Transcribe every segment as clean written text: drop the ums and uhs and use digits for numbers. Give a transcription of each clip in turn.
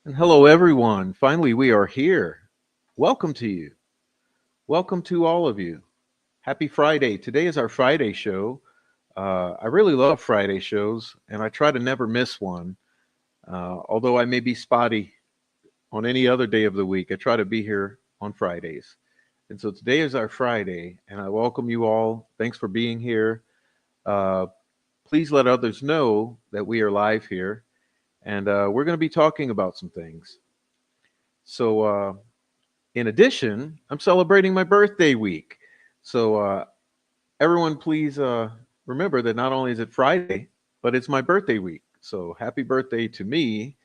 And hello, everyone. Finally, we are here. Welcome to you. Welcome to all of you. Happy Friday. Today is our Friday show. I really love Friday shows, and I try to never miss one. Although I may be spotty on any other day of the week, I try to be here on Fridays. And so today is our Friday, and I welcome you all. Thanks for being here. Uh, Please let others know that we are live here, and we're going to be talking about some things. So, in addition, I'm celebrating my birthday week. So, everyone, please remember that not only is it Friday, but it's my birthday week. So, happy birthday to me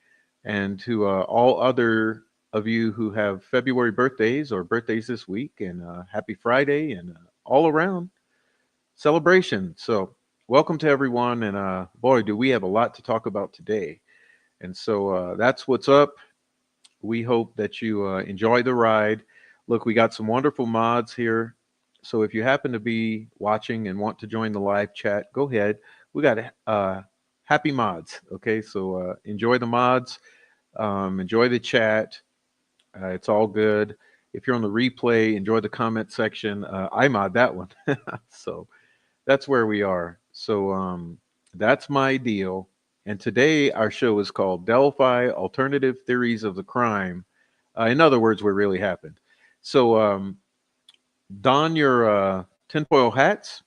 and to all other of you who have February birthdays or birthdays this week. And happy Friday and all around celebration. So, welcome to everyone. And boy, do we have a lot to talk about today. And so that's what's up. We hope that you enjoy the ride. Look, we got some wonderful mods here So if you happen to be watching and want to join the live chat, go ahead. We got happy mods. Okay, so enjoy the mods, enjoy the chat. It's all good. If you're on the replay, enjoy the comment section. I mod that one. So that's where we are. So that's my deal. And today our show is called Delphi Alternative Theories of the Crime. In other words, what really happened. So don your tinfoil hats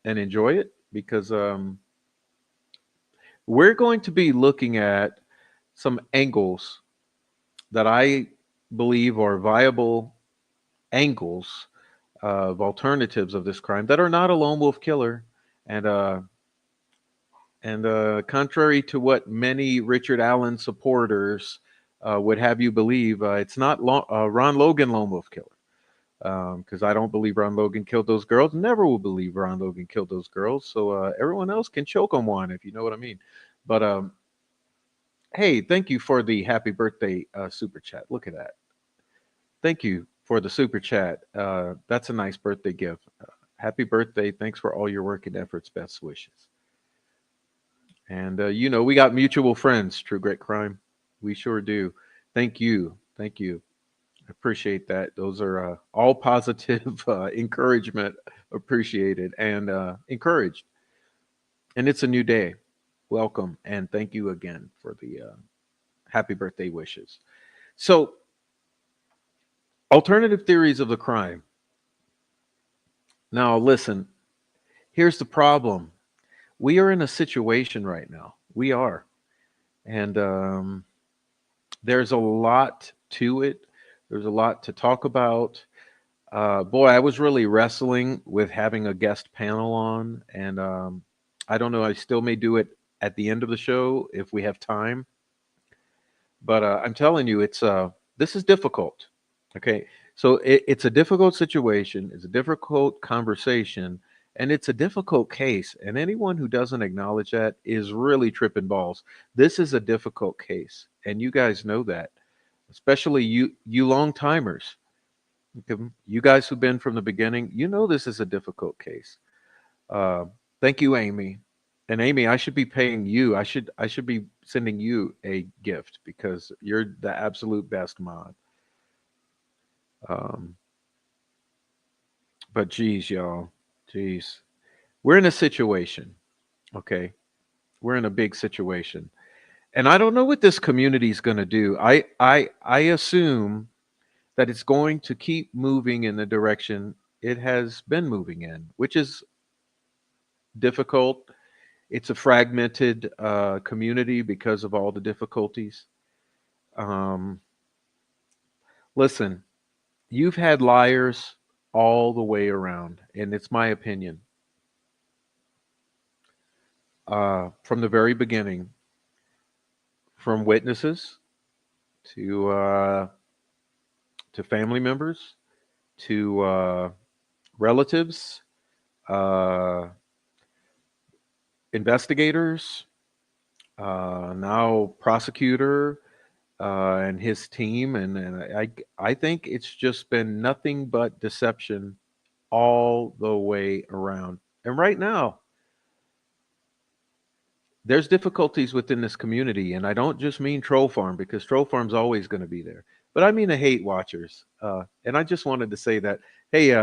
and enjoy it because we're going to be looking at some angles that I believe are viable angles of alternatives of this crime that are not a lone wolf killer. And contrary to what many Richard Allen supporters would have you believe, it's not Ron Logan lone wolf killer. Because I don't believe Ron Logan killed those girls. Never will believe Ron Logan killed those girls. So everyone else can choke on one, if you know what I mean. But hey, thank you for the happy birthday super chat. Look at that. Thank you for the super chat. That's a nice birthday gift. Happy birthday. Thanks for all your work and efforts. Best wishes. And, we got mutual friends, True Grit Crime. We sure do. Thank you. Thank you. I appreciate that. Those are all positive encouragement appreciated and encouraged. And it's a new day. Welcome. And thank you again for the happy birthday wishes. So, alternative theories of the crime. Now, listen, here's the problem. We are in a situation right now. We are. And there's a lot to it. There's a lot to talk about. Boy, I was really wrestling with having a guest panel on. And I don't know, I still may do it at the end of the show if we have time. But I'm telling you, this is difficult. Okay. So it's a difficult situation, it's a difficult conversation, and it's a difficult case. And anyone who doesn't acknowledge that is really tripping balls. This is a difficult case, and you guys know that, especially you long timers. Okay, you guys who've been from the beginning, you know this is a difficult case. Uh, Thank you, Amy. And Amy, I should be paying you. I should be sending you a gift because you're the absolute best mod. Um, but geez, y'all, geez, we're in a situation. Okay, we're in a big situation, and I don't know what this community is going to do. I assume that it's going to keep moving in the direction it has been moving in, which is difficult. It's a fragmented community because of all the difficulties. Um, Listen, you've had liars all the way around, and it's my opinion. From the very beginning, from witnesses to family members to relatives, uh, investigators, now prosecutor and his team, and I think it's just been nothing but deception all the way around. And right now, there's difficulties within this community, and I don't just mean troll farm because troll farm's always going to be there, but I mean the hate watchers. And I just wanted to say that, hey,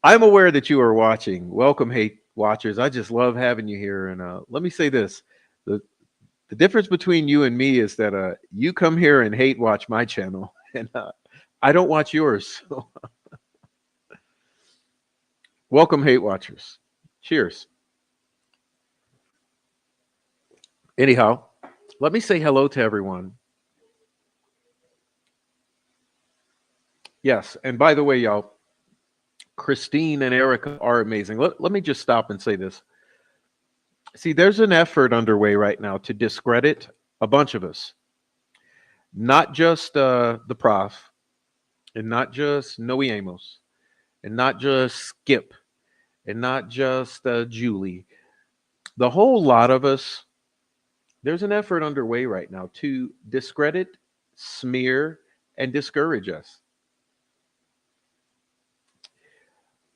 I'm aware that you are watching. Welcome, hate watchers. I just love having you here. And let me say this: the the difference between you and me is that you come here and hate watch my channel, and I don't watch yours. So welcome, hate watchers. Cheers. Anyhow, let me say hello to everyone. Yes, and by the way, y'all, Christine and Erica are amazing. Let me just stop and say this. See, there's an effort underway right now to discredit a bunch of us, not just the prof, and not just Noe Amos, and not just Skip, and not just Julie. The whole lot of us, there's an effort underway right now to discredit, smear, and discourage us.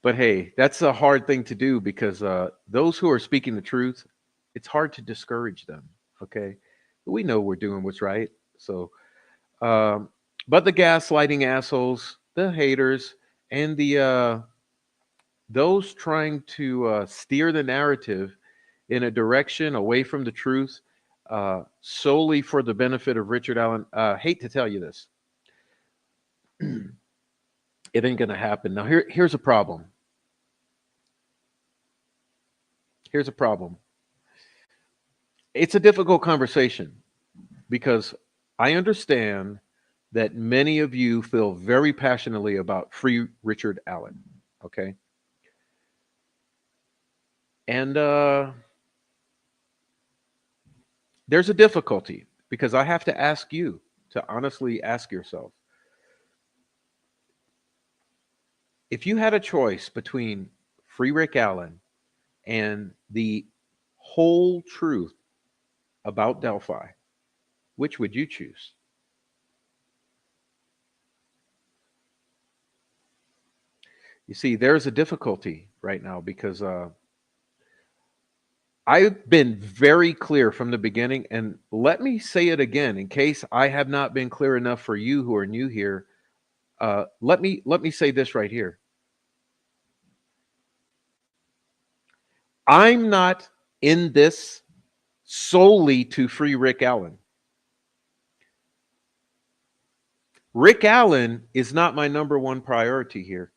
But hey, that's a hard thing to do because those who are speaking the truth, it's hard to discourage them. Okay, we know we're doing what's right. So, um, but the gaslighting assholes, the haters, and the those trying to steer the narrative in a direction away from the truth, solely for the benefit of Richard Allen. Hate to tell you this, it ain't gonna happen. Now, here's a problem. Here's a problem. It's a difficult conversation because I understand that many of you feel very passionately about free Richard Allen. Okay. And there's a difficulty because I have to ask you to honestly ask yourself, if you had a choice between free Rick Allen and the whole truth about Delphi, which would you choose? You see, there's a difficulty right now because I've been very clear from the beginning, and let me say it again in case I have not been clear enough for you who are new here. Let me say this right here. I'm not in this solely to free Rick Allen. Rick Allen is not my number one priority here.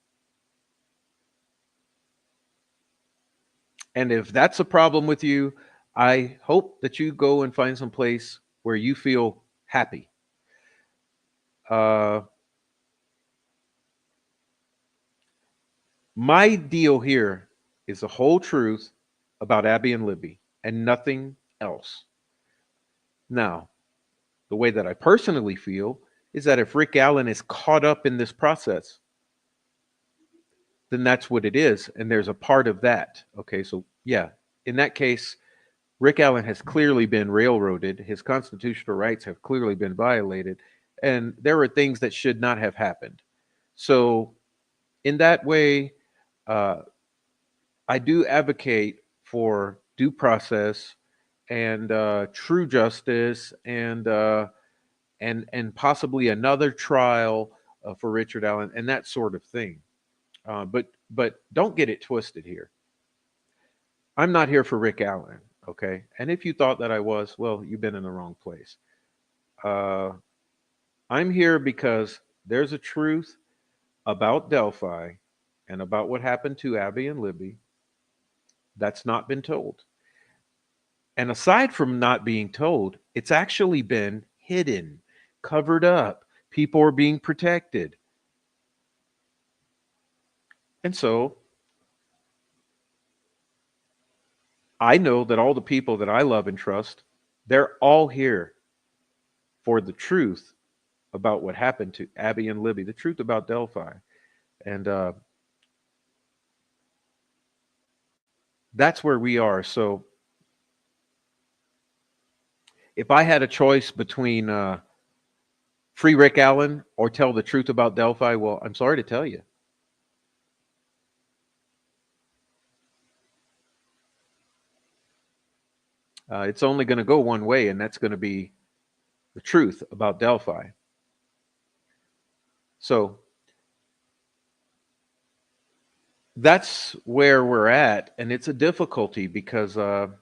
And if that's a problem with you, I hope that you go and find some place where you feel happy. Uh, my deal here is the whole truth about Abby and Libby and nothing else. Now, the way that I personally feel is that if Rick Allen is caught up in this process, then that's what it is. And there's a part of that. Okay, so yeah, in that case, Rick Allen has clearly been railroaded. His constitutional rights have clearly been violated. And there are things that should not have happened. So, in that way, uh, I do advocate for due process and true justice and possibly another trial for Richard Allen and that sort of thing. But don't get it twisted here. I'm not here for Rick Allen, okay? And if you thought that I was, well, you've been in the wrong place. Uh, I'm here because there's a truth about Delphi and about what happened to Abby and Libby that's not been told. And aside from not being told, it's actually been hidden, covered up. People are being protected. And so I know that all the people that I love and trust, they're all here for the truth about what happened to Abby and Libby, the truth about Delphi. And that's where we are. So if I had a choice between free Rick Allen or tell the truth about Delphi, well, I'm sorry to tell you. It's only going to go one way, and that's going to be the truth about Delphi. So that's where we're at, and it's a difficulty because that's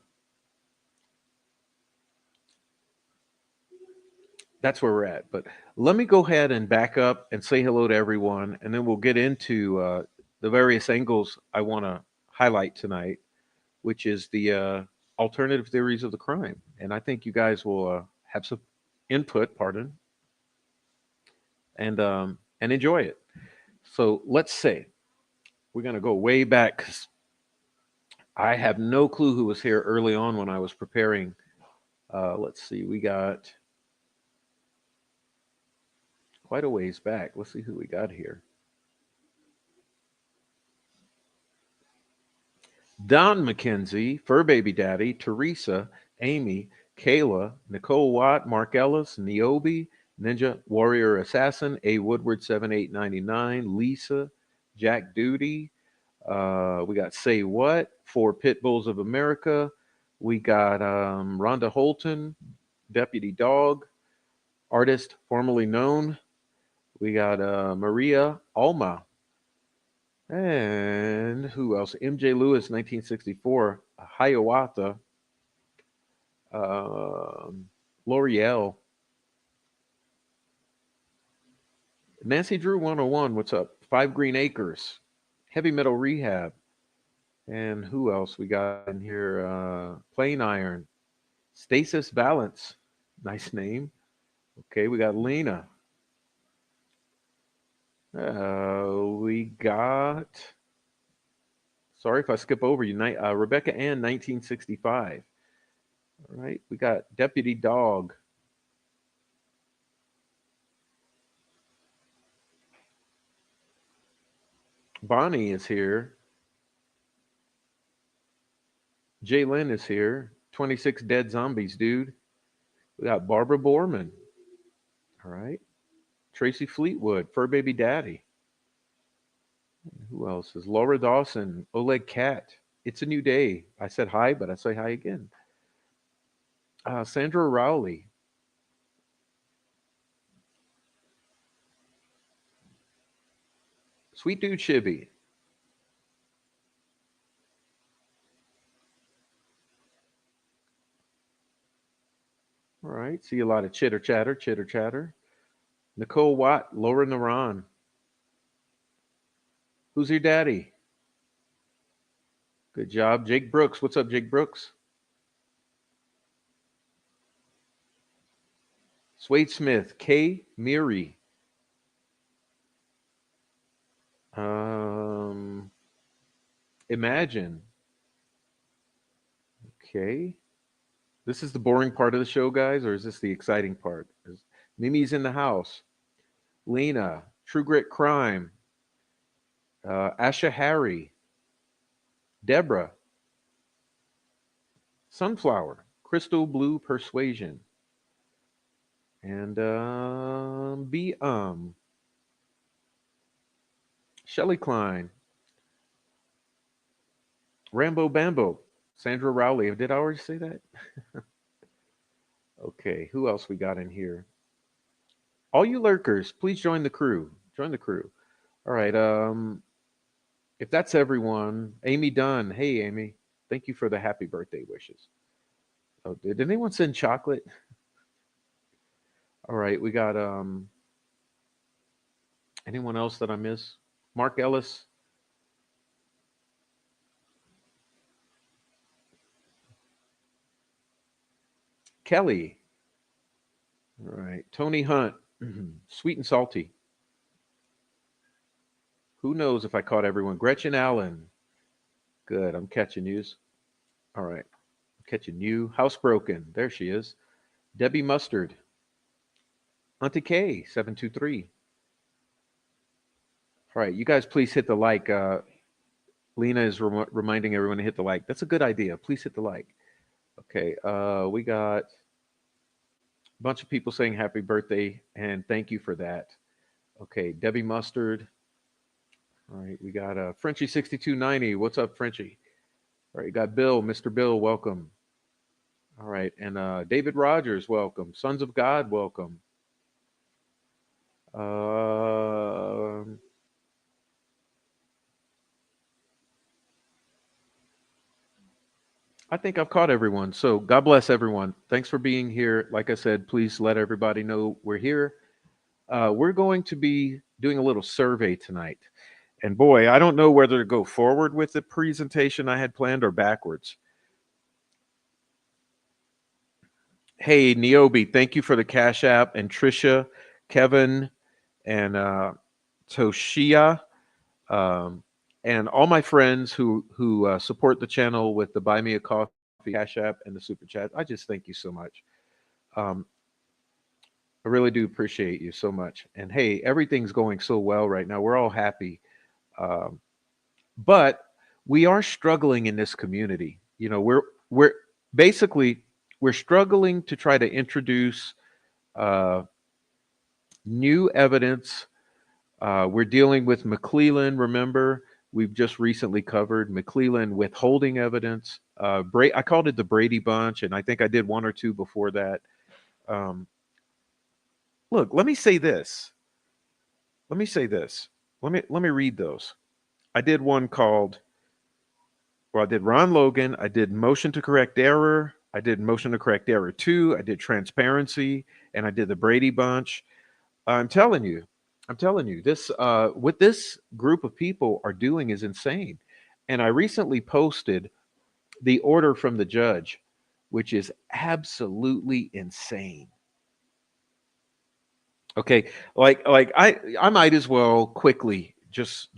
where we're at. But let me go ahead and back up and say hello to everyone, and then we'll get into the various angles I want to highlight tonight, which is the alternative theories of the crime. And I think you guys will have some input, pardon, and enjoy it. So let's say we're going to go way back 'cause I have no clue who was here early on when I was preparing. Let's see, we got quite a ways back. Let's see who we got here. Don McKenzie, Fur Baby Daddy, Teresa, Amy, Kayla, Nicole Watt, Mark Ellis, Niobe, Ninja Warrior Assassin, A Woodward 7899, Lisa, Jack Duty, We got Say What for Pit Bulls of America. We got Rhonda Holton, Deputy Dog, artist formerly known. We got Maria Alma. And who else? MJ Lewis, 1964. Hiawatha. Um, L'Oreal. Nancy Drew 101. What's up? Five Green Acres. Heavy Metal Rehab. And who else we got in here? Plain Iron. Stasis Balance. Nice name. Okay, we got Lena. We got. Sorry if I skip over you. Rebecca Ann, 1965. All right, we got Deputy Dog. Bonnie is here. Jalen is here. 26 Dead Zombies, dude. We got Barbara Borman. All right. Tracy Fleetwood, Fur Baby Daddy. Who else is Laura Dawson, Oleg Cat. It's a new day. I said hi, but I say hi again. Sandra Rowley. Sweet Dude Shibby. All right. See a lot of chitter chatter, chitter chatter. Nicole Watt, Laura Naran. Who's your daddy? Good job. Jake Brooks. What's up, Jake Brooks? Swade Smith, Kay Meary. Um, Imagine. Okay. This is the boring part of the show, guys, or is this the exciting part? Mimi's in the house. Lena, True Grit Crime. Asha Harry. Deborah. Sunflower. Crystal Blue Persuasion. And Shelly Klein. Rambo Bambo. Sandra Rowley. Did I already say that? Okay, who else we got in here? All you lurkers, please join the crew. Join the crew. All right. If that's everyone, Amy Dunn. Hey, Amy. Thank you for the happy birthday wishes. Oh, did anyone send chocolate? All right, we got anyone else that I miss? Mark Ellis. Kelly. All right. Tony Hunt. Sweet and salty. Who knows if I caught everyone? Gretchen Allen. Good. I'm catching yous. All right. I'm catching you. Housebroken. There she is. Debbie Mustard. Auntie K, 723. All right. You guys, please hit the like. Lena is reminding everyone to hit the like. That's a good idea. Please hit the like. Okay. We got a bunch of people saying happy birthday and thank you for that. Okay. Debbie Mustard. All right. We got Frenchie6290. What's up, Frenchie? All right. You got Bill. Mr. Bill, welcome. All right. And David Rogers, welcome. Sons of God, welcome. Uh, I think I've caught everyone. So God bless everyone. Thanks for being here. Like I said, please let everybody know we're here. We're going to be doing a little survey tonight. And boy, I don't know whether to go forward with the presentation I had planned or backwards. Hey, Niobe, thank you for the Cash App. And Trisha, Kevin, and Toshia, and all my friends who support the channel with the Buy Me a Coffee Cash App and the Super Chat. I just thank you so much. Um, I really do appreciate you so much. And hey, everything's going so well right now. We're all happy. Um, but we are struggling in this community. You know, we're basically we're struggling to try to introduce uh, new evidence. We're dealing with McClellan, remember, we've just recently covered, McClellan withholding evidence. I called it the Brady Bunch, and I think I did one or two before that. Um, Look, let me say this. Let me say this. Let me read those. I did one called, well, I did Ron Logan. I did motion to correct error. I did motion to correct error two. I did transparency, and I did the Brady Bunch. I'm telling you, I'm telling you, this what this group of people are doing is insane. And I recently posted the order from the judge, which is absolutely insane. Okay, like I might as well quickly just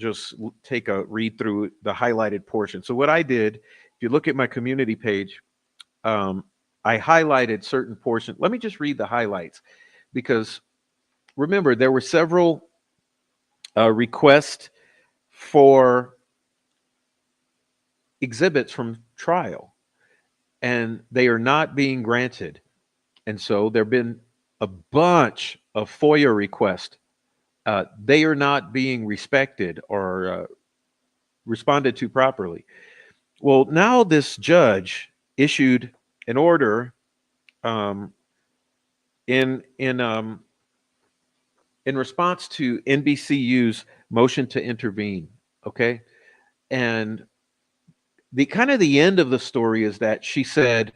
take a read through the highlighted portion. So what I did, if you look at my community page, um, I highlighted certain portions. Let me just read the highlights because remember there were several requests for exhibits from trial, and they are not being granted. And so there have been a bunch of FOIA requests. They are not being respected or responded to properly. Well, now this judge issued an order um, in in um, in response to NBCU's motion to intervene. Okay, and the kind of the end of the story is that she said,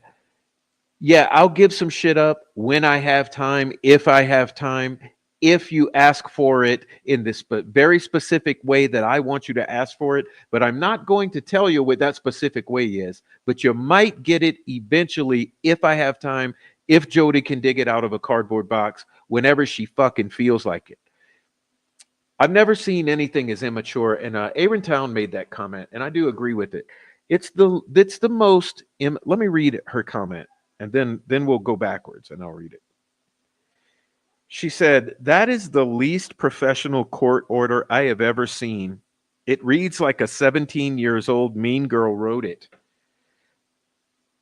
"Yeah, I'll give some shit up when I have time, if I have time, if you ask for it in this very specific way that I want you to ask for it. But I'm not going to tell you what that specific way is. But you might get it eventually if I have time, if Jody can dig it out of a cardboard box whenever she fucking feels like it." I've never seen anything as immature, and Aaron Town made that comment, and I do agree with it. It's the most. Let me read her comment, and then we'll go backwards, and I'll read it. She said, "That is the least professional court order I have ever seen. It reads like a 17 years old mean girl wrote it."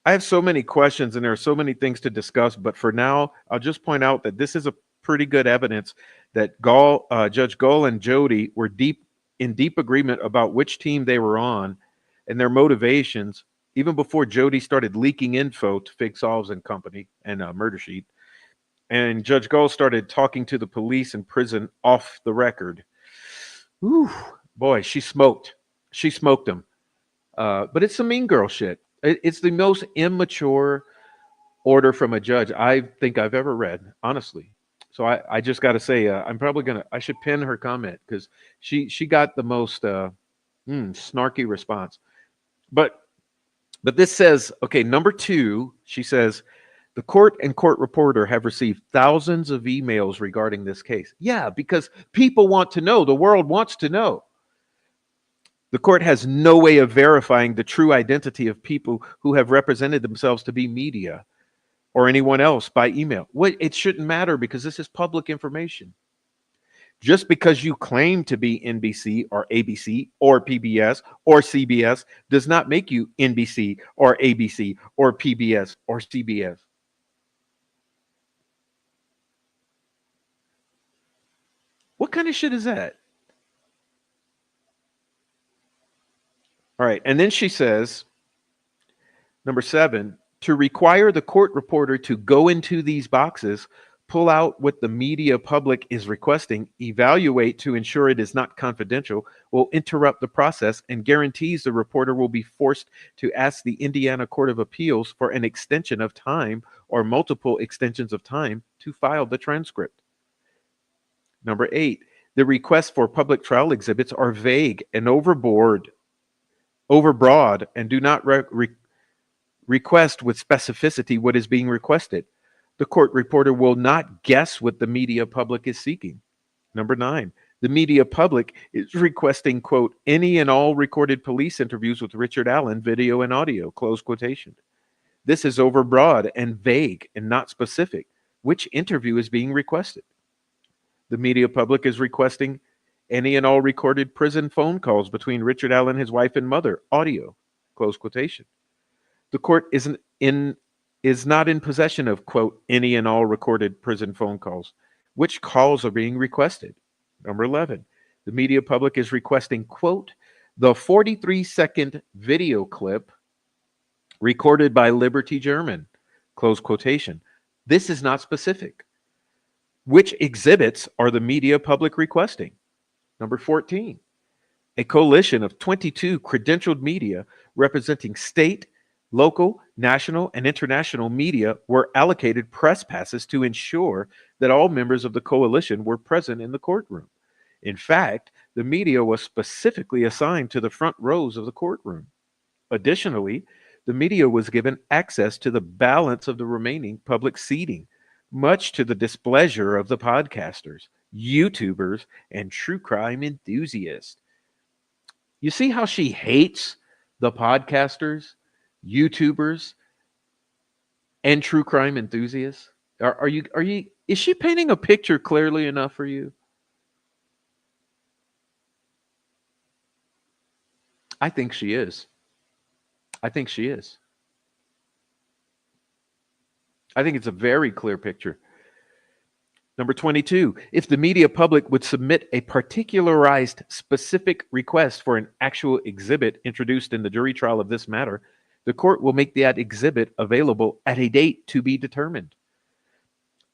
I have so many questions and there are so many things to discuss, but for now, I'll just point out that this is a pretty good evidence that Judge Gull and Jody were in deep agreement about which team they were on and their motivations, even before Jody started leaking info to Fig Solves and Company and Murder Sheet. And Judge Gull started talking to the police in prison off the record. Whew, boy, she smoked. She smoked him. But it's some mean girl shit. It's the most immature order from a judge I think I've ever read, honestly. So I just got to say, I should pin her comment because she got the most snarky response. But this says, okay, number two, she says, the court and court reporter have received thousands of emails regarding this case. Yeah, because people want to know. The world wants to know. The court has no way of verifying the true identity of people who have represented themselves to be media or anyone else by email. It shouldn't matter because this is public information. Just because you claim to be NBC or ABC or PBS or CBS does not make you NBC or ABC or PBS or CBS. What kind of shit is that? All right. And then she says, number seven, to require the court reporter to go into these boxes, pull out what the media public is requesting, evaluate to ensure it is not confidential, will interrupt the process and guarantees the reporter will be forced to ask the Indiana Court of Appeals for an extension of time or multiple extensions of time to file the transcript. Number eight, the requests for public trial exhibits are vague and overbroad, and do not request with specificity what is being requested. The court reporter will not guess what the media public is seeking. Number nine, the media public is requesting, quote, any and all recorded police interviews with Richard Allen, video and audio, close quotation. This is overbroad and vague and not specific. Which interview is being requested? The media public is requesting any and all recorded prison phone calls between Richard Allen, his wife, and mother, audio, close quotation. The court is not in possession of, quote, any and all recorded prison phone calls. Which calls are being requested? Number 11, the media public is requesting, quote, The 43-second video clip recorded by Liberty German, close quotation. This is not specific. Which exhibits are the media public requesting? Number 14. A coalition of 22 credentialed media representing state, local, national, and international media were allocated press passes to ensure that all members of the coalition were present in the courtroom. In fact, the media was specifically assigned to the front rows of the courtroom. Additionally, the media was given access to the balance of the remaining public seating, much to the displeasure of the podcasters, YouTubers, and true crime enthusiasts. You see how she hates the podcasters, YouTubers, and true crime enthusiasts? Is she painting a picture clearly enough for you? I think she is. I think she is. I think it's a very clear picture. Number 22, if the media public would submit a particularized specific request for an actual exhibit introduced in the jury trial of this matter, the court will make that exhibit available at a date to be determined.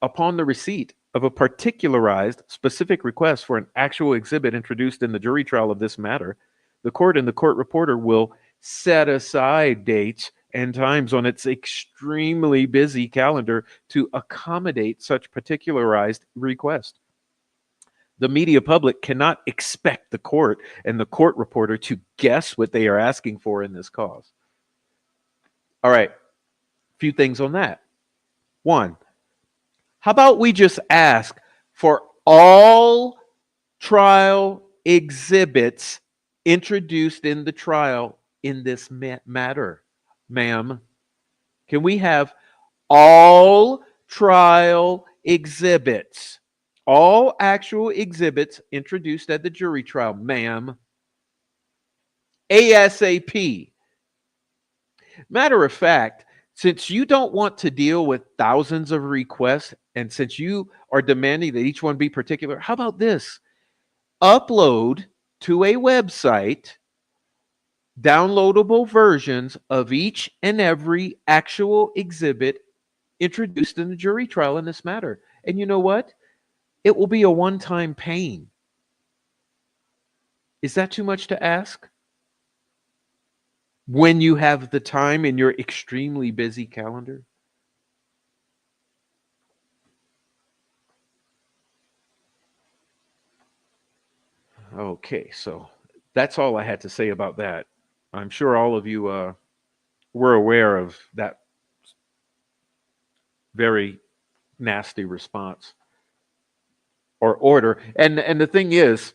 Upon the receipt of a particularized specific request for an actual exhibit introduced in the jury trial of this matter, the court and the court reporter will set aside dates and times on its extremely busy calendar to accommodate such particularized request. The media public cannot expect the court and the court reporter to guess what they are asking for in this cause. All right, a few things on that. One, how about we just ask for all trial exhibits introduced in the trial in this matter, ma'am? Can we have all trial exhibits, all actual exhibits introduced at the jury trial, ma'am? ASAP. Matter of fact, since you don't want to deal with thousands of requests, and since you are demanding that each one be particular, how about this? Upload to a website downloadable versions of each and every actual exhibit introduced in the jury trial in this matter. And you know what? It will be a one-time pain. Is that too much to ask? When you have the time in your extremely busy calendar? Okay, so that's all I had to say about that. I'm sure all of you were aware of that very nasty response or order. And the thing is,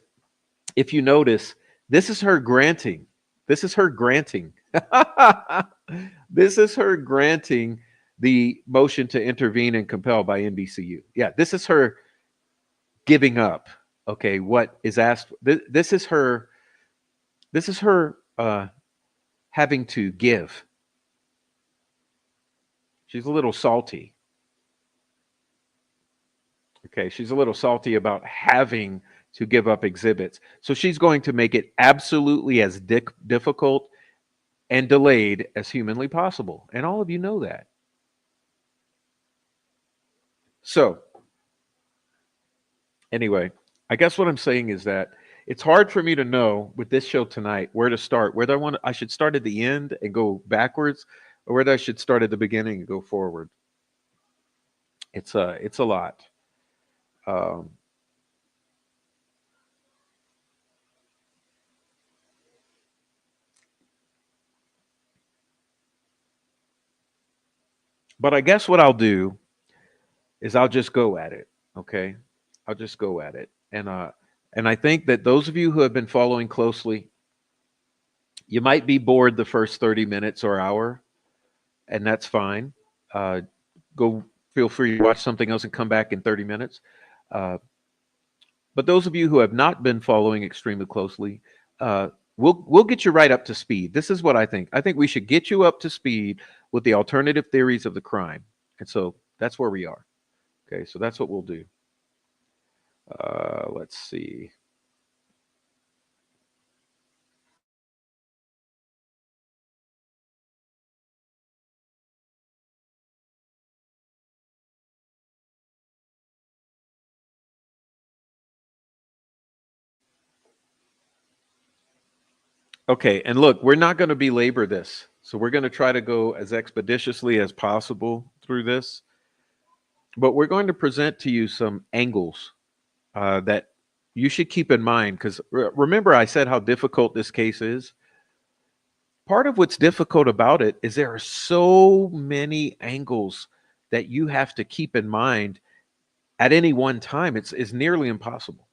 if you notice, this is her granting. This is her granting. This is her granting the motion to intervene and compel by NBCU. Yeah, this is her giving up. Okay, what is asked? This is her. This is her having to give. She's a little salty. Okay, she's a little salty about having to give up exhibits. So she's going to make it absolutely as difficult and delayed as humanly possible. And all of you know that. So, anyway, I guess what I'm saying is that it's hard for me to know with this show tonight where to start, whether I should start at the end and go backwards, or whether I should start at the beginning and go forward. It's a lot. Um, but I guess what I'll do is I'll just go at it. Okay, I'll just go at it, and I think that those of you who have been following closely, you might be bored the first 30 minutes or hour, and that's fine. Uh, Go feel free to watch something else and come back in 30 minutes. Uh, but those of you who have not been following extremely closely, we'll get you right up to speed. This is what I think. I think we should get you up to speed with the alternative theories of the crime, and so that's where we are. Okay, so that's what we'll do. Let's see. Okay, and look, we're not going to belabor this. So we're going to try to go as expeditiously as possible through this. But we're going to present to you some angles that you should keep in mind. Because remember, I said how difficult this case is. Part of what's difficult about it is there are so many angles that you have to keep in mind at any one time. It's nearly impossible.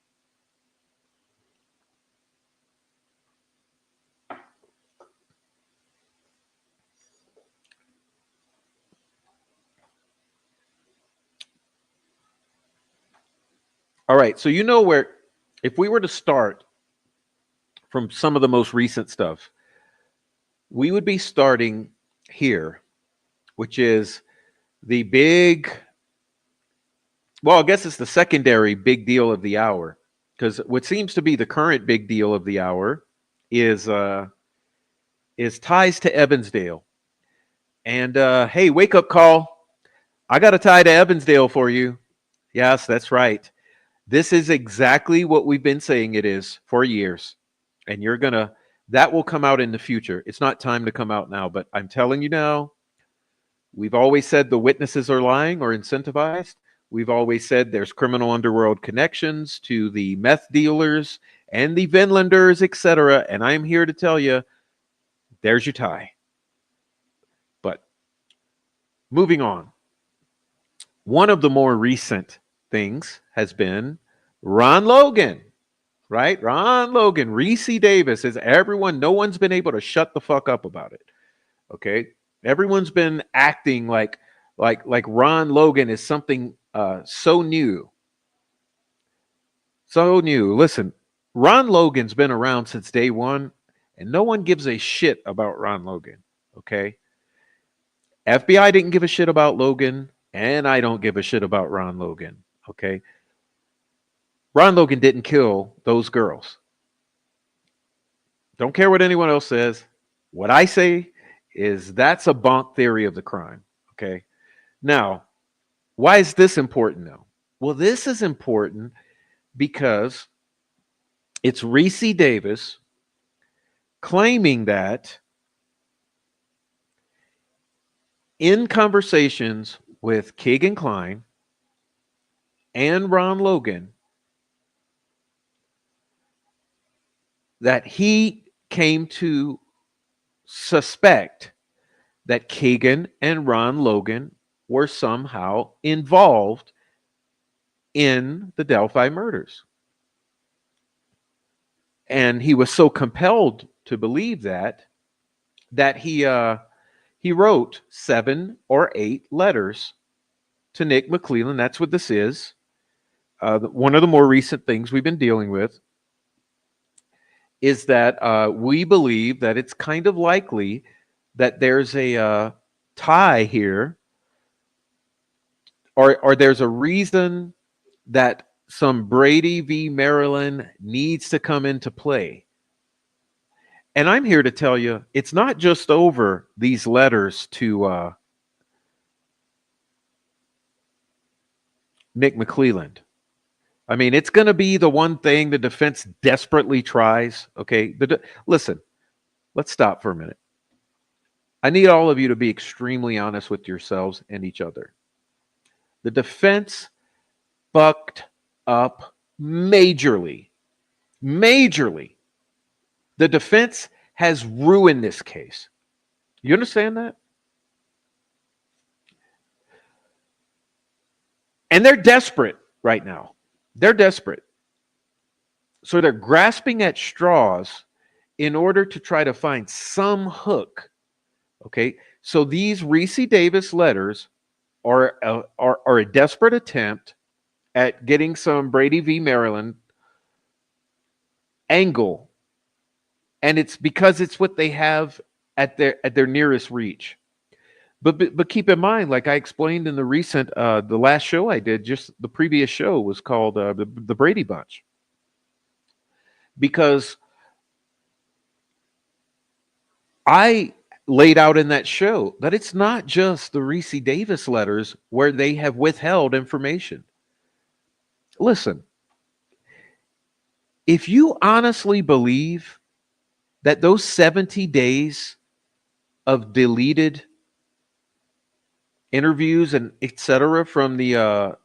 All right, so you know where, if we were to start from some of the most recent stuff, we would be starting here, which is the big, well, I guess it's the secondary big deal of the hour. Because what seems to be the current big deal of the hour is ties to Evansdale. And hey, wake up call. I got a tie to Evansdale for you. Yes, that's right. This is exactly what we've been saying it is for years. And that will come out in the future. It's not time to come out now, but I'm telling you now, we've always said the witnesses are lying or incentivized. We've always said there's criminal underworld connections to the meth dealers and the Vinlanders, etc. And I'm here to tell you, there's your tie. But moving on, one of the more recent things has been Ron Logan, right? Ron Logan, Reese Davis is everyone. No one's been able to shut the fuck up about it. Okay, everyone's been acting like Ron Logan is something so new, so new. Listen, Ron Logan's been around since day one, and no one gives a shit about Ron Logan. Okay, FBI didn't give a shit about Logan, and I don't give a shit about Ron Logan. Okay, Ron Logan didn't kill those girls. Don't care what anyone else says. What I say is that's a bonk theory of the crime. Okay. Now, why is this important though? Well, this is important because it's Reese Davis claiming that in conversations with Keegan Kline and Ron Logan, that he came to suspect that Keegan and Ron Logan were somehow involved in the Delphi murders. And he was so compelled to believe that he wrote 7 or 8 letters to Nick McClelland. That's what this is. One of the more recent things we've been dealing with is that we believe that it's kind of likely that there's a tie here, or there's a reason that some Brady v. Maryland needs to come into play. And I'm here to tell you, it's not just over these letters to Nick McClelland. I mean, it's going to be the one thing the defense desperately tries. Okay, listen, let's stop for a minute. I need all of you to be extremely honest with yourselves and each other. The defense fucked up majorly. Majorly. The defense has ruined this case. You understand that? And they're desperate right now. They're desperate. So they're grasping at straws in order to try to find some hook. Okay. So these Reese Davis letters are a desperate attempt at getting some Brady v. Maryland angle. And it's because it's what they have at their nearest reach. But keep in mind, like I explained in the recent the last show I did, just the previous show was called the Brady Bunch, because I laid out in that show that it's not just the Reese Davis letters where they have withheld information. Listen, if you honestly believe that those 70 days of deleted interviews and etc. from the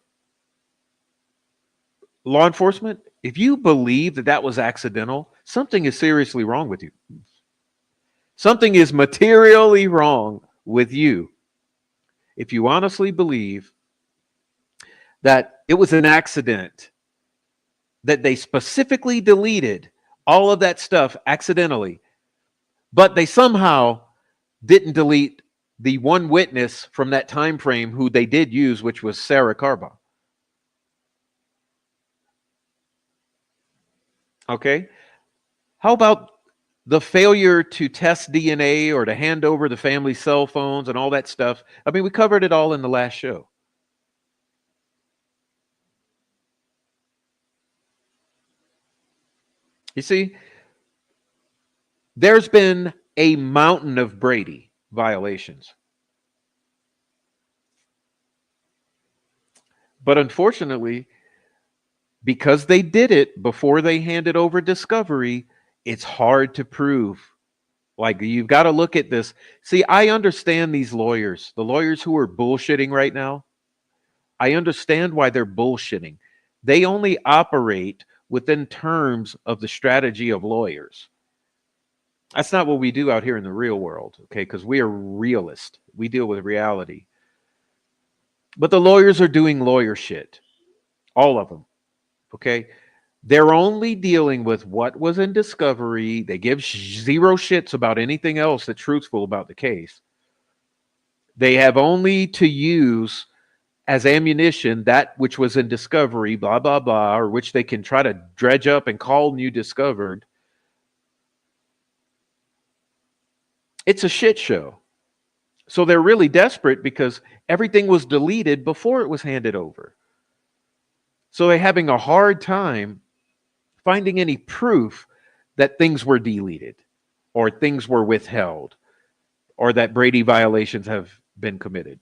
law enforcement, if you believe that that was accidental, something is seriously wrong with you. Something is materially wrong with you. If you honestly believe that it was an accident, that they specifically deleted all of that stuff accidentally, but they somehow didn't delete the one witness from that time frame who they did use, which was Sarah Carba. Okay? How about the failure to test DNA or to hand over the family cell phones and all that stuff? I mean, we covered it all in the last show. You see, there's been a mountain of Brady violations. But unfortunately, because they did it before they handed over discovery, it's hard to prove. Like, you've got to look at this. See, I understand these lawyers, the lawyers who are bullshitting right now. I understand why they're bullshitting. They only operate within terms of the strategy of lawyers. That's not what we do out here in the real world, okay? Because we are realists. We deal with reality. But the lawyers are doing lawyer shit. All of them, okay? They're only dealing with what was in discovery. They give zero shits about anything else that's truthful about the case. They have only to use as ammunition that which was in discovery, blah, blah, blah, or which they can try to dredge up and call new discovered. It's a shit show. So they're really desperate because everything was deleted before it was handed over. So they're having a hard time finding any proof that things were deleted or things were withheld or that Brady violations have been committed.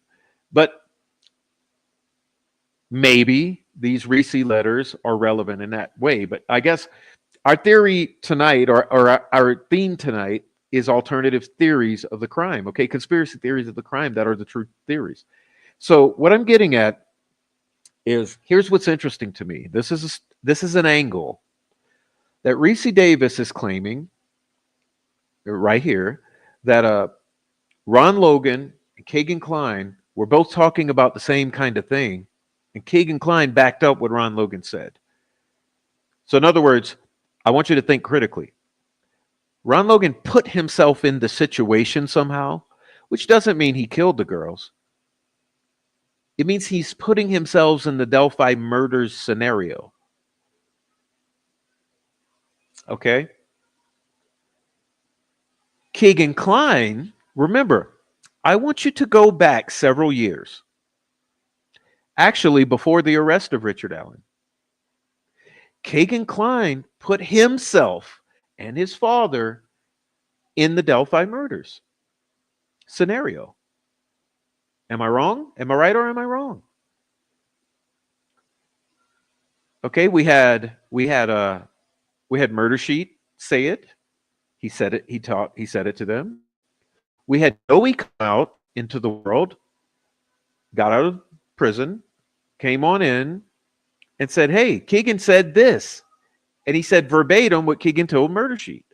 But maybe these Reese letters are relevant in that way. But I guess our theory tonight, or our theme tonight, is alternative theories of the crime. Okay, conspiracy theories of the crime that are the true theories. So what I'm getting at is, here's what's interesting to me. This is an angle that Reese Davis is claiming right here, that Ron Logan and Kegan Kline were both talking about the same kind of thing, and Kegan Kline backed up what Ron Logan said. So in other words, I want you to think critically. Ron Logan put himself in the situation somehow, which doesn't mean he killed the girls. It means he's putting himself in the Delphi murders scenario. Okay? Kegan Kline, remember, I want you to go back several years. Actually, before the arrest of Richard Allen. Kegan Kline put himself and his father in the Delphi murders scenario. Am I wrong? Am I right or am I wrong? Okay, we had Murder Sheet say it. He said it. He said it to them. We had Joey come out into the world, got out of prison, came on in, and said, "Hey, Keegan said this," and he said verbatim what Keegan told Murder Sheet.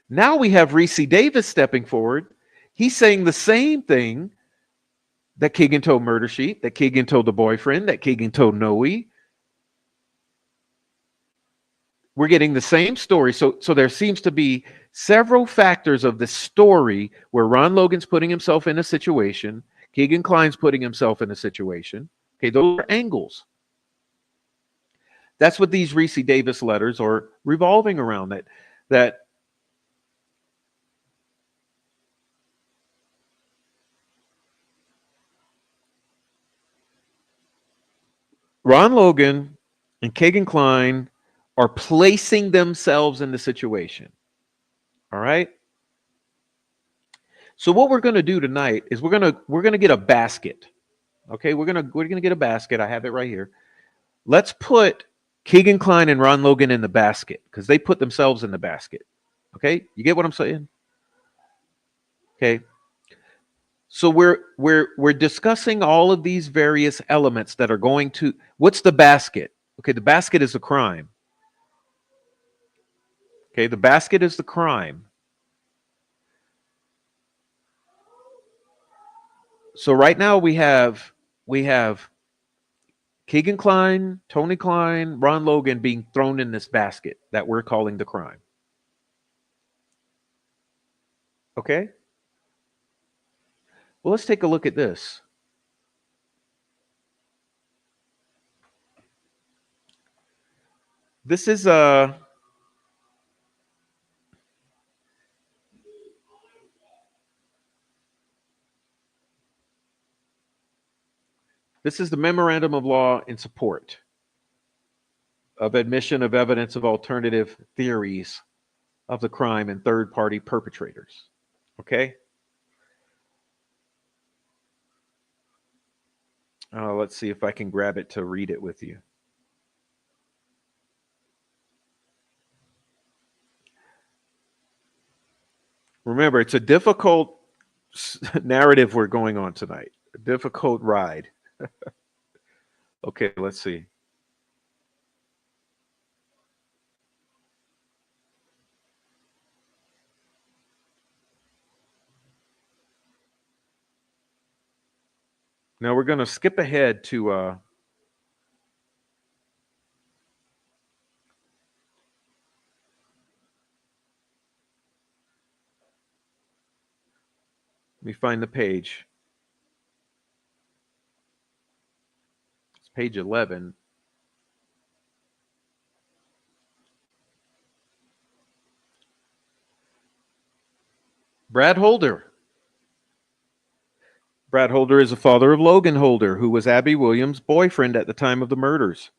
Now we have Reese Davis stepping forward. He's saying the same thing that Keegan told Murder Sheet, that Keegan told the boyfriend, that Keegan told Noe. We're getting the same story. So there seems to be several factors of the story where Ron Logan's putting himself in a situation, Kegan Kline's putting himself in a situation. Okay, those are angles. That's what these Reese Davis letters are revolving around. That Ron Logan and Kegan Kline are placing themselves in the situation. All right. So what we're going to do tonight is we're going to get a basket. Okay, we're going to get a basket. I have it right here. Let's put Keegan Kline and Ron Logan in the basket because they put themselves in the basket. Okay, you get what I'm saying? Okay. So we're discussing all of these various elements that are going to, what's the basket? Okay, the basket is the crime. Okay, the basket is the crime. So right now we have Keegan Kline, Tony Kline, Ron Logan being thrown in this basket that we're calling the crime. Okay? Well, let's take a look at this. This is this is the memorandum of law in support of admission of evidence of alternative theories of the crime and third party perpetrators. Okay? Let's see if I can grab it to read it with you. Remember, it's a difficult narrative we're going on tonight, a difficult ride. Okay, let's see. Now we're going to skip ahead to let me find the page. It's page 11. Brad Holder. Brad Holder is the father of Logan Holder, who was Abby Williams' boyfriend at the time of the murders.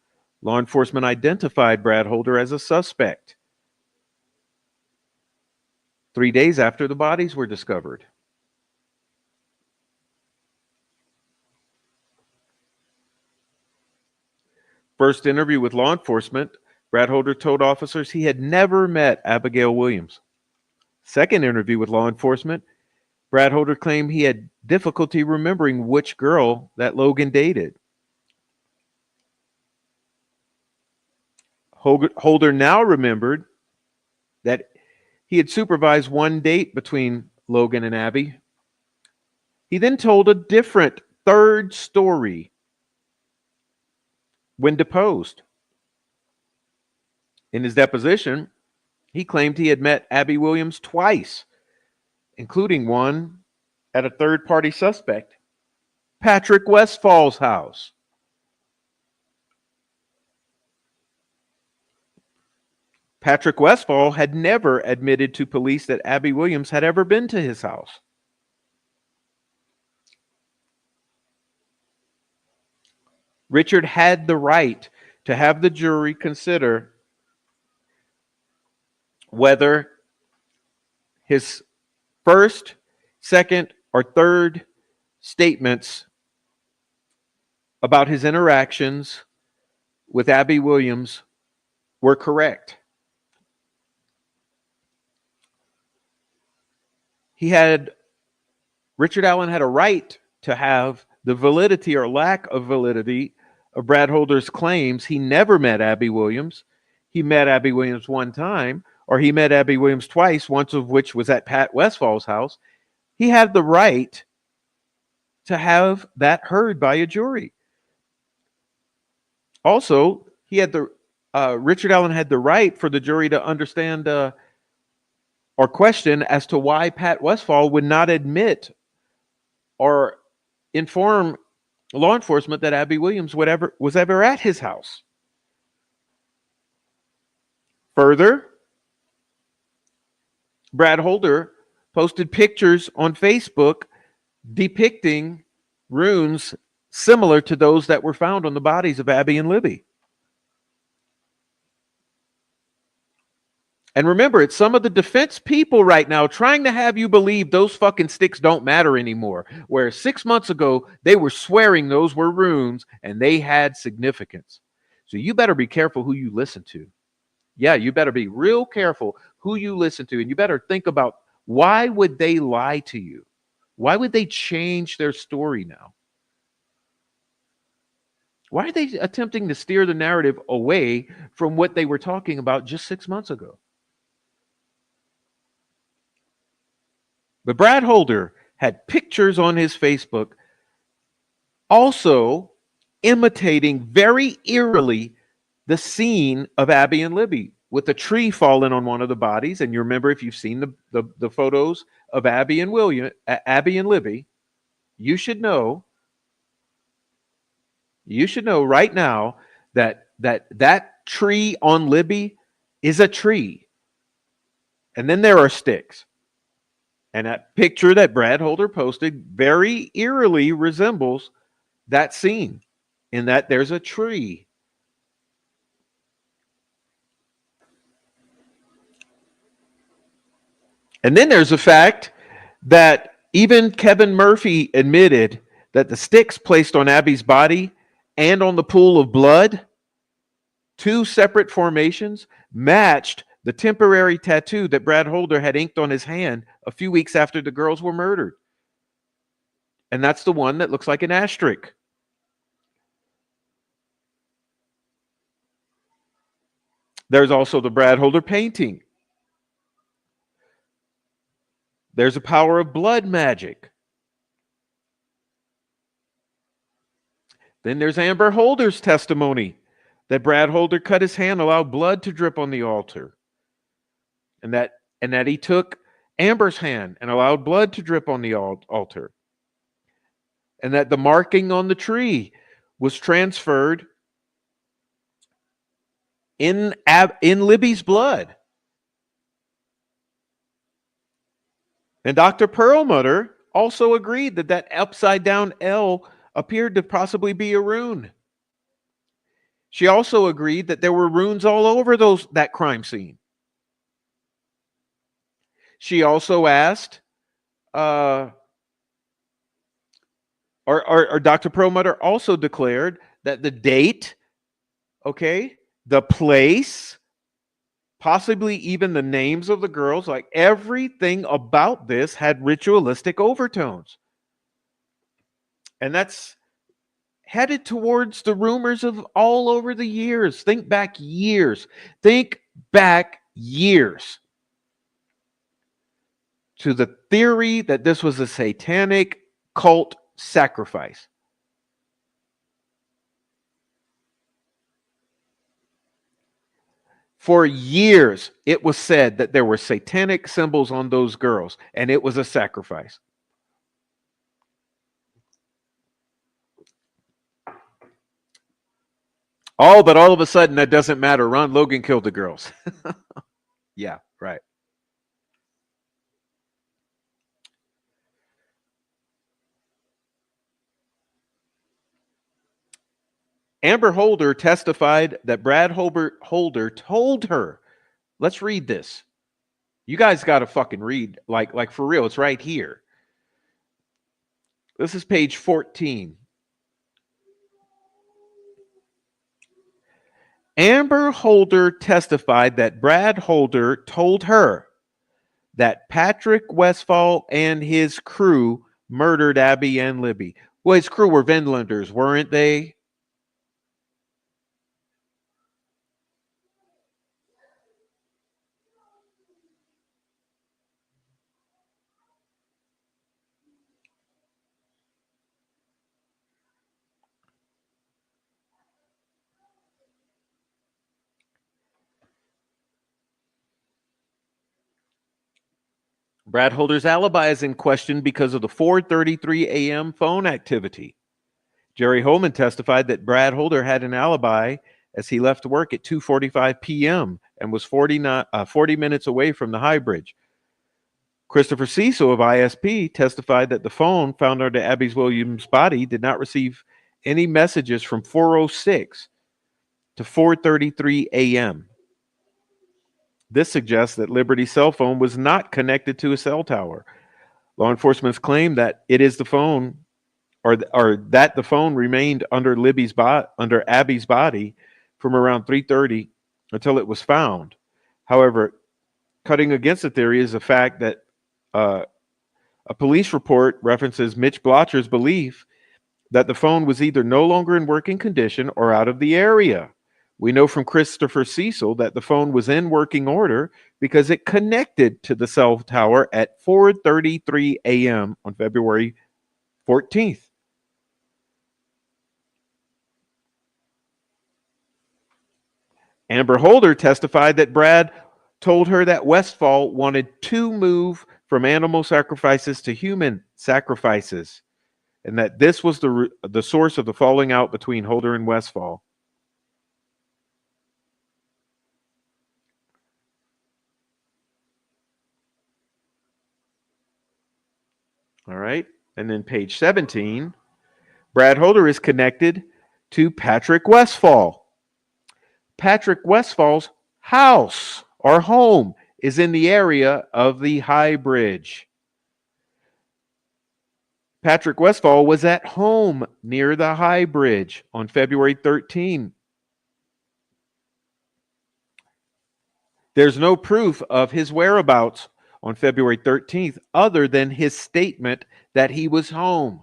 Law enforcement identified Brad Holder as a suspect 3 days after the bodies were discovered. First interview with law enforcement, Brad Holder told officers he had never met Abigail Williams. Second interview with law enforcement, Brad Holder claimed he had difficulty remembering which girl that Logan dated. Holder now remembered that he had supervised one date between Logan and Abby. He then told a different third story when deposed. In his deposition, he claimed he had met Abby Williams twice, including one at a third-party suspect, Patrick Westfall's house. Patrick Westfall had never admitted to police that Abby Williams had ever been to his house. Richard had the right to have the jury consider whether his first, second, or third statements about his interactions with Abby Williams were correct. Richard Allen had a right to have the validity or lack of validity of Brad Holder's claims he never met Abby Williams. He met Abby Williams one time, or he met Abby Williams twice, once of which was at Pat Westfall's house. He had the right to have that heard by a jury. Also, Richard Allen had the right for the jury to understand or question as to why Pat Westfall would not admit or inform law enforcement that Abby Williams was ever at his house. Further, Brad Holder posted pictures on Facebook depicting runes similar to those that were found on the bodies of Abby and Libby. And remember, it's some of the defense people right now trying to have you believe those fucking sticks don't matter anymore. Where 6 months ago, they were swearing those were runes and they had significance. So you better be careful who you listen to. Yeah, you better be real careful who you listen to. And you better think about, why would they lie to you? Why would they change their story now? Why are they attempting to steer the narrative away from what they were talking about just 6 months ago? But Brad Holder had pictures on his Facebook also imitating very eerily the scene of Abby and Libby, with a tree falling on one of the bodies. And you remember, if you've seen the photos of Abby and Libby, you should know right now that tree on Libby is a tree. And then there are sticks. And that picture that Brad Holder posted very eerily resembles that scene, in that there's a tree. And then there's the fact that even Kevin Murphy admitted that the sticks placed on Abby's body and on the pool of blood, two separate formations, matched the temporary tattoo that Brad Holder had inked on his hand a few weeks after the girls were murdered. And that's the one that looks like an asterisk. There's also the Brad Holder painting. There's a power of blood magic. Then there's Amber Holder's testimony that Brad Holder cut his hand, allowed blood to drip on the altar. And that he took Amber's hand and allowed blood to drip on the altar. And that the marking on the tree was transferred in Libby's blood. And Dr. Perlmutter also agreed that upside down L appeared to possibly be a rune. She also agreed that there were runes all over that crime scene. She also asked, or Dr. Perlmutter also declared that the date, okay, the place, possibly even the names of the girls, like everything about this had ritualistic overtones. And that's headed towards the rumors of all over the years. Think back years. To the theory that this was a satanic cult sacrifice. For years, it was said that there were satanic symbols on those girls, and it was a sacrifice. Oh, but all of a sudden, that doesn't matter. Ron Logan killed the girls. Yeah, right. Amber Holder testified that Brad Holder told her, let's read this. You guys got to fucking read, like for real. It's right here. This is page 14. Amber Holder testified that Brad Holder told her that Patrick Westphal and his crew murdered Abby and Libby. Well, his crew were Vinlanders, weren't they? Brad Holder's alibi is in question because of the 4:33 a.m. phone activity. Jerry Holman testified that Brad Holder had an alibi as he left work at 2:45 p.m. and was 40 minutes away from the High Bridge. Christopher Cecil of ISP testified that the phone found under Abby Williams' body did not receive any messages from 4:06 to 4:33 a.m. This suggests that Liberty's cell phone was not connected to a cell tower. Law enforcement's claim that it is the phone, or that the phone remained under Abby's body, from around 3:30 until it was found. However, cutting against the theory is the fact that uh, a police report references Mitch Blotcher's belief that the phone was either no longer in working condition or out of the area. We know from Christopher Cecil that the phone was in working order because it connected to the cell tower at 4:33 a.m. on February 14th. Amber Holder testified that Brad told her that Westfall wanted to move from animal sacrifices to human sacrifices, and that this was the source of the falling out between Holder and Westfall. All right. And then page 17, Brad Holder is connected to Patrick Westfall. Patrick Westfall's house or home is in the area of the High Bridge. Patrick Westfall was at home near the High Bridge on February 13. There's no proof of his whereabouts on February 13th other than his statement that he was home.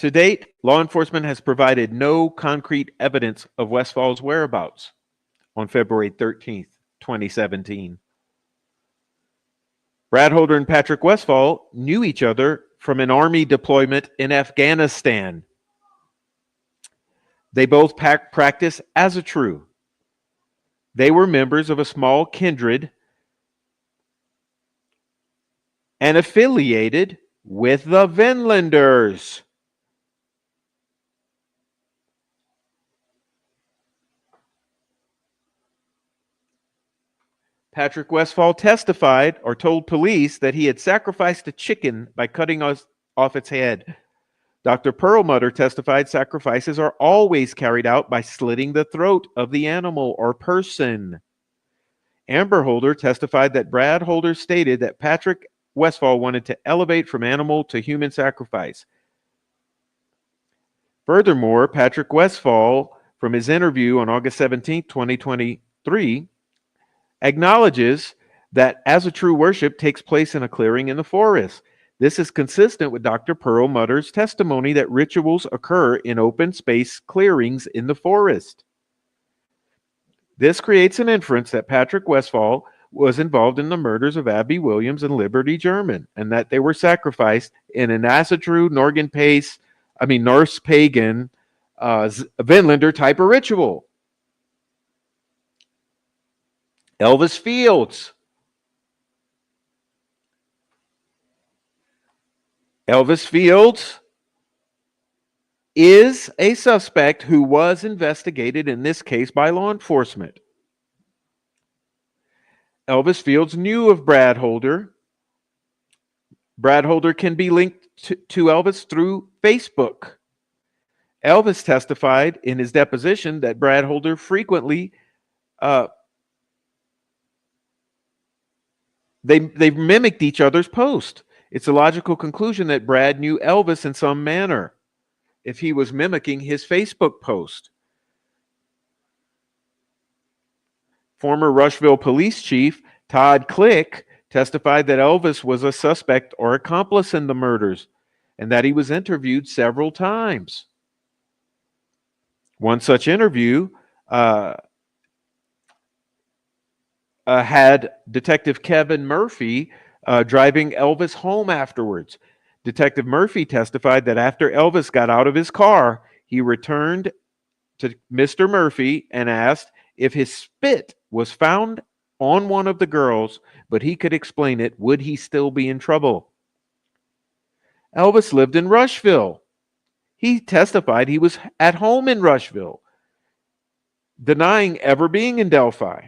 To date, law enforcement has provided no concrete evidence of Westfall's whereabouts on February 13th, 2017. Brad Holder and Patrick Westfall knew each other from an army deployment in Afghanistan. They both practiced as a true. They were members of a small kindred and affiliated with the Vinlanders. Patrick Westfall testified or told police that he had sacrificed a chicken by cutting off its head. Dr. Perlmutter testified sacrifices are always carried out by slitting the throat of the animal or person. Amber Holder testified that Brad Holder stated that Patrick Westfall wanted to elevate from animal to human sacrifice. Furthermore, Patrick Westfall, from his interview on August 17, 2023, acknowledges that as a true worship takes place in a clearing in the forest. This is consistent with Dr. Perlmutter's testimony that rituals occur in open space clearings in the forest. This creates an inference that Patrick Westfall was involved in the murders of Abby Williams and Liberty German, and that they were sacrificed in an Asatru Norse pagan Vinlander type of ritual. Elvis Fields. Elvis Fields is a suspect who was investigated in this case by law enforcement. Elvis Fields knew of Brad Holder. Brad Holder can be linked to Elvis through Facebook. Elvis testified in his deposition that Brad Holder frequently they mimicked each other's posts. It's a logical conclusion that Brad knew Elvis in some manner if he was mimicking his Facebook post. Former Rushville Police Chief Todd Click testified that Elvis was a suspect or accomplice in the murders and that he was interviewed several times. One such interview had Detective Kevin Murphy driving Elvis home afterwards. Detective Murphy testified that after Elvis got out of his car, he returned to Mr. Murphy and asked if his spit was found on one of the girls, but he could explain it. Would he still be in trouble? Elvis lived in Rushville. He testified he was at home in Rushville, denying ever being in Delphi.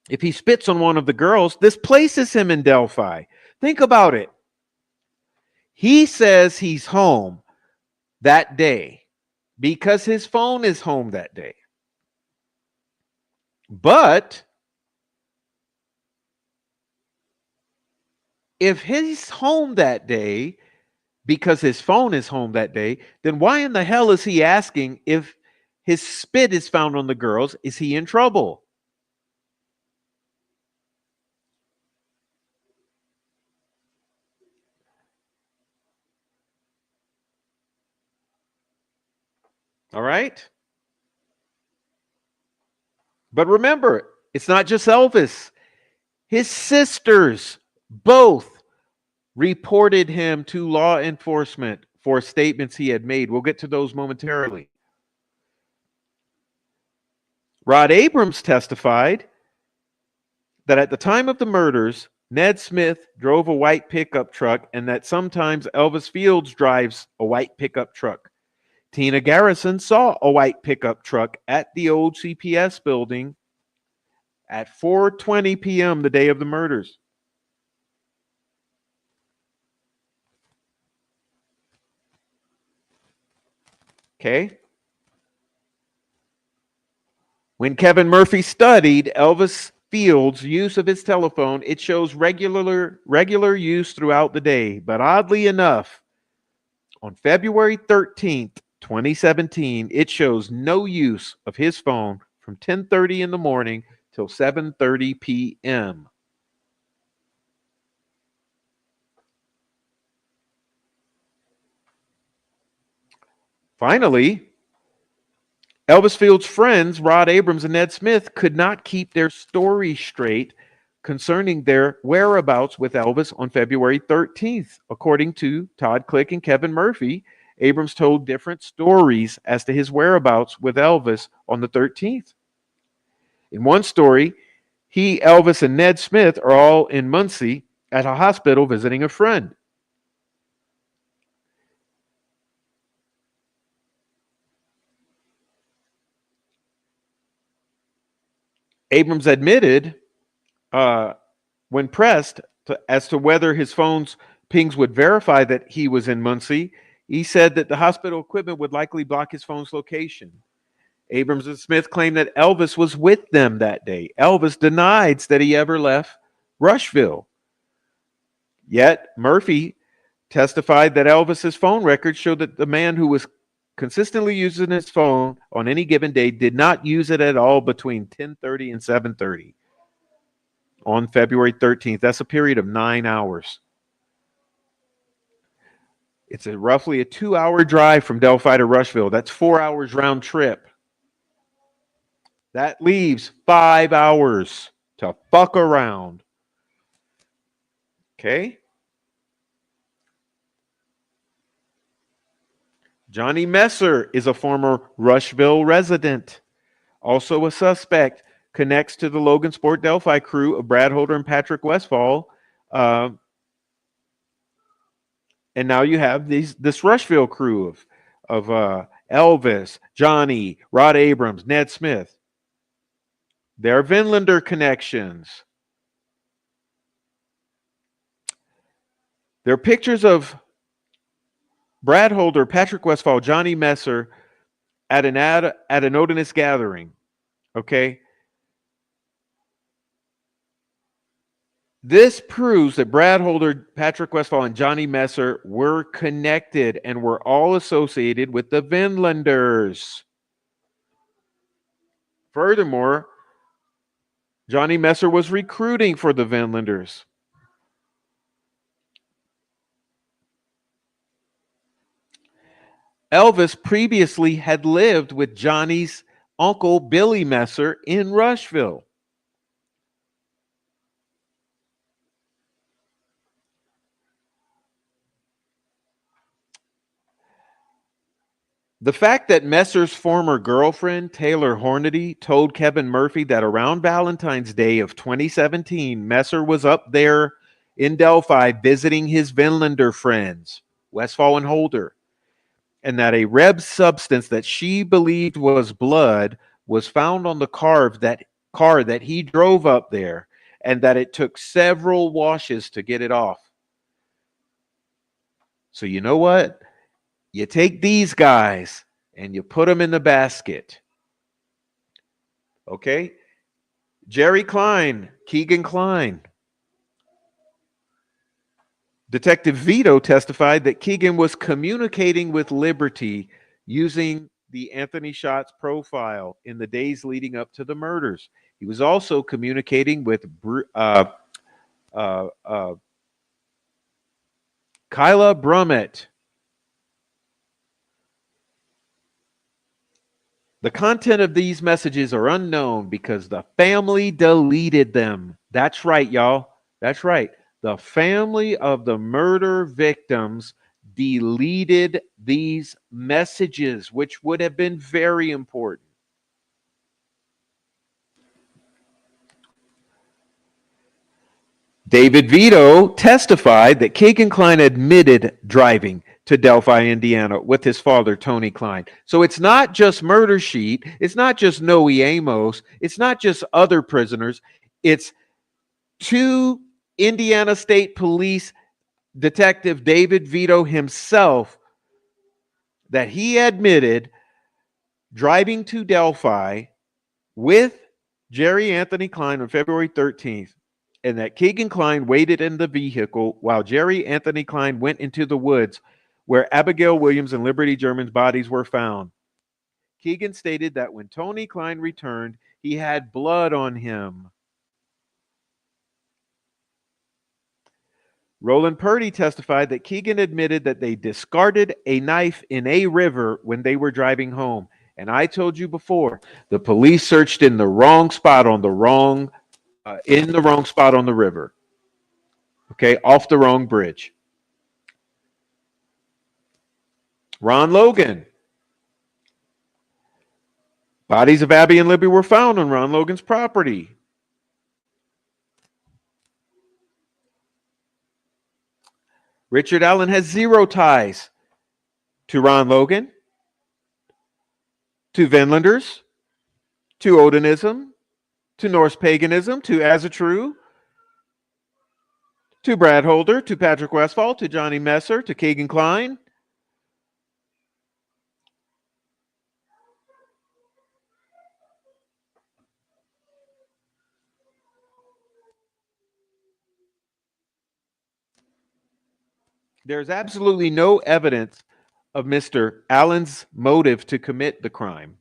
If he spits on one of the girls, this places him in Delphi. Think about it. He says he's home that day because his phone is home that day. But if he's home that day, because his phone is home that day, then why in the hell is he asking if his spit is found on the girls? Is he in trouble? All right. But remember, it's not just Elvis. His sisters both reported him to law enforcement for statements he had made. We'll get to those momentarily. Rod Abrams testified that at the time of the murders, Ned Smith drove a white pickup truck and that sometimes Elvis Fields drives a white pickup truck. Tina Garrison saw a white pickup truck at the old CPS building at 4:20 p.m. the day of the murders. Okay? When Kevin Murphy studied Elvis Fields' use of his telephone, it shows regular use throughout the day. But oddly enough, on February 13th, 2017, it shows no use of his phone from 10:30 in the morning till 7:30 p.m. Finally, Elvis Fields' friends, Rod Abrams and Ned Smith, could not keep their story straight concerning their whereabouts with Elvis on February 13th. According to Todd Click and Kevin Murphy, Abrams told different stories as to his whereabouts with Elvis on the 13th. In one story, he, Elvis, and Ned Smith are all in Muncie at a hospital visiting a friend. Abrams admitted, uh, when pressed as to whether his phone's pings would verify that he was in Muncie, he said that the hospital equipment would likely block his phone's location. Abrams and Smith claimed that Elvis was with them that day. Elvis denies that he ever left Rushville. Yet Murphy testified that Elvis's phone records showed that the man who was consistently using his phone on any given day did not use it at all between 10:30 and 7:30 on February 13th. That's a period of 9 hours. It's roughly a 2-hour drive from Delphi to Rushville. That's 4 hours round trip. That leaves 5 hours to fuck around. Okay? Johnny Messer is a former Rushville resident, also a suspect, connects to the Logan Sport Delphi crew of Brad Holder and Patrick Westfall. And now you have this Rushville crew of Elvis, Johnny, Rod Abrams, Ned Smith. Their Vinlander connections. There are pictures of Brad Holder, Patrick Westfall, Johnny Messer at an Odinist gathering. Okay. This proves that Brad Holder, Patrick Westfall, and Johnny Messer were connected and were all associated with the Vinlanders. Furthermore, Johnny Messer was recruiting for the Vinlanders. Elvis previously had lived with Johnny's uncle, Billy Messer, in Rushville. The fact that Messer's former girlfriend, Taylor Hornady, told Kevin Murphy that around Valentine's Day of 2017, Messer was up there in Delphi visiting his Vinlander friends, Westfall and Holder, and that a red substance that she believed was blood was found on the car that he drove up there, and that it took several washes to get it off. So you know what? You take these guys and you put them in the basket. Okay? Jerry Klein, Keegan Klein. Detective Vito testified that Keegan was communicating with Liberty using the Anthony Shots profile in the days leading up to the murders. He was also communicating with Kyla Brummett. The content of these messages are unknown because the family deleted them. That's right, y'all. That's right. The family of the murder victims deleted these messages, which would have been very important. David Vito testified that Keegan Kline admitted driving to Delphi, Indiana with his father, Tony Kline. So it's not just Murder Sheet. It's not just Noe Amos. It's not just other prisoners. It's to Indiana State Police Detective David Vito himself that he admitted driving to Delphi with Jerry Anthony Kline on February 13th, and that Keegan Kline waited in the vehicle while Jerry Anthony Kline went into the woods where Abigail Williams and Liberty German's bodies were found. Keegan stated that when Tony Kline returned, he had blood on him. Roland Purdy testified that Keegan admitted that they discarded a knife in a river when they were driving home. And I told you before, the police searched in the wrong spot on the wrong, in the wrong spot on the river. Okay, off the wrong bridge. Ron Logan. Bodies of Abby and Libby were found on Ron Logan's property. Richard Allen has zero ties to Ron Logan, to Vinlanders, to Odinism, to Norse paganism, to Azatru, to Brad Holder, to Patrick Westphal, to Johnny Messer, to Keegan Kline. There's absolutely no evidence of Mr. Allen's motive to commit the crime.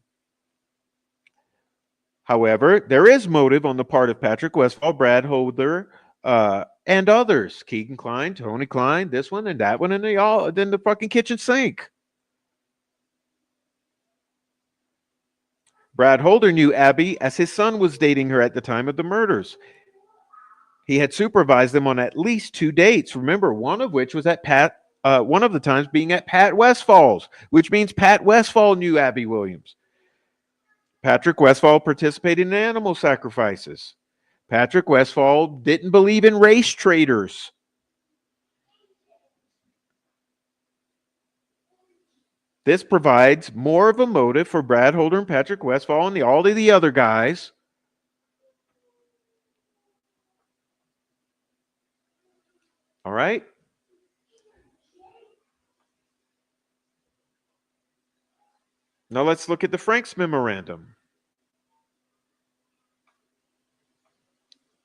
However, there is motive on the part of Patrick Westphal, Brad Holder, and others. Keegan Kline, Tony Kline, this one and that one, and they all then the fucking kitchen sink. Brad Holder knew Abby as his son was dating her at the time of the murders. He had supervised them on at least 2 dates. Remember, one of which was at one of the times being at Pat Westfall's, which means Pat Westphal knew Abby Williams. Patrick Westphal participated in animal sacrifices. Patrick Westphal didn't believe in race traders. This provides more of a motive for Brad Holder and Patrick Westphal and all of the other guys. All right. Now let's look at the Franks memorandum.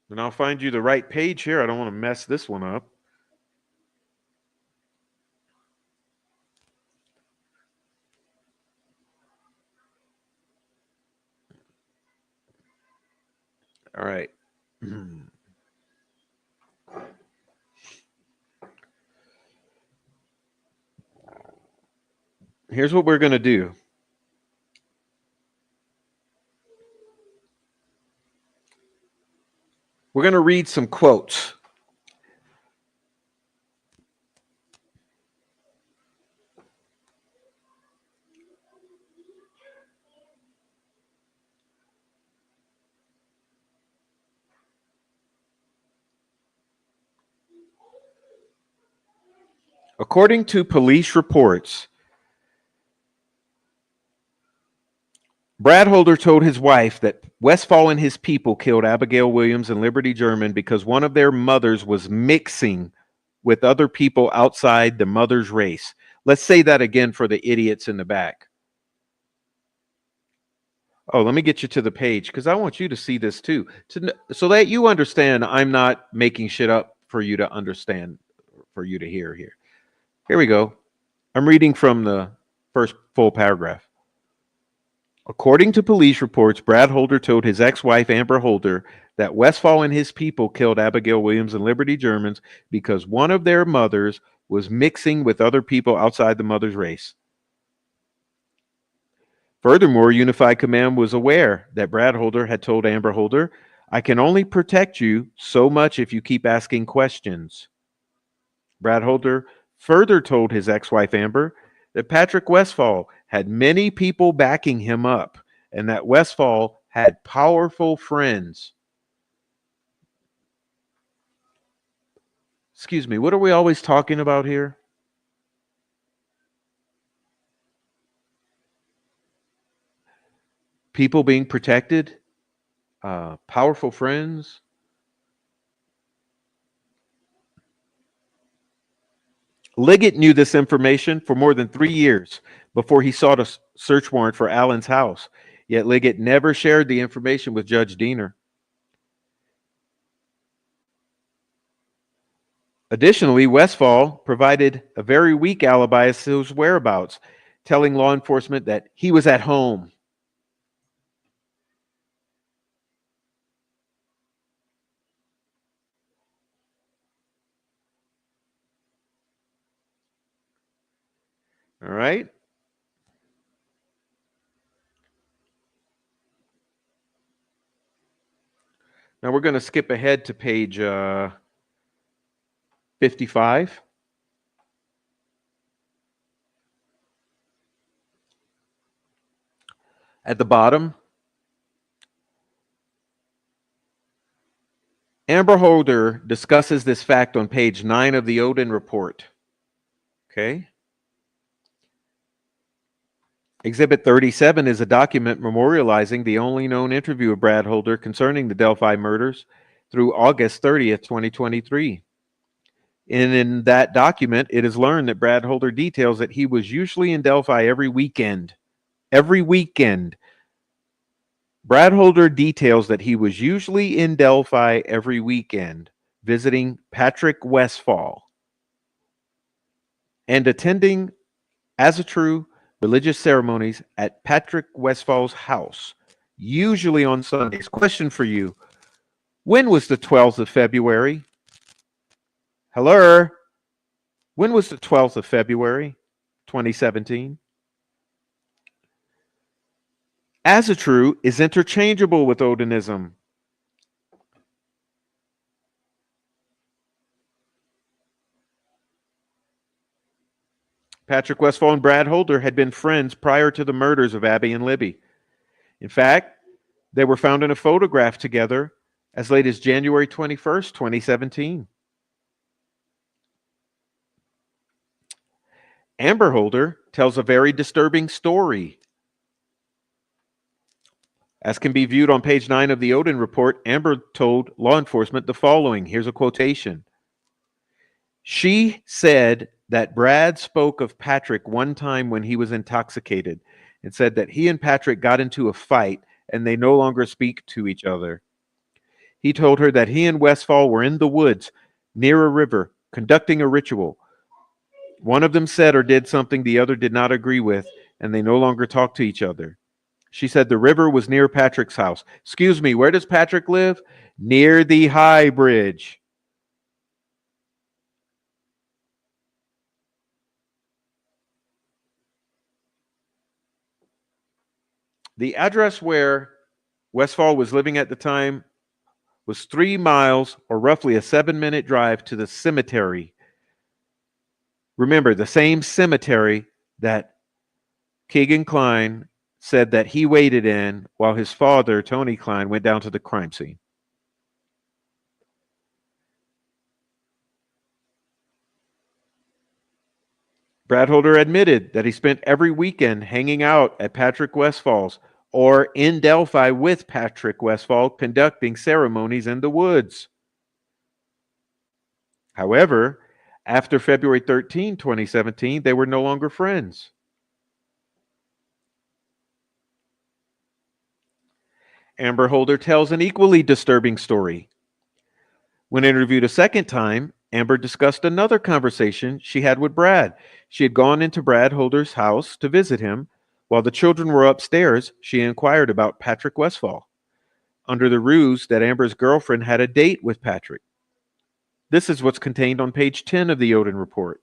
And I'll find you the right page here. I don't want to mess this one up. All right. Here's what we're going to do. We're going to read some quotes. According to police reports, Brad Holder told his wife that Westphal and his people killed Abigail Williams and Liberty German because one of their mothers was mixing with other people outside the mother's race. Let's say that again for the idiots in the back. Oh, let me get you to the page because I want you to see this too, so that you understand I'm not making shit up for you to understand for you to hear here. Here we go. I'm reading from the first full paragraph. According to police reports, Brad Holder told his ex-wife Amber Holder that Westfall and his people killed Abigail Williams and Liberty Germans because one of their mothers was mixing with other people outside the mother's race. Furthermore, Unified Command was aware that Brad Holder had told Amber Holder, "I can only protect you so much if you keep asking questions." Brad Holder further told his ex-wife Amber that Patrick Westfall had many people backing him up and that Westfall had powerful friends. Excuse me, what are we always talking about here? People being protected, powerful friends. Liggett knew this information for more than 3 years before he sought a search warrant for Allen's house. Yet Liggett never shared the information with Judge Diener. Additionally, Westfall provided a very weak alibi as to his whereabouts, telling law enforcement that he was at home. All right. Now we're going to skip ahead to page 55. At the bottom, Amber Holder discusses this fact on page 9 of the Odin report. Okay. Exhibit 37 is a document memorializing the only known interview of Brad Holder concerning the Delphi murders through August 30th, 2023. In that document, it is learned that Brad Holder details that he was usually in Delphi every weekend. Every weekend. Brad Holder details that he was usually in Delphi every weekend, visiting Patrick Westfall and attending, as a true, religious ceremonies at Patrick Westfall's house, usually on Sundays. Question for you. When was the 12th of February? Hello? When was the 12th of February, 2017? As a true is interchangeable with Odinism. Patrick Westfall and Brad Holder had been friends prior to the murders of Abby and Libby. In fact, they were found in a photograph together as late as January 21st, 2017. Amber Holder tells a very disturbing story. As can be viewed on page 9 of the Odin report, Amber told law enforcement the following. Here's a quotation. She said that Brad spoke of Patrick one time when he was intoxicated and said that he and Patrick got into a fight and they no longer speak to each other. He told her that he and Westfall were in the woods near a river conducting a ritual. One of them said or did something the other did not agree with, and they no longer talked to each other. She said the river was near Patrick's house. Excuse me, where does Patrick live? Near the High Bridge. The address where Westfall was living at the time was 3 miles, or roughly a 7-minute drive, to the cemetery. Remember, the same cemetery that Keegan Klein said that he waited in while his father, Tony Klein, went down to the crime scene. Brad Holder admitted that he spent every weekend hanging out at Patrick Westfall's or in Delphi with Patrick Westfall conducting ceremonies in the woods. However, after February 13, 2017, they were no longer friends. Amber Holder tells an equally disturbing story. When interviewed a second time, Amber discussed another conversation she had with Brad. She had gone into Brad Holder's house to visit him. While the children were upstairs, she inquired about Patrick Westfall, under the ruse that Amber's girlfriend had a date with Patrick. This is what's contained on page 10 of the Odin report.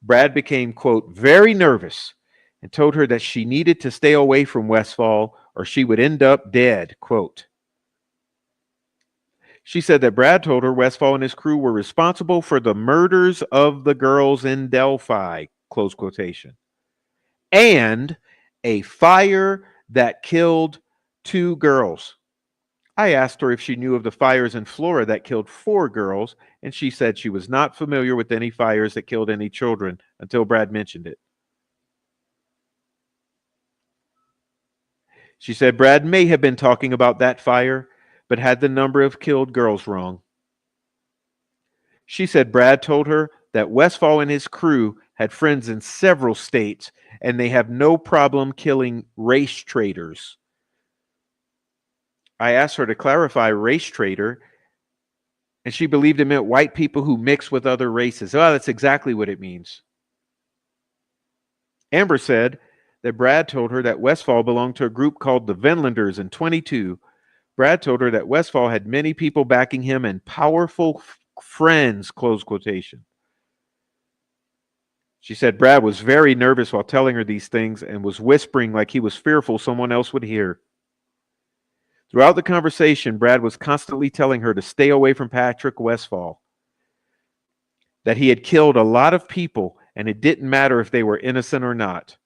Brad became, quote, very nervous and told her that she needed to stay away from Westfall or she would end up dead, quote. She said that Brad told her Westfall and his crew were responsible for the murders of the girls in Delphi, close quotation, and a fire that killed 2 girls. I asked her if she knew of the fires in Florida that killed 4 girls, and she said she was not familiar with any fires that killed any children until Brad mentioned it. She said Brad may have been talking about that fire, but had the number of killed girls wrong. She said Brad told her that Westfall and his crew had friends in several states, and they have no problem killing race traitors. I asked her to clarify race traitor, and she believed it meant white people who mix with other races. Oh, that's exactly what it means. Amber said that Brad told her that Westfall belonged to a group called the Vinlanders in 22. Brad told her that Westfall had many people backing him and powerful friends, close quotation. She said Brad was very nervous while telling her these things and was whispering like he was fearful someone else would hear. Throughout the conversation, Brad was constantly telling her to stay away from Patrick Westfall, that he had killed a lot of people and it didn't matter if they were innocent or not.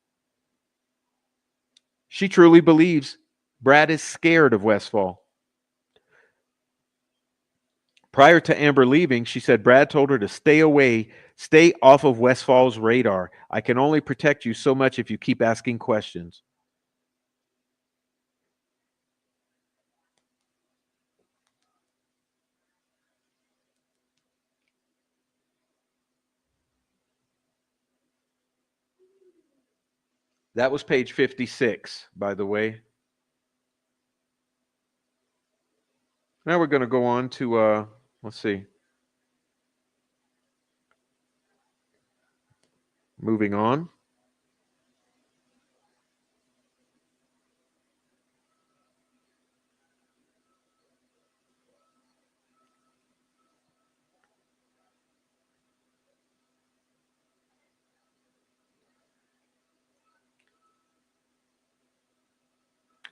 She truly believes Brad is scared of Westfall. Prior to Amber leaving, she said Brad told her to stay off of Westfall's radar. I can only protect you so much if you keep asking questions. That was page 56, by the way. Now we're going to go on to, let's see. Moving on.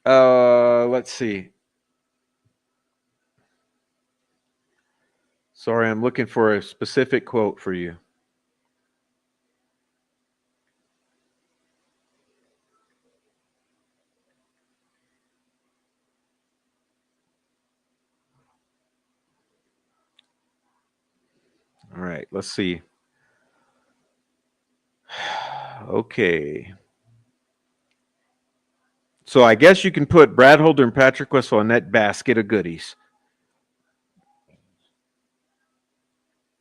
Let's see. Sorry, I'm looking for a specific quote for you. All right, let's see. Okay. So I guess you can put Brad Holder and Patrick Westfall in that basket of goodies.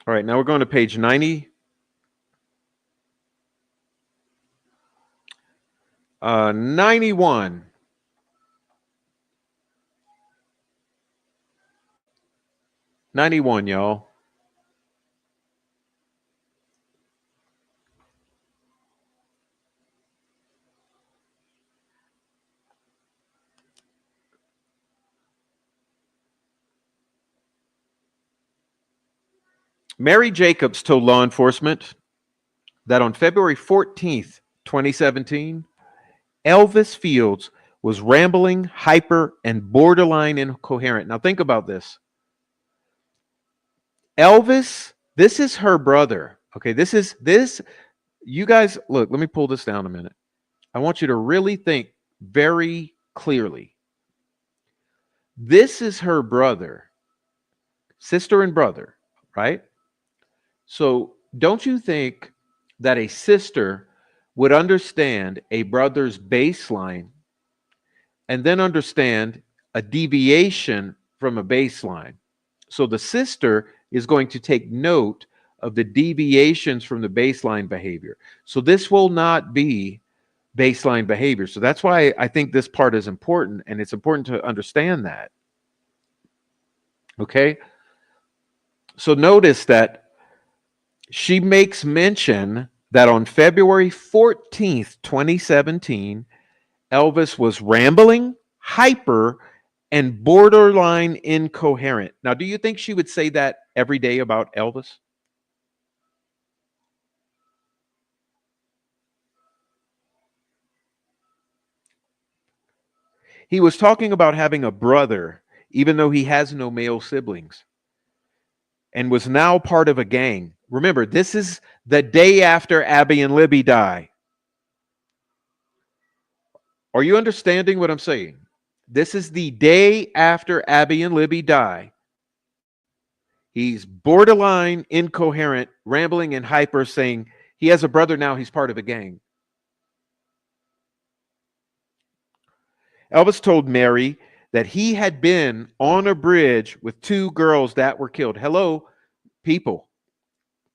All right, now we're going to page 90. 91. Y'all. Mary Jacobs told law enforcement that on February 14th, 2017, Elvis Fields was rambling, hyper, and borderline incoherent. Now think about this. Elvis, this is her brother. Okay, you guys, look, let me pull this down a minute. I want you to really think very clearly. This is her brother, sister and brother, right? So don't you think that a sister would understand a brother's baseline and then understand a deviation from a baseline? So the sister is going to take note of the deviations from the baseline behavior. So this will not be baseline behavior. So that's why I think this part is important, and it's important to understand that. Okay? So notice that She makes mention that on February 14th, 2017, Elvis was rambling, hyper, and borderline incoherent. Now, do you think she would say that every day about Elvis? He was talking about having a brother, even though he has no male siblings, and was now part of a gang. Remember, this is the day after Abby and Libby die. Are you understanding what I'm saying? This is the day after Abby and Libby die. He's borderline incoherent, rambling and hyper, saying he has a brother now, he's part of a gang. Elvis told Mary that he had been on a bridge with two girls that were killed. Hello, people.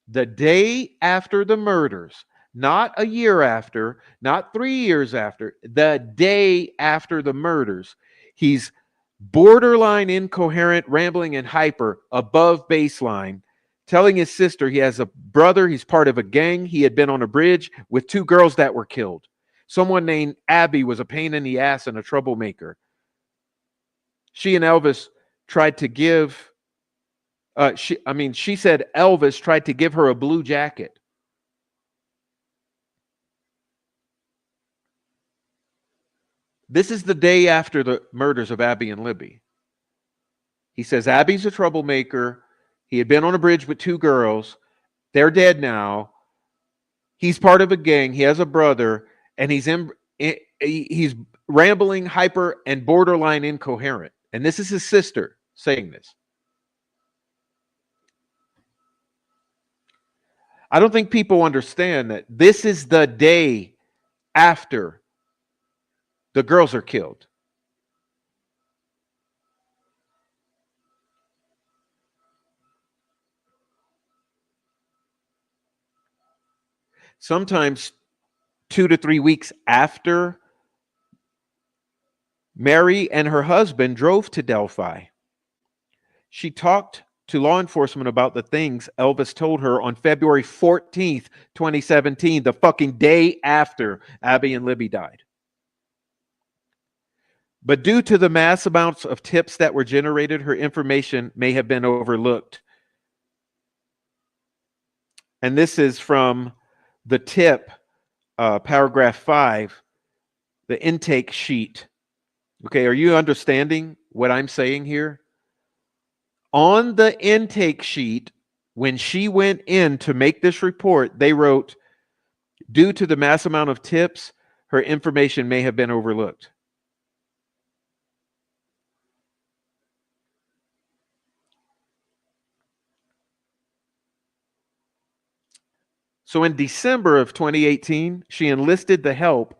The day after the murders, not a year after, not 3 years after, the day after the murders, he's borderline incoherent, rambling, and hyper, above baseline, telling his sister he has a brother, he's part of a gang, he had been on a bridge with two girls that were killed. Someone named Abby was a pain in the ass and a troublemaker. She and Elvis tried to give, she said Elvis tried to give her a blue jacket. This is the day after the murders of Abby and Libby. He says Abby's a troublemaker. He had been on a bridge with two girls. They're dead now. He's part of a gang. He has a brother, and he's rambling, hyper, and borderline incoherent. And this is his sister saying this. I don't think people understand that this is the day after the girls are killed. Sometimes 2 to 3 weeks after Mary and her husband drove to Delphi, she talked to law enforcement about the things Elvis told her on February 14th, 2017, the fucking day after Abby and Libby died. But due to the mass amounts of tips that were generated, her information may have been overlooked. And this is from the tip, paragraph 5, the intake sheet. Okay, are you understanding what I'm saying here? On the intake sheet, when she went in to make this report, they wrote, due to the mass amount of tips, her information may have been overlooked. So in December of 2018, she enlisted the help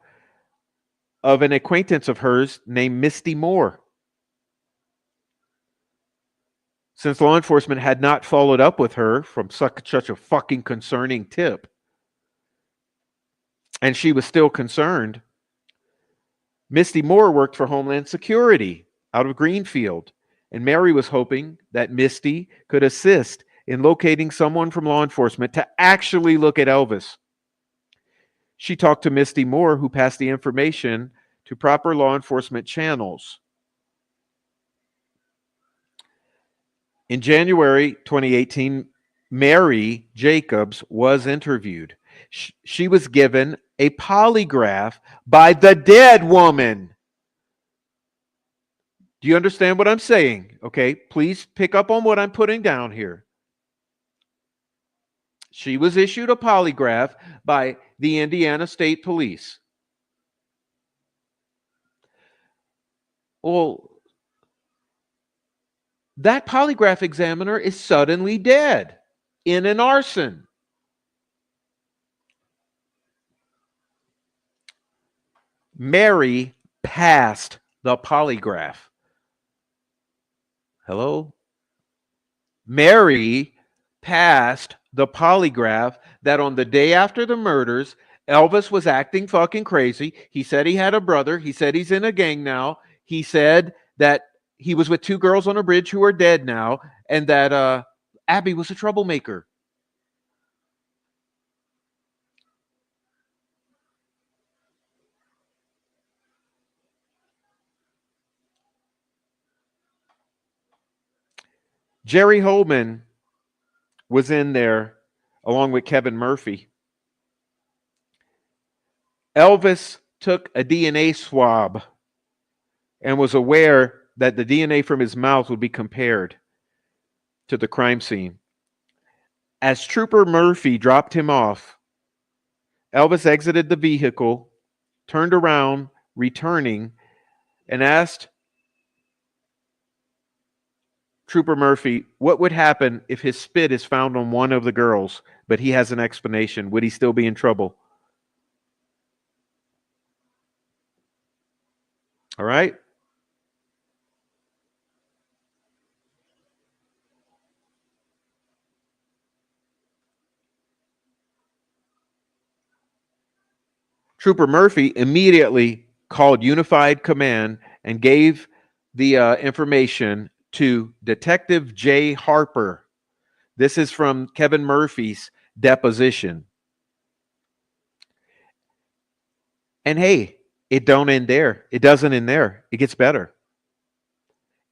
of an acquaintance of hers named Misty Moore. Since law enforcement had not followed up with her from such a fucking concerning tip, and she was still concerned, Misty Moore worked for Homeland Security out of Greenfield, and Mary was hoping that Misty could assist in locating someone from law enforcement to actually look at Elvis. She talked to Misty Moore, who passed the information to proper law enforcement channels. In January 2018, Mary Jacobs was interviewed. She was given a polygraph by the dead woman. Do you understand what I'm saying? Okay, please pick up on what I'm putting down here. She was issued a polygraph by the Indiana State Police. Well, that polygraph examiner is suddenly dead in an arson. Mary passed the polygraph. Hello? Mary passed the polygraph that on the day after the murders, Elvis was acting fucking crazy. He said he had a brother. He said he's in a gang now. He said that he was with two girls on a bridge who are dead now, and that Abby was a troublemaker. Jerry Holman was in there along with Kevin Murphy. Elvis took a DNA swab and was aware that the DNA from his mouth would be compared to the crime scene. As Trooper Murphy dropped him off, Elvis exited the vehicle, turned around, returning, and asked Trooper Murphy what would happen if his spit is found on one of the girls, but he has an explanation. Would he still be in trouble? All right. Trooper Murphy immediately called Unified Command and gave the information to Detective Jay Harper. This is from Kevin Murphy's deposition. And hey, it don't end there. It doesn't end there. It gets better.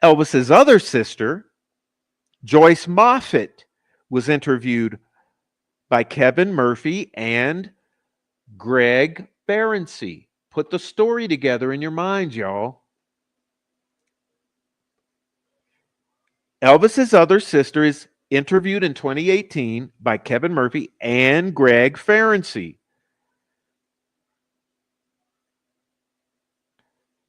Elvis's other sister, Joyce Moffett, was interviewed by Kevin Murphy and Greg Ferenczi. Put the story together in your minds, y'all. Elvis's other sister is interviewed in 2018 by Kevin Murphy and Greg Ferenczi.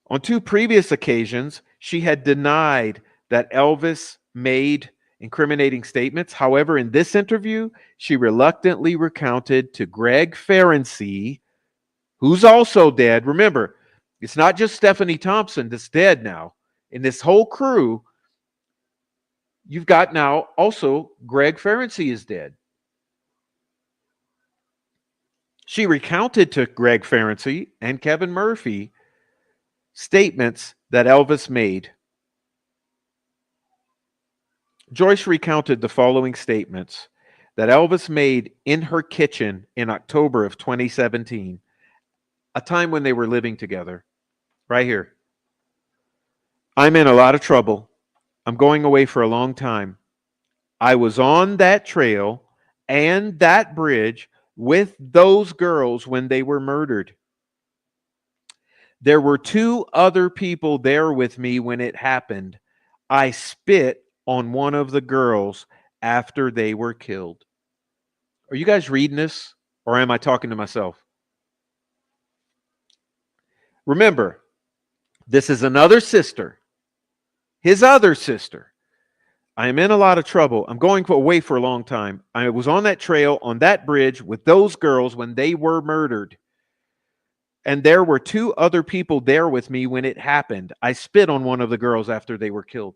On two previous occasions, she had denied that Elvis made incriminating statements. However, in this interview, she reluctantly recounted to Greg Ferenczi, who's also dead. Remember, it's not just Stephanie Thompson that's dead now. In this whole crew, you've got now also Greg Ferenczi is dead. She recounted to Greg Ferenczi and Kevin Murphy statements that Elvis made. Joyce recounted the following statements that Elvis made in her kitchen in October of 2017, a time when they were living together. Right here. I'm in a lot of trouble. I'm going away for a long time. I was on that trail and that bridge with those girls when they were murdered. There were two other people there with me when it happened. I spit on one of the girls after they were killed. Are you guys reading this or am I talking to myself? Remember, this is another sister, his other sister. I am in a lot of trouble. I'm going away for a long time. I was on that trail, on that bridge with those girls when they were murdered. And there were two other people there with me when it happened. I spit on one of the girls after they were killed.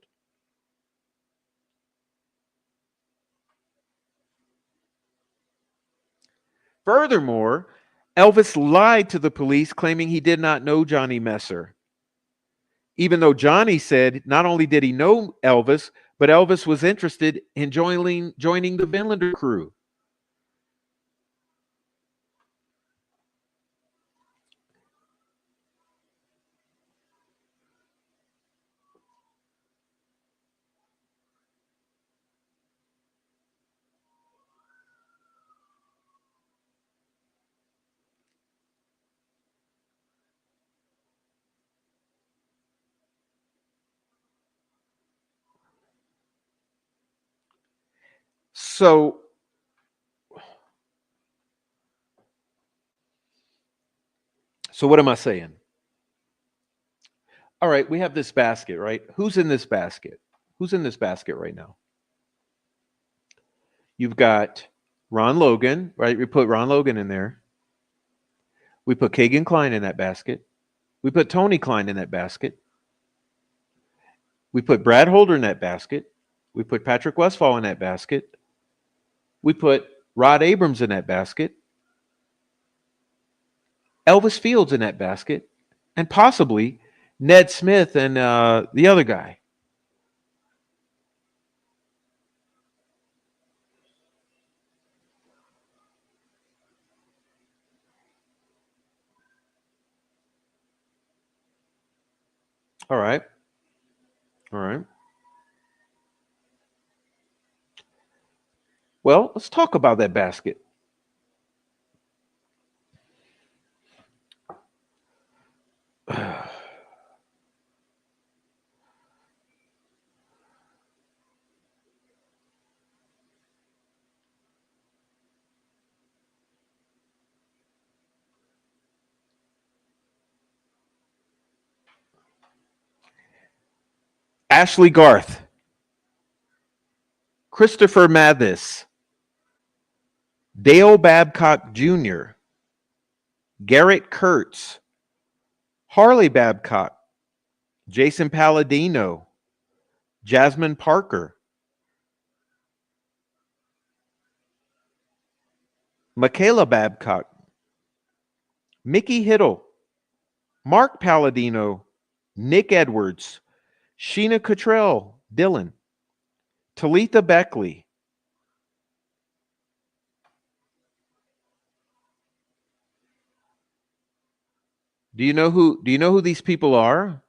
Furthermore, Elvis lied to the police, claiming he did not know Johnny Messer. Even though Johnny said not only did he know Elvis, but Elvis was interested in joining the Vinlander crew. So what am I saying? All right, we have this basket, right? Who's in this basket? Who's in this basket right now? You've got Ron Logan, right? We put Ron Logan in there. We put Kagan Klein in that basket. We put Tony Klein in that basket. We put Brad Holder in that basket. We put Patrick Westfall in that basket. We put Rod Abrams in that basket. Elvis Fields in that basket. And possibly Ned Smith and the other guy. All right. All right. Well, let's talk about that basket. Ashley Garth, Christopher Mathis, Dale Babcock Jr., Garrett Kurtz, Harley Babcock, Jason Palladino, Jasmine Parker, Michaela Babcock, Mickey Hiddle, Mark Palladino, Nick Edwards, Sheena Cottrell, Dylan, Talitha Beckley. Do you know who these people are?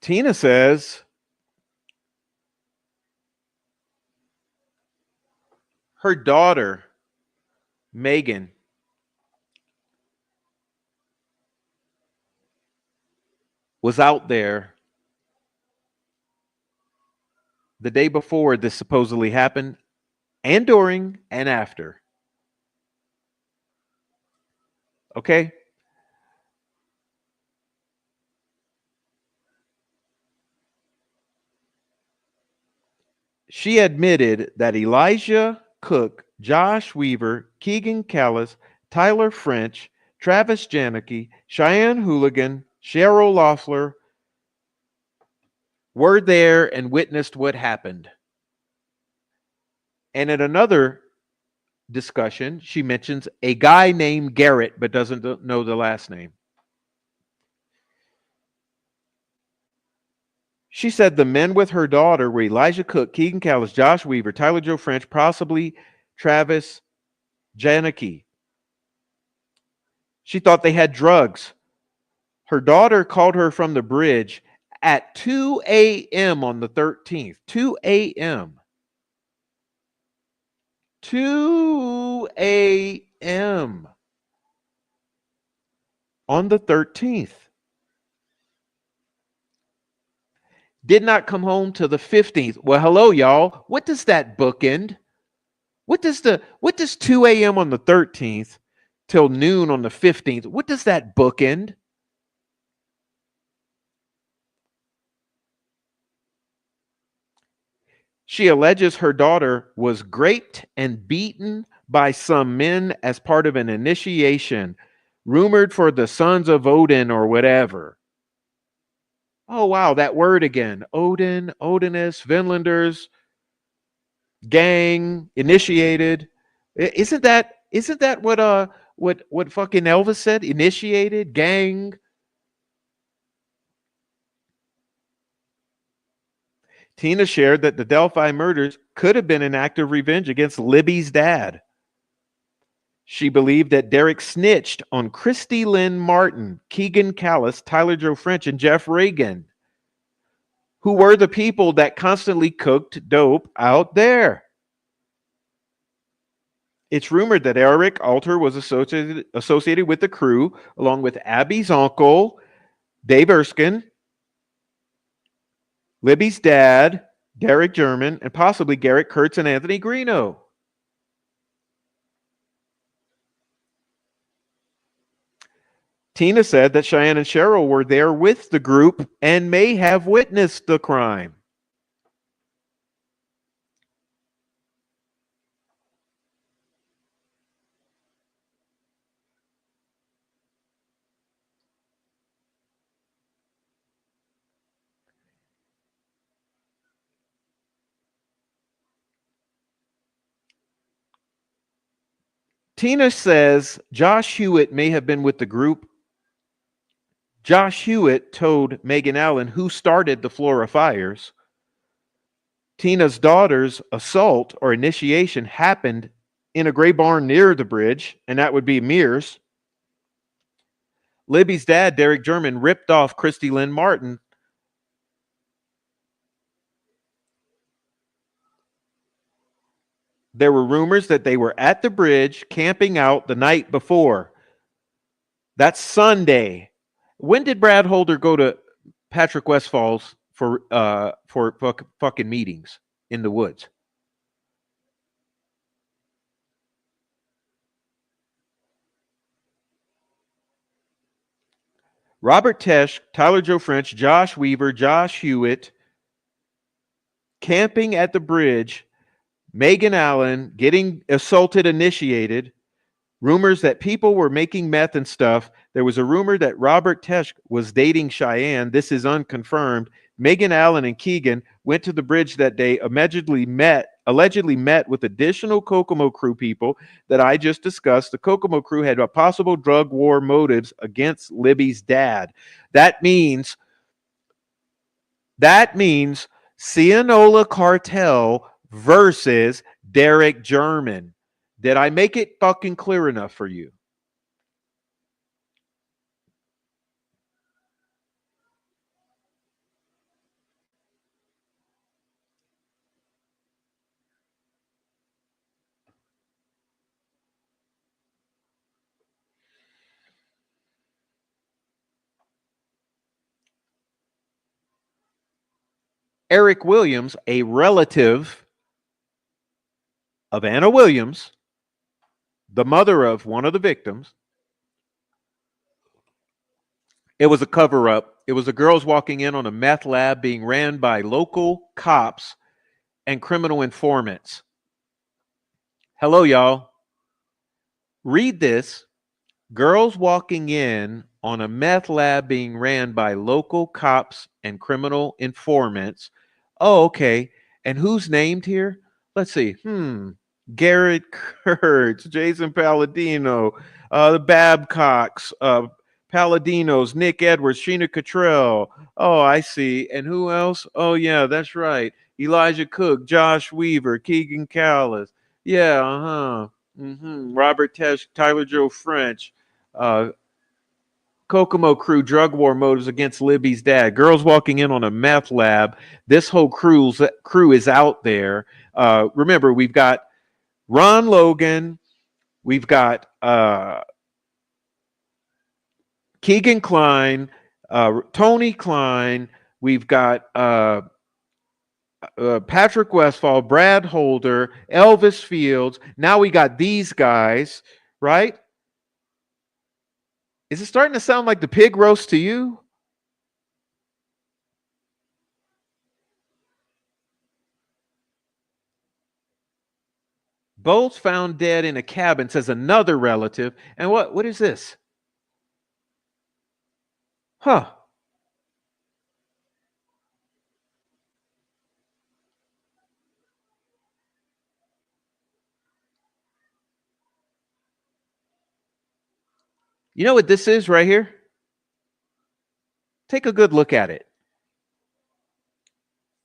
Tina says her daughter, Megan, was out there the day before this supposedly happened, and during and after. Okay? She admitted that Elijah Cook, Josh Weaver, Keegan Callis, Tyler French, Travis Janicki, Cheyenne Hooligan, Cheryl Loeffler were there and witnessed what happened. And in another discussion, she mentions a guy named Garrett, but doesn't know the last name. She said the men with her daughter were Elijah Cook, Keegan Callis, Josh Weaver, Tyler Joe French, possibly Travis Janicki. She thought they had drugs. Her daughter called her from the bridge at 2 a.m. on the 13th. 2 a.m. 2 a.m. on the 13th. Did not come home till the 15th. Well, hello, y'all. What does that bookend? What does 2 a.m. on the 13th till noon on the 15th? What does that bookend? She alleges her daughter was raped and beaten by some men as part of an initiation, rumored for the sons of Odin or whatever. Oh wow, that word again. Odin, Odinus, Vinlanders, gang, initiated. Isn't that what fucking Elvis said? Initiated, gang. Tina shared that the Delphi murders could have been an act of revenge against Libby's dad. She believed that Derek snitched on Christy Lynn Martin, Keegan Callis, Tyler Joe French, and Jeff Reagan, who were the people that constantly cooked dope out there. It's rumored that Eric Alter was associated with the crew, along with Abby's uncle, Dave Erskine, Libby's dad, Derek German, and possibly Garrett Kurtz and Anthony Greeno. Tina said that Cheyenne and Cheryl were there with the group and may have witnessed the crime. Tina says Josh Hewitt may have been with the group Josh Hewitt told Megan Allen who started the Flora fires. Tina's daughter's assault or initiation happened in a gray barn near the bridge, and that would be Mears. Libby's dad, Derek German, ripped off Christy Lynn Martin. There were rumors that they were at the bridge camping out the night before. That's Sunday. When did Brad Holder go to Patrick Westfall's for fucking meetings in the woods? Robert Tesh, Tyler Joe French, Josh Weaver, Josh Hewitt, camping at the bridge, Megan Allen getting assaulted, initiated, rumors that people were making meth and stuff. There was a rumor that Robert Tesh was dating Cheyenne. This is unconfirmed. Megan Allen and Keegan went to the bridge that day, allegedly met with additional Kokomo crew people that I just discussed. The Kokomo crew had a possible drug war motives against Libby's dad. That means Cianola Cartel versus Derek German. Did I make it fucking clear enough for you? Eric Williams, a relative of Anna Williams, the mother of one of the victims. It was a cover up. It was the girls walking in on a meth lab being ran by local cops and criminal informants. Hello, y'all. Read this. Girls walking in on a meth lab being ran by local cops and criminal informants. Oh, okay. And who's named here? Let's see. Garrett Kurtz, Jason Palladino, the Babcocks, Palladinos, Nick Edwards, Sheena Cottrell. Oh, I see. And who else? Oh, yeah, that's right. Elijah Cook, Josh Weaver, Keegan Callis. Yeah, uh-huh. Robert Tesh, Tyler Joe French, Kokomo crew, drug war motives against Libby's dad. Girls walking in on a meth lab. This whole crew is out there. Remember, we've got Ron Logan. We've got Keegan Klein, Tony Klein. We've got Patrick Westfall, Brad Holder, Elvis Fields. Now we got these guys, right? Is it starting to sound like the pig roast to you? Both found dead in a cabin, says another relative. And what is this? Huh. You know what this is right here? Take a good look at it.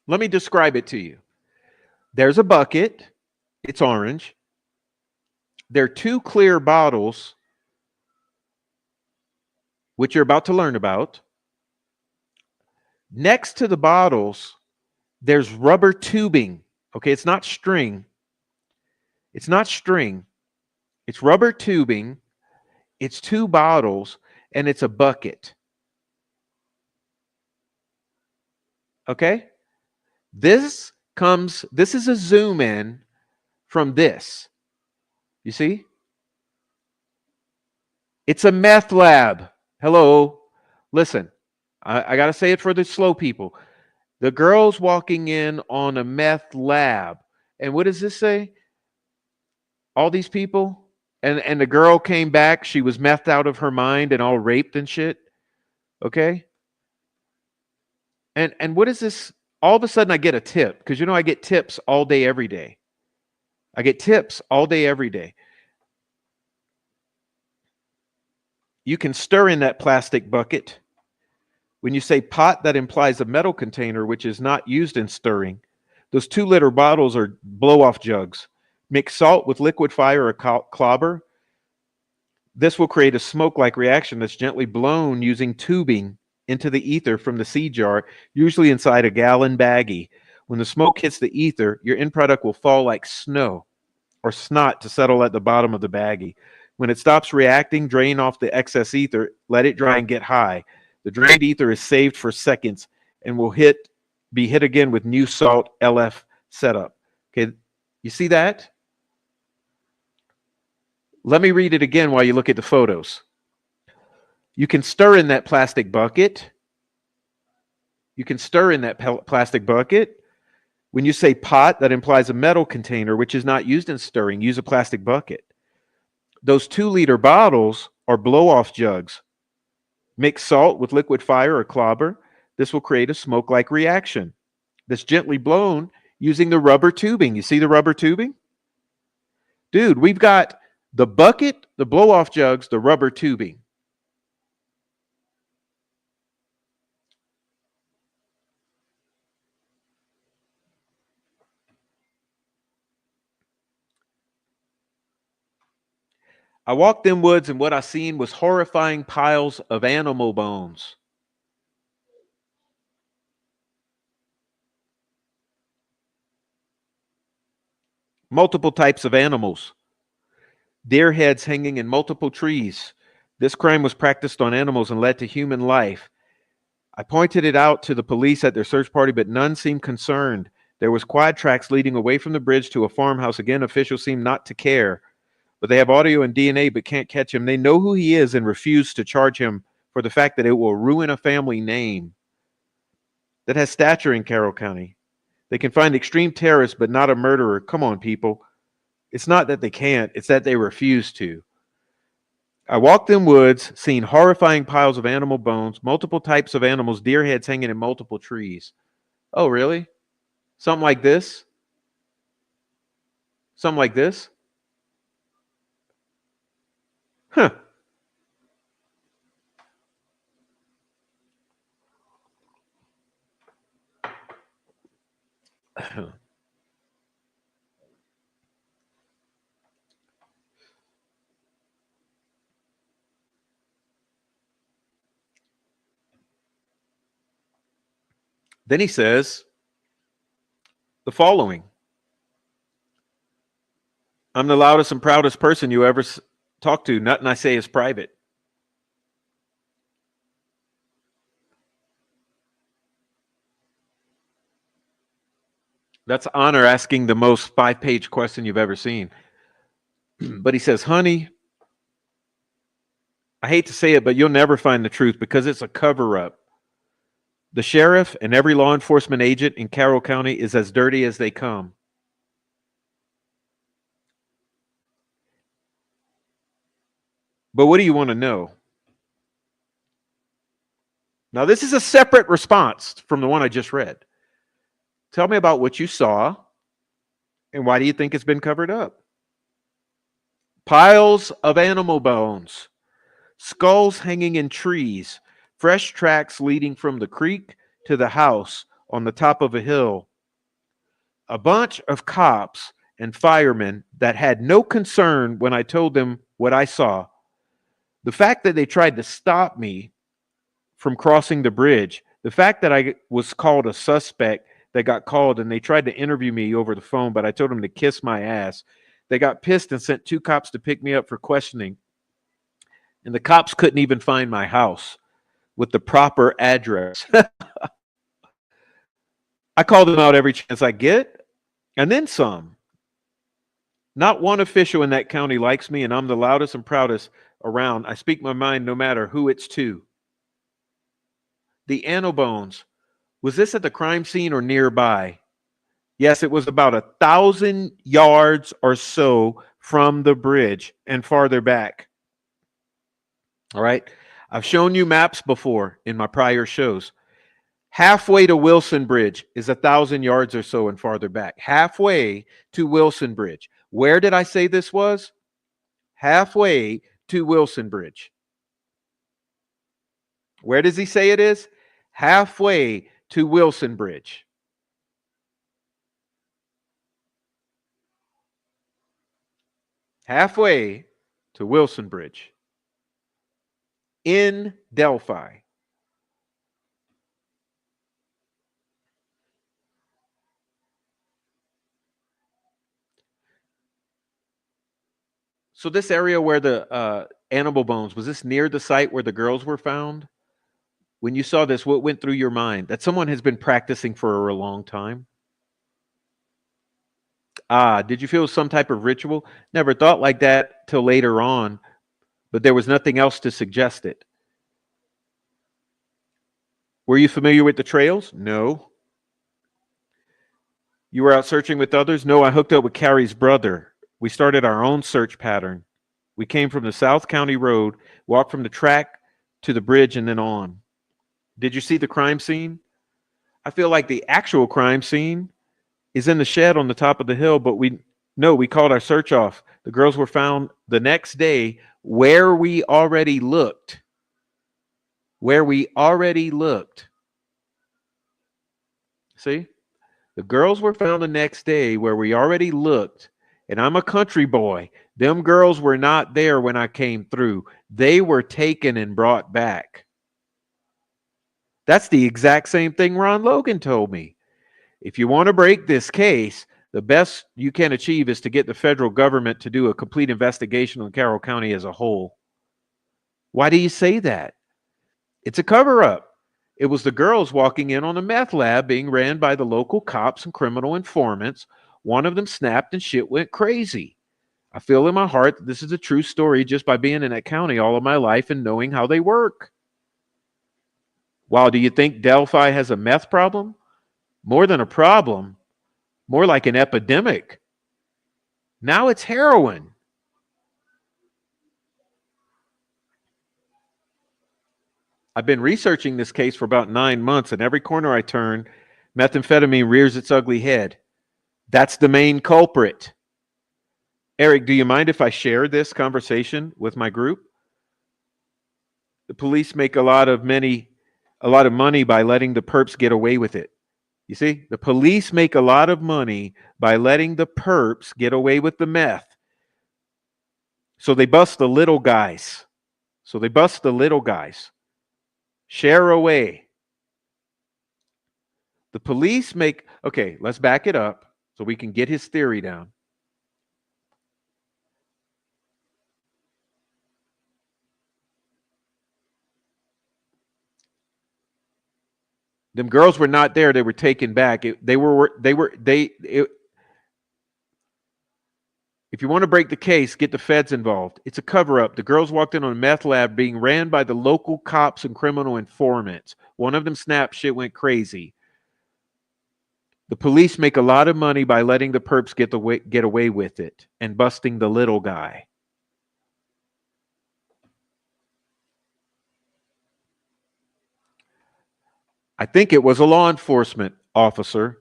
Let me describe it to you. There's a bucket. It's orange. There are two clear bottles, which you're about to learn about. Next to the bottles, there's rubber tubing. Okay, it's not string. It's not string. It's rubber tubing. It's two bottles, and it's a bucket. Okay? This is a zoom in from this. You see? It's a meth lab. Hello. Listen, I got to say it for the slow people. The girl's walking in on a meth lab. And what does this say? All these people? And the girl came back. She was methed out of her mind and all raped and shit. Okay? And what is this? All of a sudden I get a tip. Because I get tips all day, every day. I get tips all day, every day. You can stir in that plastic bucket. When you say pot, that implies a metal container which is not used in stirring. Those 2-liter bottles are blow-off jugs. Mix salt with liquid fire or clobber. This will create a smoke-like reaction that's gently blown using tubing into the ether from the seed jar, usually inside a gallon baggie. When the smoke hits the ether, your end product will fall like snow or snot to settle at the bottom of the baggie. When it stops reacting, drain off the excess ether, let it dry and get high. The drained ether is saved for seconds and will be hit again with new salt LF setup. Okay, you see that? Let me read it again while you look at the photos. You can stir in that plastic bucket. When you say pot, that implies a metal container, which is not used in stirring. Use a plastic bucket. Those 2-liter bottles are blow-off jugs. Mix salt with liquid fire or clobber. This will create a smoke-like reaction that's gently blown using the rubber tubing. You see the rubber tubing? Dude, we've got the bucket, the blow-off jugs, the rubber tubing. I walked them woods, and what I seen was horrifying piles of animal bones. Multiple types of animals. Deer heads hanging in multiple trees. This crime was practiced on animals and led to human life. I pointed it out to the police at their search party, but none seemed concerned. There was quad tracks leading away from the bridge to a farmhouse. Again, officials seem not to care. But they have audio and DNA but can't catch him. They know who he is and refuse to charge him for the fact that it will ruin a family name that has stature in Carroll County. They can find extreme terrorists but not a murderer. Come on, people. It's not that they can't, it's that they refuse to. I walked in woods, seen horrifying piles of animal bones, multiple types of animals, deer heads hanging in multiple trees. Oh, really? Something like this? Something like this? Huh. Then he says the following. I'm the loudest and proudest person you ever talk to. Nothing I say is private. That's Honor asking the most 5-page question you've ever seen. But he says, honey, I hate to say it, but you'll never find the truth because it's a cover-up. The sheriff and every law enforcement agent in Carroll County is as dirty as they come. But what do you want to know? Now, this is a separate response from the one I just read. Tell me about what you saw and why do you think it's been covered up? Piles of animal bones, skulls hanging in trees, fresh tracks leading from the creek to the house on the top of a hill. A bunch of cops and firemen that had no concern when I told them what I saw. The fact that they tried to stop me from crossing the bridge, the fact that I was called a suspect that got called and they tried to interview me over the phone, but I told them to kiss my ass. They got pissed and sent 2 cops to pick me up for questioning. And the cops couldn't even find my house with the proper address. I call them out every chance I get, and then some. Not one official in that county likes me, and I'm the loudest and proudest around. I speak my mind no matter who it's to. The animal bones. Was this at the crime scene or nearby? Yes, it was about 1,000 yards or so from the bridge and farther back. All right. I've shown you maps before in my prior shows. Halfway to Wilson Bridge is 1,000 yards or so and farther back. Halfway to Wilson Bridge. Where did I say this was? Halfway to Wilson Bridge. Where does he say it is? halfway to Wilson Bridge. Halfway to Wilson Bridge in Delphi. So this area where the animal bones, was this near the site where the girls were found? When you saw this, what went through your mind? That someone has been practicing for a long time? Ah, did you feel some type of ritual? Never thought like that till later on, but there was nothing else to suggest it. Were you familiar with the trails? No. You were out searching with others? No, I hooked up with Carrie's brother. We started our own search pattern. We came from the South County Road, walked from the track to the bridge, and then on. Did you see the crime scene? I feel like the actual crime scene is in the shed on the top of the hill, but we called our search off. The girls were found the next day where we already looked. Where we already looked. See? The girls were found the next day where we already looked. And I'm a country boy. Them girls were not there when I came through. They were taken and brought back. That's the exact same thing Ron Logan told me. If you want to break this case, the best you can achieve is to get the federal government to do a complete investigation on Carroll County as a whole. Why do you say that? It's a cover up. It was the girls walking in on a meth lab being ran by the local cops and criminal informants. One of them snapped and shit went crazy. I feel in my heart that this is a true story just by being in that county all of my life and knowing how they work. Wow, do you think Delphi has a meth problem? More than a problem, more like an epidemic. Now it's heroin. I've been researching this case for about 9 months, and every corner I turn, methamphetamine rears its ugly head. That's the main culprit. Eric, do you mind if I share this conversation with my group? The police make a lot of money by letting the perps get away with it. You see, the police make a lot of money by letting the perps get away with the meth. So they bust the little guys. Share away. The police make, okay, let's back it up so we can get his theory down. Them girls were not there. They were taken back. If you want to break the case, get the feds involved. It's a cover up. The girls walked in on a meth lab being ran by the local cops and criminal informants. One of them snapped, shit went crazy. The police make a lot of money by letting the perps get away with it and busting the little guy. I think it was a law enforcement officer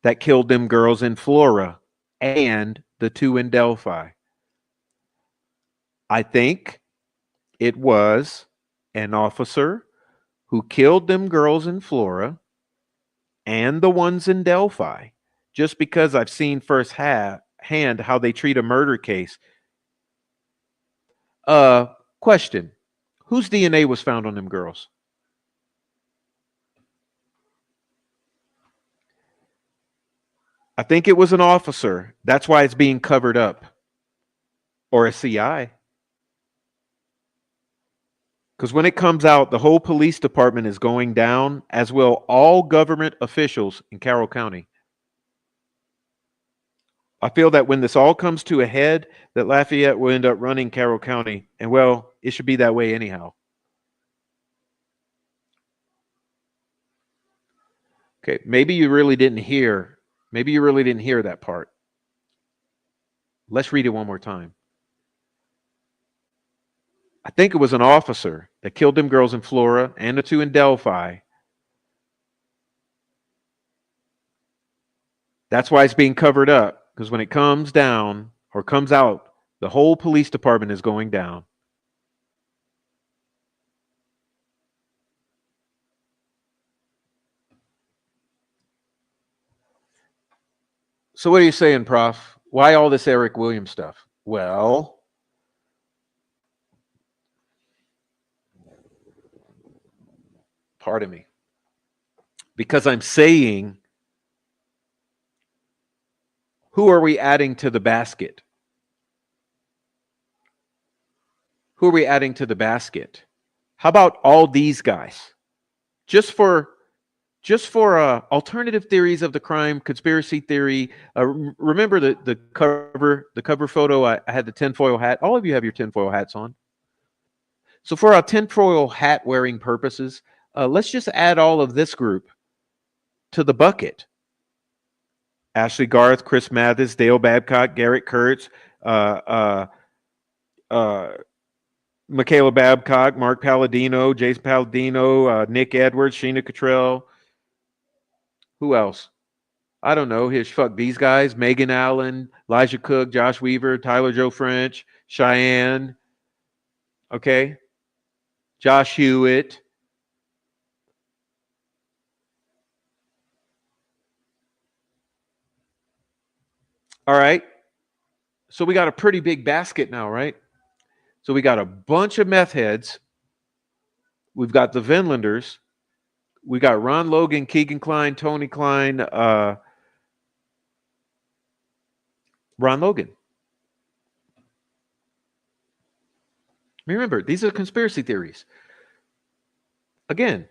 that killed them girls in Flora and the two in Delphi. I think it was an officer who killed them girls in Flora and the ones in Delphi, just because I've seen firsthand how they treat a murder case. Question. Whose DNA was found on them girls? I think it was an officer. That's why it's being covered up. Or a CI. Because when it comes out, the whole police department is going down, as will all government officials in Carroll County. I feel that when this all comes to a head, that Lafayette will end up running Carroll County. And well, it should be that way anyhow. Okay, maybe you really didn't hear that part. Let's read it one more time. I think it was an officer that killed them girls in Flora and the two in Delphi. That's why it's being covered up, because when it comes down or comes out, the whole police department is going down. So what are you saying, Prof? Why all this Eric Williams stuff? Well, pardon me. Because I'm saying, who are we adding to the basket? Who are we adding to the basket? How about all these guys? Just for alternative theories of the crime, conspiracy theory. Remember the cover photo. I had the tinfoil hat. All of you have your tinfoil hats on. So for our tinfoil hat wearing purposes, let's just add all of this group to the bucket. Ashley Garth, Chris Mathis, Dale Babcock, Garrett Kurtz, uh, uh, uh, Michaela Babcock, Mark Palladino, Jason Palladino, Nick Edwards, Sheena Cottrell. Who else? I don't know. Here's fuck these guys: Megan Allen, Elijah Cook, Josh Weaver, Tyler Joe French, Cheyenne. Okay, Josh Hewitt. All right. So we got a pretty big basket now, right? So we got a bunch of meth heads. We've got the Vinlanders. We got Ron Logan, Keegan Klein, Tony Klein, Ron Logan. Remember, these are conspiracy theories. Again,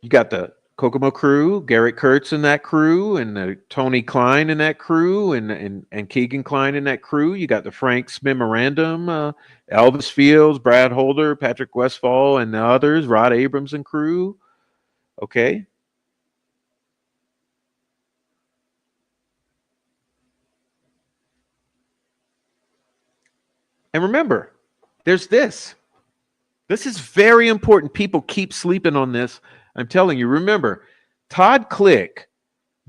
you got the Kokomo crew, Garrett Kurtz in that crew, and Tony Klein in that crew, and Keegan Klein in that crew. You got the Frank's Memorandum, Elvis Fields, Brad Holder, Patrick Westfall, and the others, Rod Abrams and crew. Okay. And remember, there's this. This is very important. People keep sleeping on this. I'm telling you, remember, Todd Click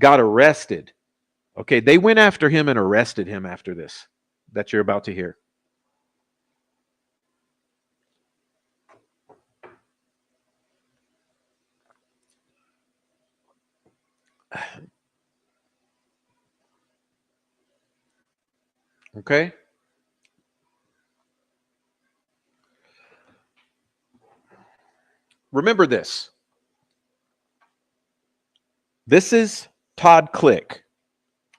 got arrested. Okay, they went after him and arrested him after this that you're about to hear. Okay? Remember this. This is Todd Click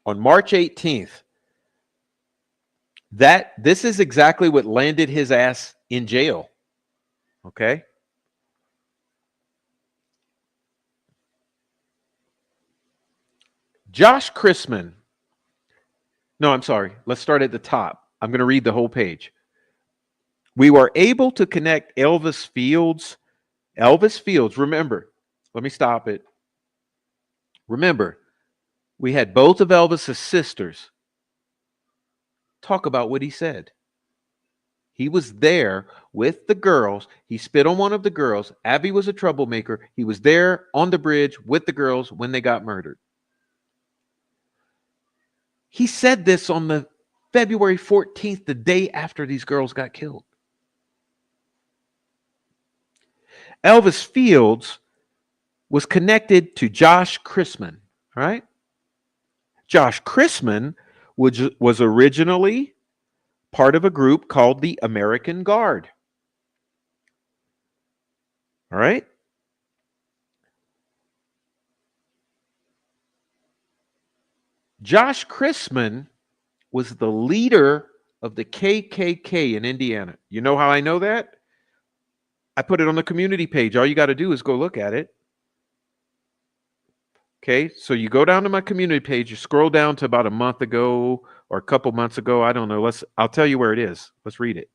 on March 18th. This is exactly what landed his ass in jail. Okay? Josh Chrisman. No, I'm sorry. Let's start at the top. I'm going to read the whole page. We were able to connect Elvis Fields. Elvis Fields, remember, let me stop it. Remember, we had both of Elvis's sisters talk about what he said. He was there with the girls. He spit on one of the girls. Abby was a troublemaker. He was there on the bridge with the girls when they got murdered. He said this on the February 14th, the day after these girls got killed. Elvis Fields was connected to Josh Chrisman, right? Josh Chrisman was originally part of a group called the American Guard. All right? Josh Chrisman was the leader of the KKK in Indiana. You know how I know that? I put it on the community page. All you got to do is go look at it. Okay, so you go down to my community page, you scroll down to about a month ago or a couple months ago. I don't know. I'll tell you where it is. Let's read it.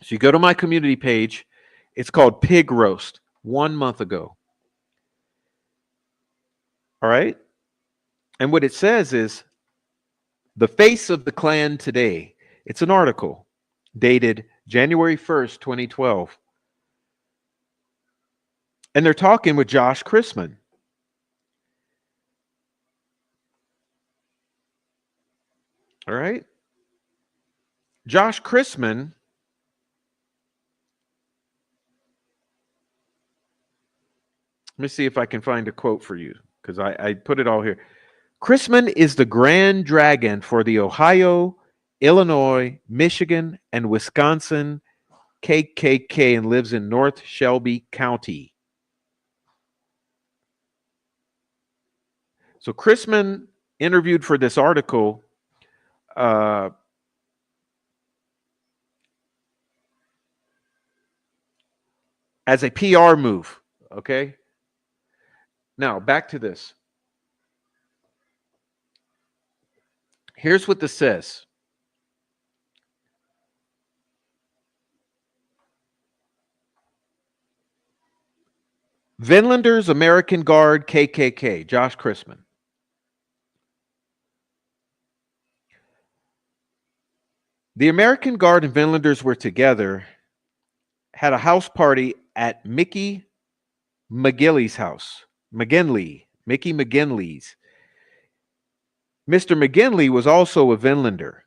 So you go to my community page. It's called Pig Roast, 1 month ago. All right. And what it says is the face of the Klan today. It's an article dated January 1st, 2012. And they're talking with Josh Chrisman. All right. Josh Chrisman let me see if I can find a quote for you because I put it all here. Chrisman is the grand dragon for the Ohio, Illinois, Michigan, and Wisconsin KKK and lives in North Shelby County. So Chrisman interviewed for this article uh, as a PR move. Okay. Now back to this. Here's what this says. Vinlanders American Guard KKK, Josh Chrisman. The American Guard and Vinlanders were together, had a house party at Mickey McGinley's house. Mickey McGinley's. Mr. McGinley was also a Vinlander.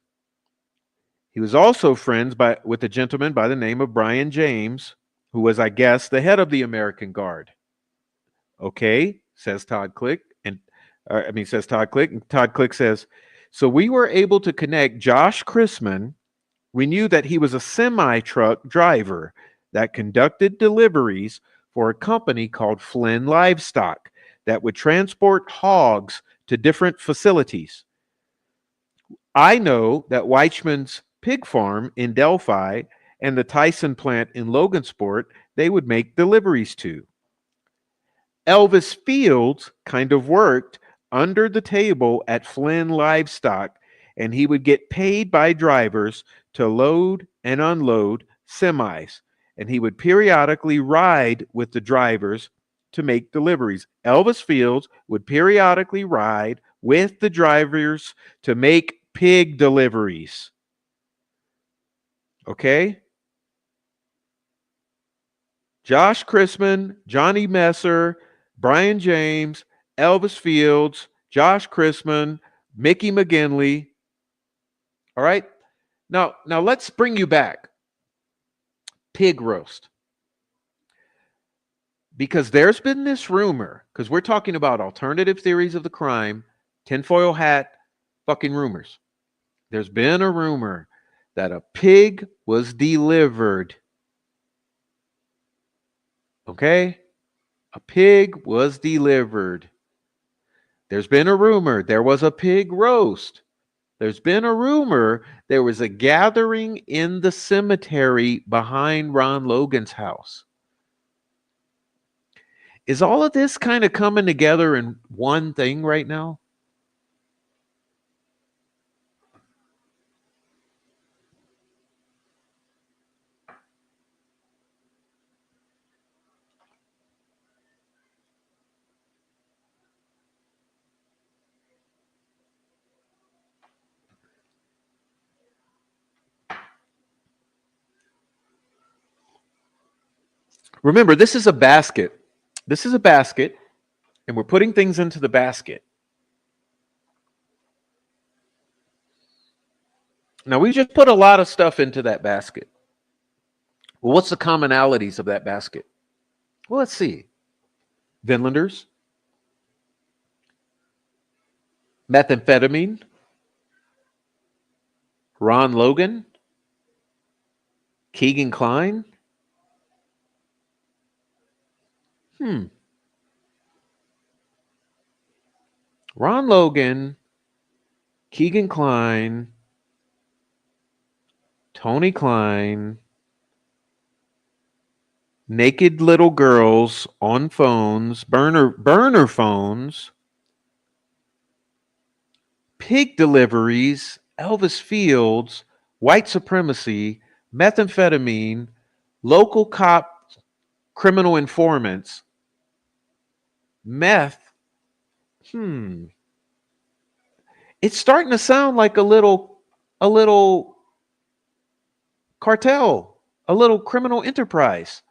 He was also friends with a gentleman by the name of Brian James, who was, I guess, the head of the American Guard. Okay, says Todd Click, and Todd Click says, so we were able to connect Josh Chrisman. We knew that he was a semi-truck driver that conducted deliveries for a company called Flynn Livestock that would transport hogs to different facilities. I know that Weichman's pig farm in Delphi and the Tyson plant in Logansport, they would make deliveries to. Elvis Fields kind of worked under the table at Flynn Livestock, and he would get paid by drivers to load and unload semis, and he would periodically ride with the drivers to make deliveries. Elvis Fields would periodically ride with the drivers to make pig deliveries. Okay? Josh Chrisman, Johnny Messer, Brian James, Elvis Fields, Josh Chrisman, Mickey McGinley. All right? Now let's bring you back. Pig roast. Because there's been this rumor, because we're talking about alternative theories of the crime, tinfoil hat, fucking rumors. There's been a rumor that a pig was delivered. Okay? A pig was delivered. There's been a rumor there was a pig roast. There's been a rumor there was a gathering in the cemetery behind Ron Logan's house. Is all of this kind of coming together in one thing right now? Remember, this is a basket. This is a basket, and we're putting things into the basket. Now, we just put a lot of stuff into that basket. Well, what's the commonalities of that basket? Well, let's see. Vinlanders, methamphetamine, Ron Logan, Keegan Kline. Ron Logan, Keegan Kline, Tony Klein, naked little girls on phones, burner phones, pig deliveries, Elvis Fields, white supremacy, methamphetamine, local cop, criminal informants, meth. It's starting to sound like a little cartel, a little criminal enterprise.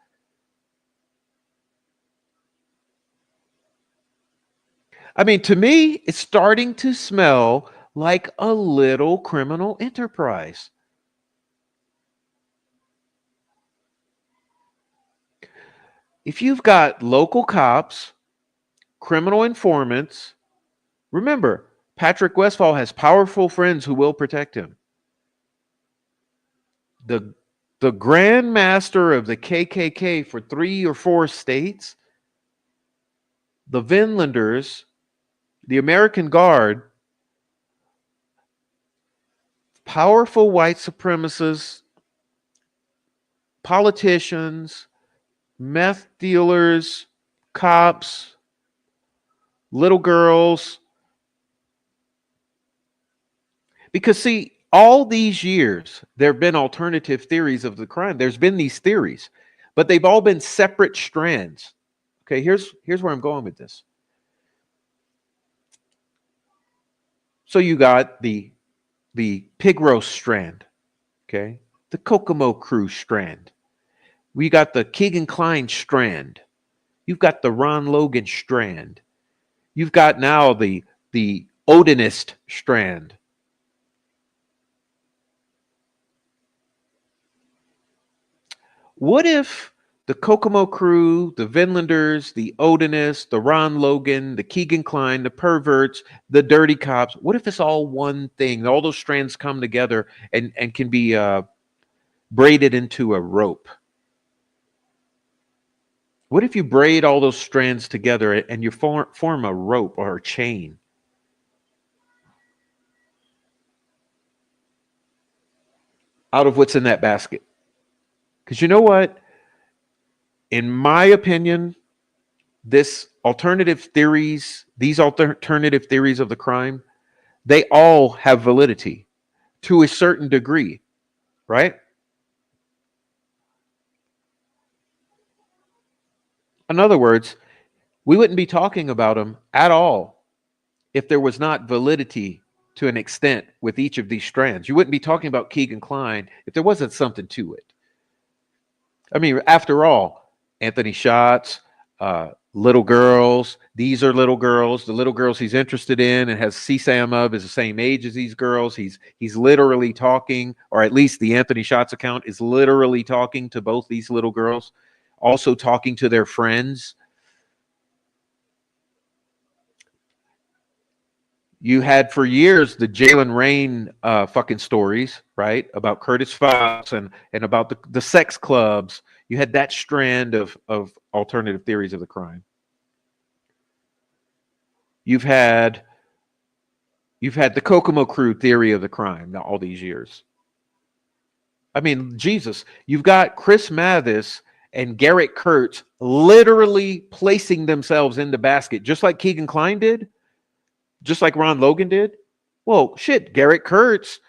I mean, to me, it's starting to smell like a little criminal enterprise. If you've got local cops, criminal informants, remember, Patrick Westphal has powerful friends who will protect him. The the Grand Master of the KKK for 3 or 4 states, the Vinlanders, the American Guard, powerful white supremacists, politicians, meth dealers, cops, little girls. Because, see, all these years, there have been alternative theories of the crime. There's been these theories, but they've all been separate strands. Okay, here's where I'm going with this. So you got the pig roast strand, okay, the Kokomo crew strand. We got the Keegan Kline strand. You've got the Ron Logan strand. You've got now the Odinist strand. What if the Kokomo crew, the Vinlanders, the Odinists, the Ron Logan, the Keegan Kline, the perverts, the dirty cops, what if it's all one thing? All those strands come together and can be braided into a rope. What if you braid all those strands together and you form a rope or a chain? Out of what's in that basket. Because you know what? In my opinion, these alternative theories of the crime, they all have validity to a certain degree, right? In other words, we wouldn't be talking about them at all if there was not validity to an extent with each of these strands. You wouldn't be talking about Keegan Kline if there wasn't something to it. I mean, after all, Anthony Schatz, little girls, these are little girls. The little girls he's interested in and has CSAM of is the same age as these girls. He's literally talking, or at least the Anthony Schatz account is literally talking to both these little girls, also talking to their friends. You had for years the Jalen Rain fucking stories, right? About Curtis Fox and about the sex clubs. You had that strand of alternative theories of the crime. You've had you've had the Kokomo crew theory of the crime now all these years. I mean, Jesus, you've got Chris Mathis and Garrett Kurtz literally placing themselves in the basket, just like Keegan Kline did, just like Ron Logan did. Well, shit, Garrett Kurtz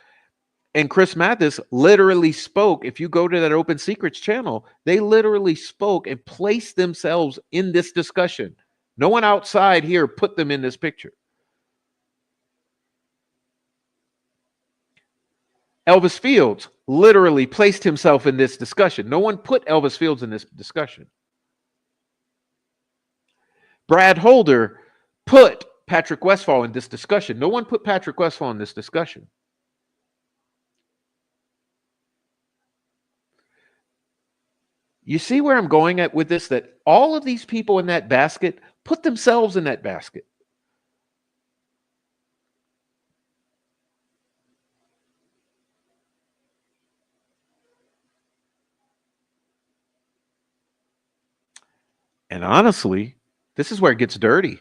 and Chris Mathis literally spoke. If you go to that Open Secrets channel, they literally spoke and placed themselves in this discussion. No one outside here put them in this picture. Elvis Fields literally placed himself in this discussion. No one put Elvis Fields in this discussion. Brad Holder put Patrick Westphal in this discussion. No one put Patrick Westphal in this discussion. You see where I'm going at with this? That all of these people in that basket put themselves in that basket. And honestly, this is where it gets dirty.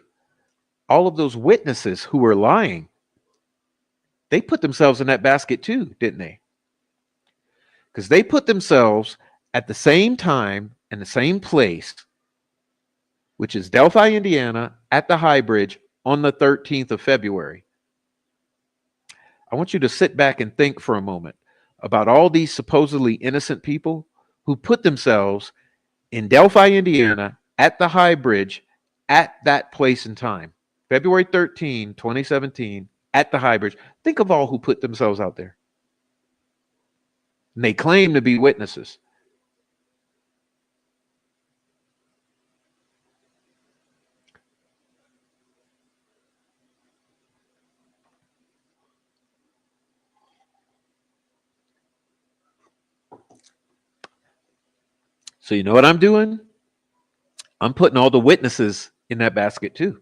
All of those witnesses who were lying, they put themselves in that basket too, didn't they? Because they put themselves at the same time in the same place, which is Delphi, Indiana, at the High Bridge on the 13th of February. I want you to sit back and think for a moment about all these supposedly innocent people who put themselves in Delphi, Indiana, at the High Bridge at that place and time. February 13, 2017, at the High Bridge. Think of all who put themselves out there. And they claim to be witnesses. So you know what I'm doing? I'm putting all the witnesses in that basket too.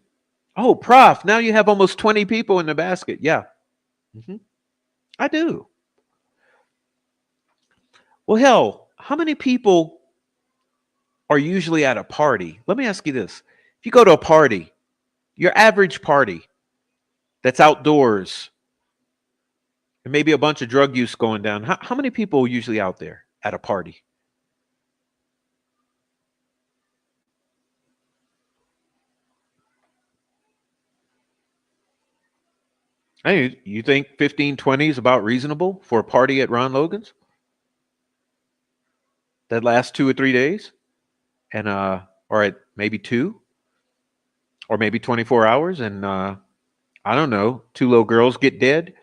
Oh, Prof, now you have almost 20 people in the basket. Yeah. Hmm. I do. Well, hell, how many people are usually at a party? Let me ask you this. If you go to a party, your average party that's outdoors, and maybe a bunch of drug use going down, how many people are usually out there at a party? Hey, you think 15, 20 is about reasonable for a party at Ron Logan's that lasts 2 or 3 days? And or at maybe two or maybe 24 hours, and I don't know, two little girls get dead.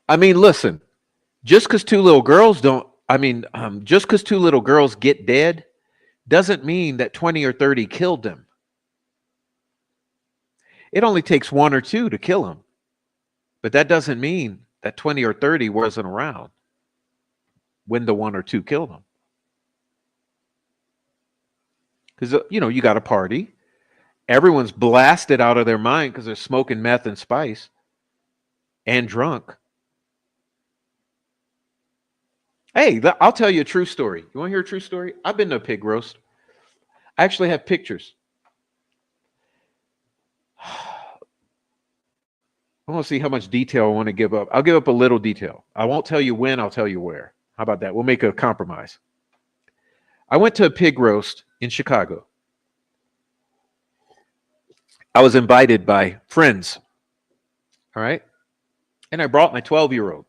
I mean, listen, just because two little girls don't, I mean, just because two little girls get dead doesn't mean that 20 or 30 killed them. It only takes one or two to kill them, but that doesn't mean that 20 or 30 wasn't around when the one or two killed them. Because, you got a party, everyone's blasted out of their mind because they're smoking meth and spice and drunk. Hey, I'll tell you a true story. You want to hear a true story? I've been to a pig roast. I actually have pictures. I want to see how much detail I want to give up. I'll give up a little detail. I won't tell you when, I'll tell you where. How about that? We'll make a compromise. I went to a pig roast in Chicago. I was invited by friends, all right? And I brought my 12-year-old.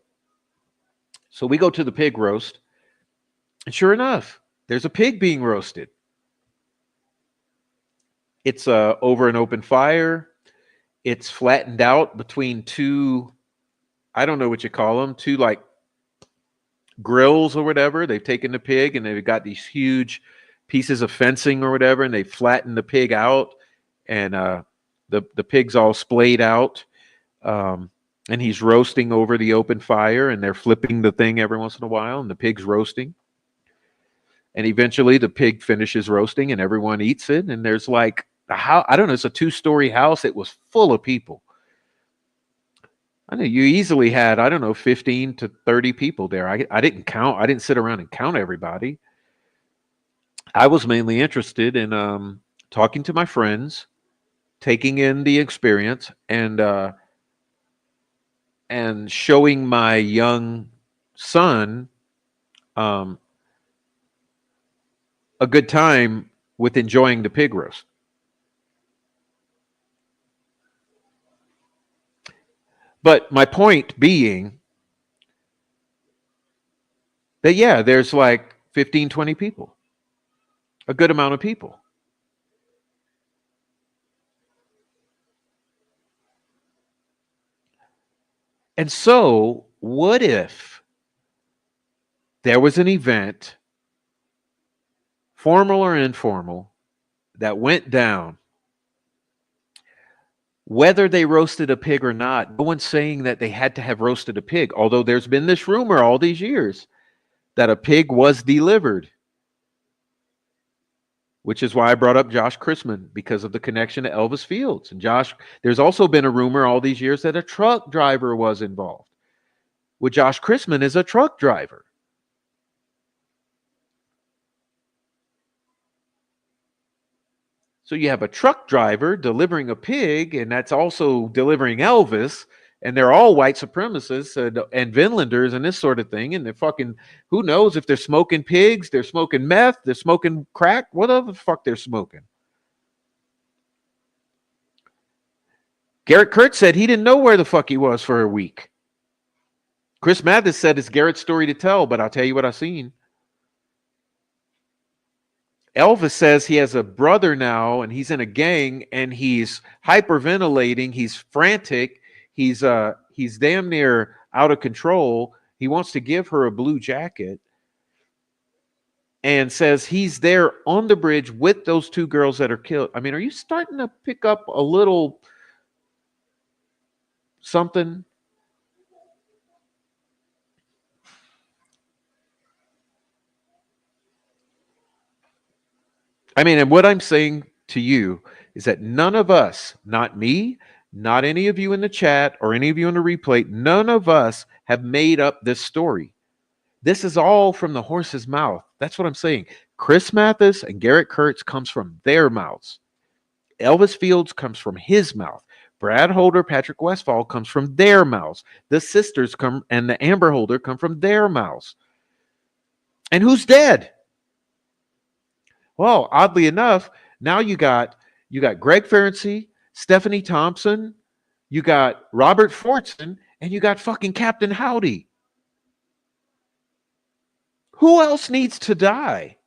So we go to the pig roast, and sure enough, there's a pig being roasted. It's over an open fire. It's flattened out between two, I don't know what you call them, two like grills or whatever. They've taken the pig and they've got these huge pieces of fencing or whatever, and they flattened the pig out, and the pig's all splayed out, and he's roasting over the open fire, and they're flipping the thing every once in a while, and the pig's roasting, and eventually the pig finishes roasting, and everyone eats it, and there's like a house. I don't know. It's a two-story house. It was full of people. I know you easily had, I don't know, 15 to 30 people there. I didn't count. I didn't sit around and count everybody. I was mainly interested in talking to my friends, taking in the experience, and showing my young son um, a good time with enjoying the pig roast. But my point being that, yeah, there's like 15, 20 people, a good amount of people. And so, what if there was an event, formal or informal, that went down, whether they roasted a pig or not? No one's saying that they had to have roasted a pig, although there's been this rumor all these years that a pig was delivered, which is why I brought up Josh Chrisman, because of the connection to Elvis Fields. And Josh, there's also been a rumor all these years that a truck driver was involved. Well, Josh Chrisman is a truck driver. So you have a truck driver delivering a pig, and that's also delivering Elvis, and they're all white supremacists and Vinlanders and this sort of thing. And they're fucking, who knows if they're smoking pigs, they're smoking meth, they're smoking crack, whatever the fuck they're smoking. Garrett Kurtz said he didn't know where the fuck he was for a week. Chris Mathis said it's Garrett's story to tell, but I'll tell you what I've seen. Elvis says he has a brother now and he's in a gang and he's hyperventilating, he's frantic, he's damn near out of control. He wants to give her a blue jacket and says he's there on the bridge with those two girls that are killed. I mean, are you starting to pick up a little something? I mean, and what I'm saying to you is that none of us, not me, not any of you in the chat or any of you in the replay, none of us have made up this story. This is all from the horse's mouth. That's what I'm saying. Chris Mathis and Garrett Kurtz comes from their mouths. Elvis Fields comes from his mouth. Brad Holder, Patrick Westphal comes from their mouths. The sisters come and the Amber Holder come from their mouths. And who's dead? Well, oddly enough, now you got Greg Ferenczi, Stephanie Thompson, you got Robert Fortson, and you got fucking Captain Howdy. Who else needs to die?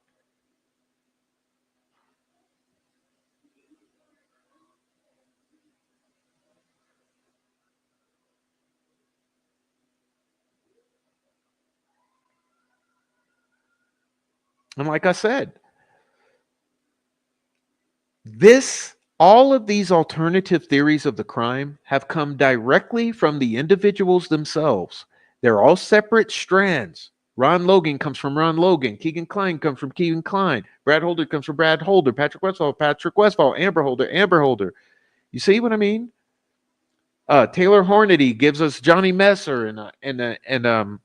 And like I said, this all of these alternative theories of the crime have come directly from the individuals themselves. They're all separate strands. Ron Logan comes from Ron Logan. Keegan Klein comes from Keegan Klein. Brad Holder comes from Brad Holder. Patrick Westphal, Amber Holder. You see what I mean? Taylor Hornady gives us Johnny Messer, and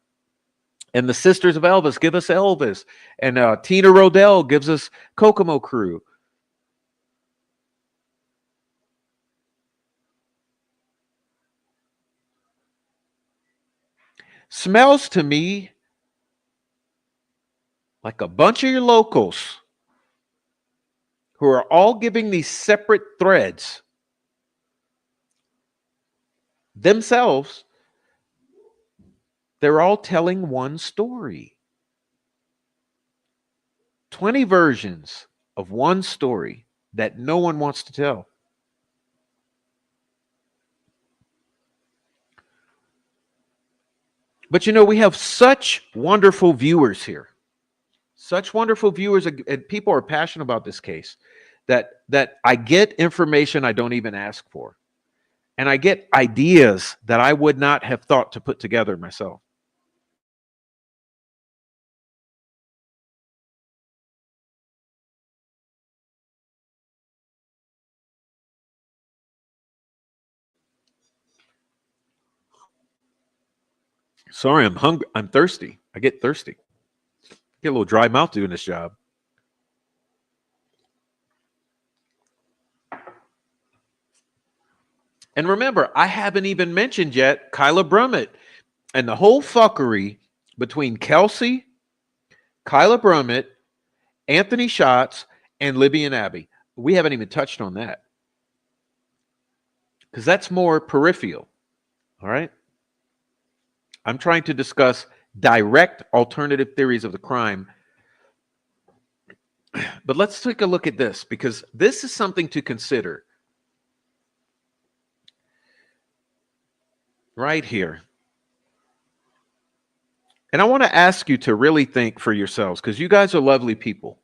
the Sisters of Elvis give us Elvis, and Tina Rodell gives us Kokomo Crew. Smells to me like a bunch of your locals who are all giving these separate threads themselves. They're all telling one story. 20 versions of one story that no one wants to tell. But you know, we have such wonderful viewers here. Such wonderful viewers, and people are passionate about this case, that I get information I don't even ask for. And I get ideas that I would not have thought to put together myself. Sorry, I'm hungry. I'm thirsty. I get thirsty. Get a little dry mouth doing this job. And remember, I haven't even mentioned yet Kyla Brummett and the whole fuckery between Kelsey, Kyla Brummett, Anthony Schatz, and Libby and Abby. We haven't even touched on that because that's more peripheral. All right. I'm trying to discuss direct alternative theories of the crime. But let's take a look at this because this is something to consider right here. And I want to ask you to really think for yourselves because you guys are lovely people.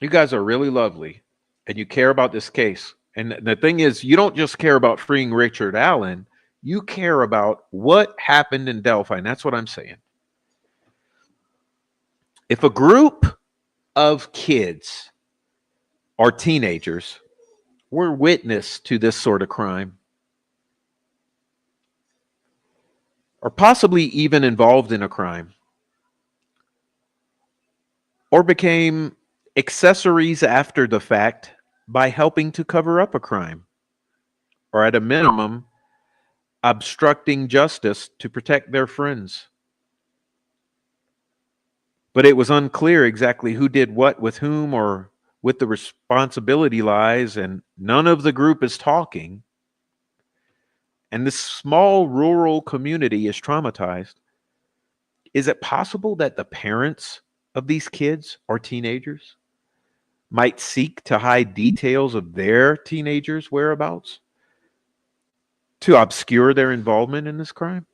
You guys are really lovely and you care about this case. And the thing is, you don't just care about freeing Richard Allen, you care about what happened in Delphi. And that's what I'm saying. If a group of kids or teenagers were witness to this sort of crime, or possibly even involved in a crime, or became accessories after the fact by helping to cover up a crime, or at a minimum, obstructing justice to protect their friends. But it was unclear exactly who did what with whom or with the responsibility lies, and none of the group is talking. And this small rural community is traumatized. Is it possible that the parents of these kids or teenagers might seek to hide details of their teenagers' whereabouts to obscure their involvement in this crime,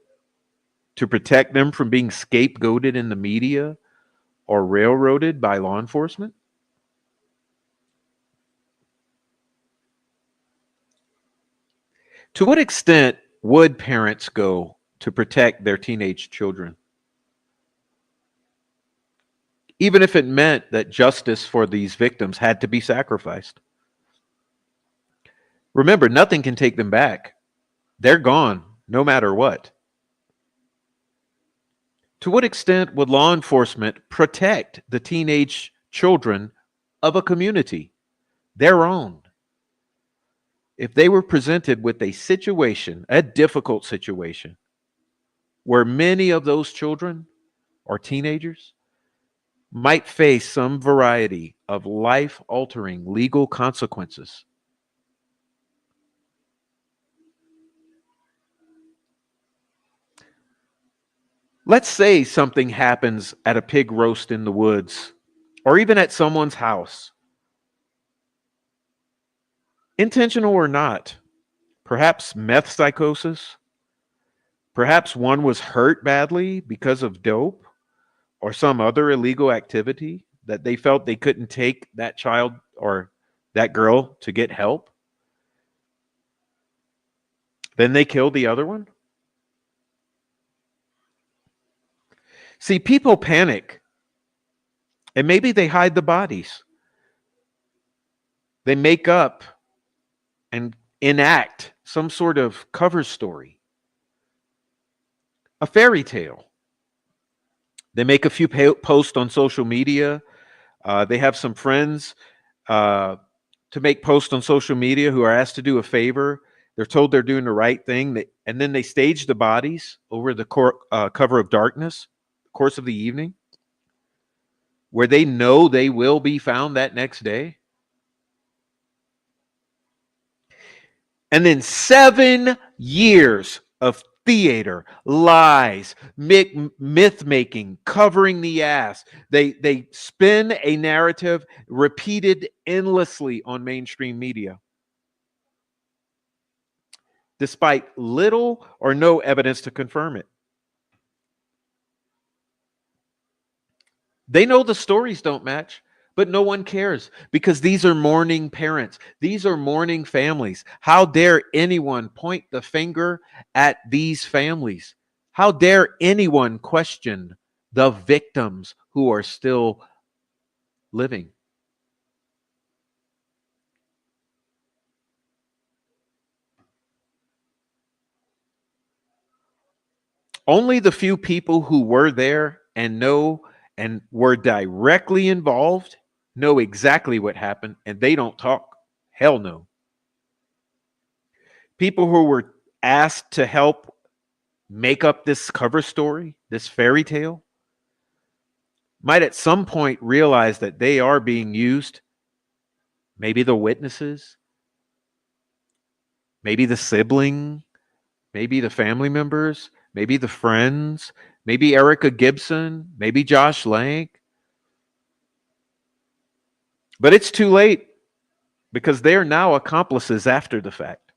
to protect them from being scapegoated in the media or railroaded by law enforcement? To what extent would parents go to protect their teenage children, even if it meant that justice for these victims had to be sacrificed. Remember, nothing can take them back. They're gone, no matter what. To what extent would law enforcement protect the teenage children of a community, their own, if they were presented with a situation, a difficult situation, where many of those children or teenagers might face some variety of life-altering legal consequences? Let's say something happens at a pig roast in the woods, or even at someone's house. Intentional or not, perhaps meth psychosis, perhaps one was hurt badly because of dope or some other illegal activity that they felt they couldn't take that child or that girl to get help. Then they killed the other one. See, people panic and maybe they hide the bodies. They make up and enact some sort of cover story, a fairy tale. They make a few posts on social media. They have some friends to make posts on social media who are asked to do a favor. They're told they're doing the right thing, and then they stage the bodies over the cover of darkness, course of the evening, where they know they will be found that next day. And then 7 years of theater, lies, myth making, covering the ass. They spin a narrative repeated endlessly on mainstream media, despite little or no evidence to confirm it. They know the stories don't match, but no one cares because these are mourning parents. These are mourning families. How dare anyone point the finger at these families? How dare anyone question the victims who are still living? Only the few people who were there and know and were directly involved know exactly what happened, and they don't talk. Hell no. People who were asked to help make up this cover story, this fairy tale, might at some point realize that they are being used. Maybe the witnesses, maybe the sibling, maybe the family members, maybe the friends, maybe Erica Gibson, maybe Josh Lang. But it's too late because they are now accomplices after the fact.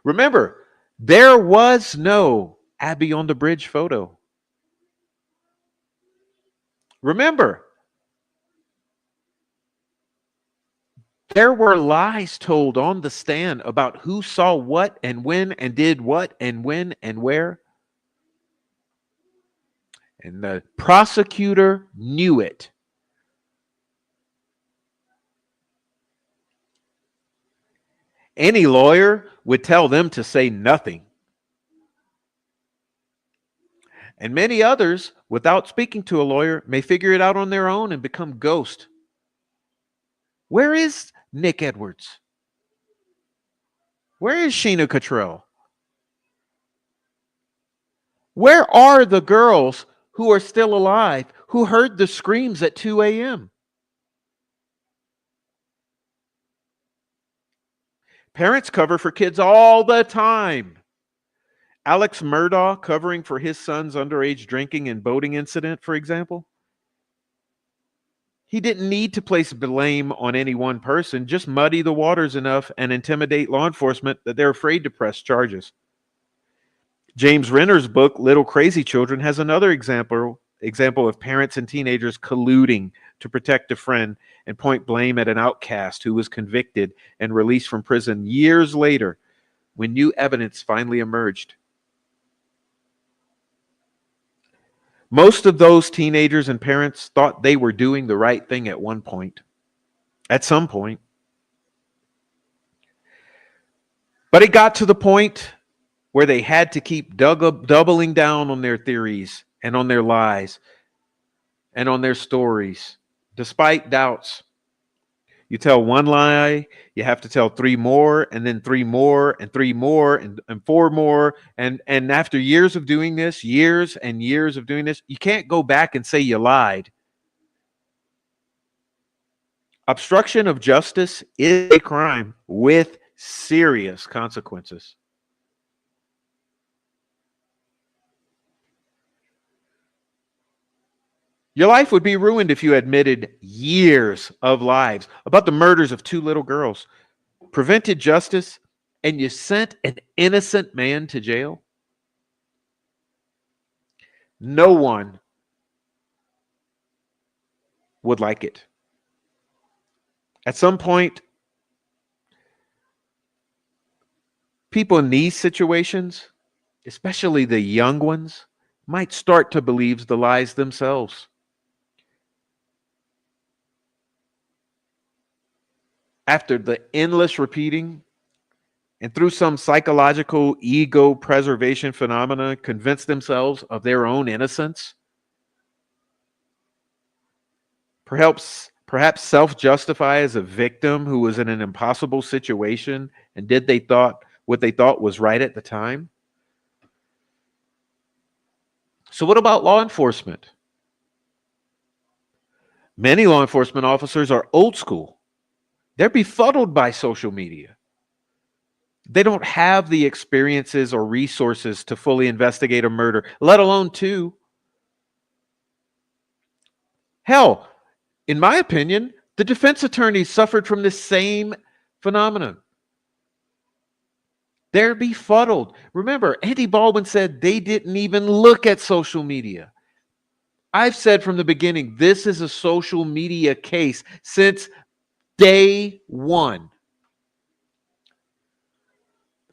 Remember, there was no Abby on the Bridge photo. Remember, there were lies told on the stand about who saw what and when and did what and when and where. And the prosecutor knew it. Any lawyer would tell them to say nothing. And many others, without speaking to a lawyer, may figure it out on their own and become ghost. Where is Nick Edwards? Where is Sheena Cottrell? Where are the girls who are still alive who heard the screams at 2 a.m.? Parents cover for kids all the time. Alex Murdaugh covering for his son's underage drinking and boating incident, for example. He didn't need to place blame on any one person, just muddy the waters enough and intimidate law enforcement that they're afraid to press charges. James Renner's book, Little Crazy Children, has another example of parents and teenagers colluding to protect a friend and point blame at an outcast who was convicted and released from prison years later when new evidence finally emerged. Most of those teenagers and parents thought they were doing the right thing at one point, at some point. But it got to the point where they had to keep doubling down on their theories and on their lies and on their stories, despite doubts. You tell one lie, you have to tell three more, and then three more, and three more, and four more. And after years of doing this, years and years of doing this, you can't go back and say you lied. Obstruction of justice is a crime with serious consequences. Your life would be ruined if you admitted years of lies about the murders of two little girls, prevented justice, and you sent an innocent man to jail. No one would like it. At some point, people in these situations, especially the young ones, might start to believe the lies themselves. After the endless repeating and through some psychological ego preservation phenomena, convince themselves of their own innocence, perhaps self-justify as a victim who was in an impossible situation and did they thought what they thought was right at the time. So what about law enforcement? Many law enforcement officers are old school. They're befuddled by social media. They don't have the experiences or resources to fully investigate a murder, let alone two. Hell, in my opinion, the defense attorneys suffered from this same phenomenon. They're befuddled. Remember, Andy Baldwin said they didn't even look at social media. I've said from the beginning, this is a social media case since day one.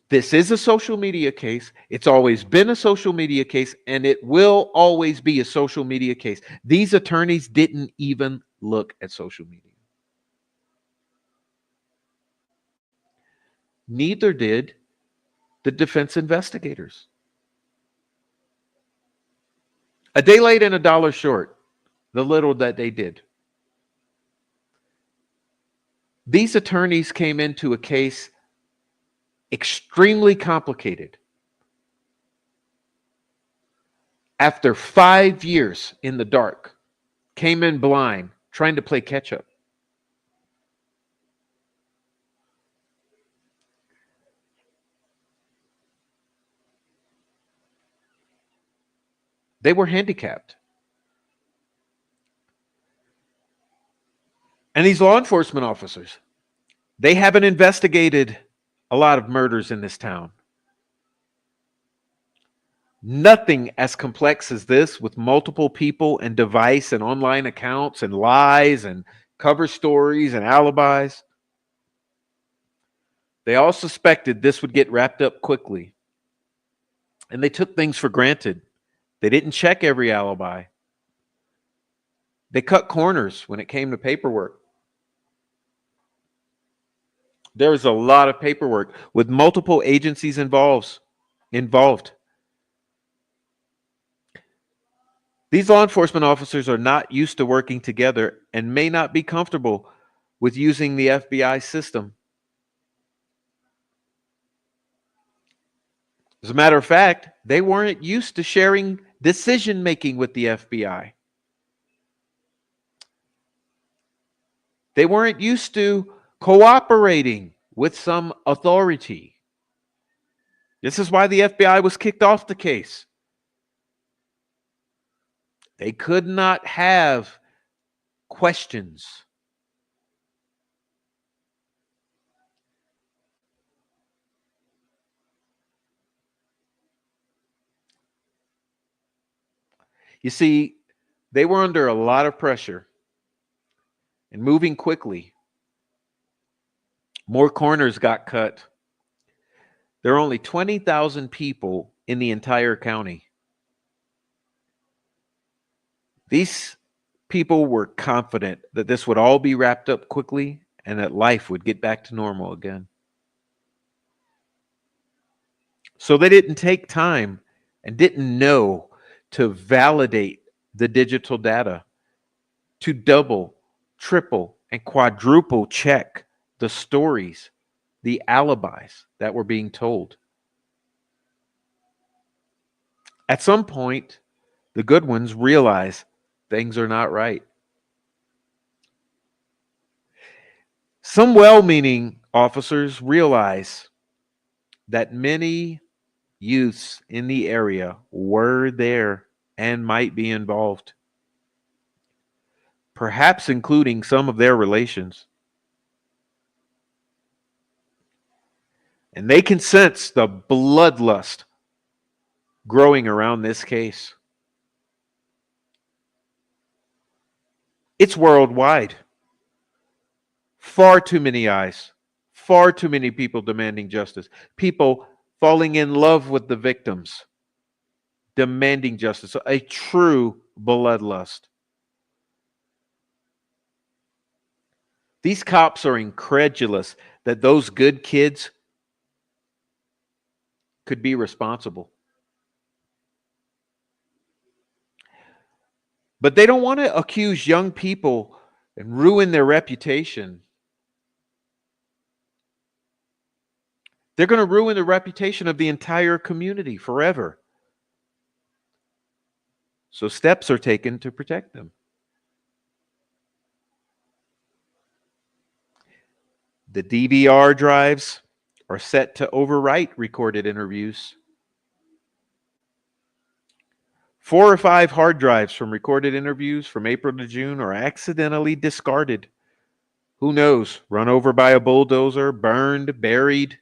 This is a social media case. It's always been a social media case, and it will always be a social media case. These attorneys didn't even look at social media. Neither did the defense investigators. A day late and a dollar short, the little that they did. These attorneys came into a case extremely complicated. After 5 years in the dark, came in blind, trying to play catch up. They were handicapped. And these law enforcement officers, they haven't investigated a lot of murders in this town. Nothing as complex as this with multiple people and device and online accounts and lies and cover stories and alibis. They all suspected this would get wrapped up quickly. And they took things for granted. They didn't check every alibi. They cut corners when it came to paperwork. There's a lot of paperwork with multiple agencies involved. These law enforcement officers are not used to working together and may not be comfortable with using the FBI system. As a matter of fact, they weren't used to sharing decision making with the FBI. They weren't used to cooperating with some authority. This is why the FBI was kicked off the case. They could not have questions. You see, they were under a lot of pressure and moving quickly. More corners got cut. There are only 20,000 people in the entire county. These people were confident that this would all be wrapped up quickly and that life would get back to normal again. So they didn't take time and didn't know to validate the digital data, to double, triple, and quadruple check the stories, the alibis that were being told. At some point, the good ones realize things are not right. Some well meaning officers realize that many youths in the area were there and might be involved, perhaps including some of their relations. And they can sense the bloodlust growing around this case. It's worldwide. Far too many eyes, far too many people demanding justice, people falling in love with the victims, demanding justice, a true bloodlust. These cops are incredulous that those good kids could be responsible. But they don't want to accuse young people and ruin their reputation. They're going to ruin the reputation of the entire community forever. So steps are taken to protect them. The DVR drives are set to overwrite recorded interviews. 4 or 5 hard drives from recorded interviews from April to June are accidentally discarded. Who knows? Run over by a bulldozer, burned, buried.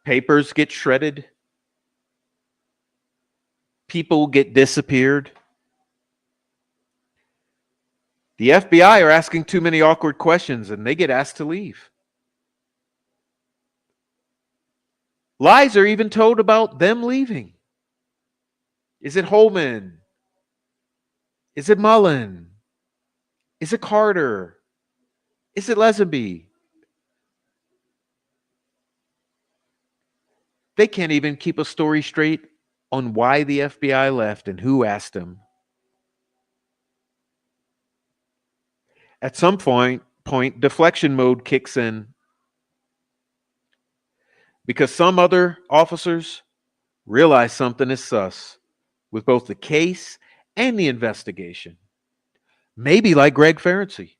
Papers get shredded. People get disappeared. The FBI are asking too many awkward questions and they get asked to leave. Lies are even told about them leaving. Is it Holman? Is it Mullen? Is it Carter? Is it Lesenby? They can't even keep a story straight on why the FBI left and who asked them. At some point, deflection mode kicks in because some other officers realize something is sus with both the case and the investigation. Maybe like Greg Ferenczi.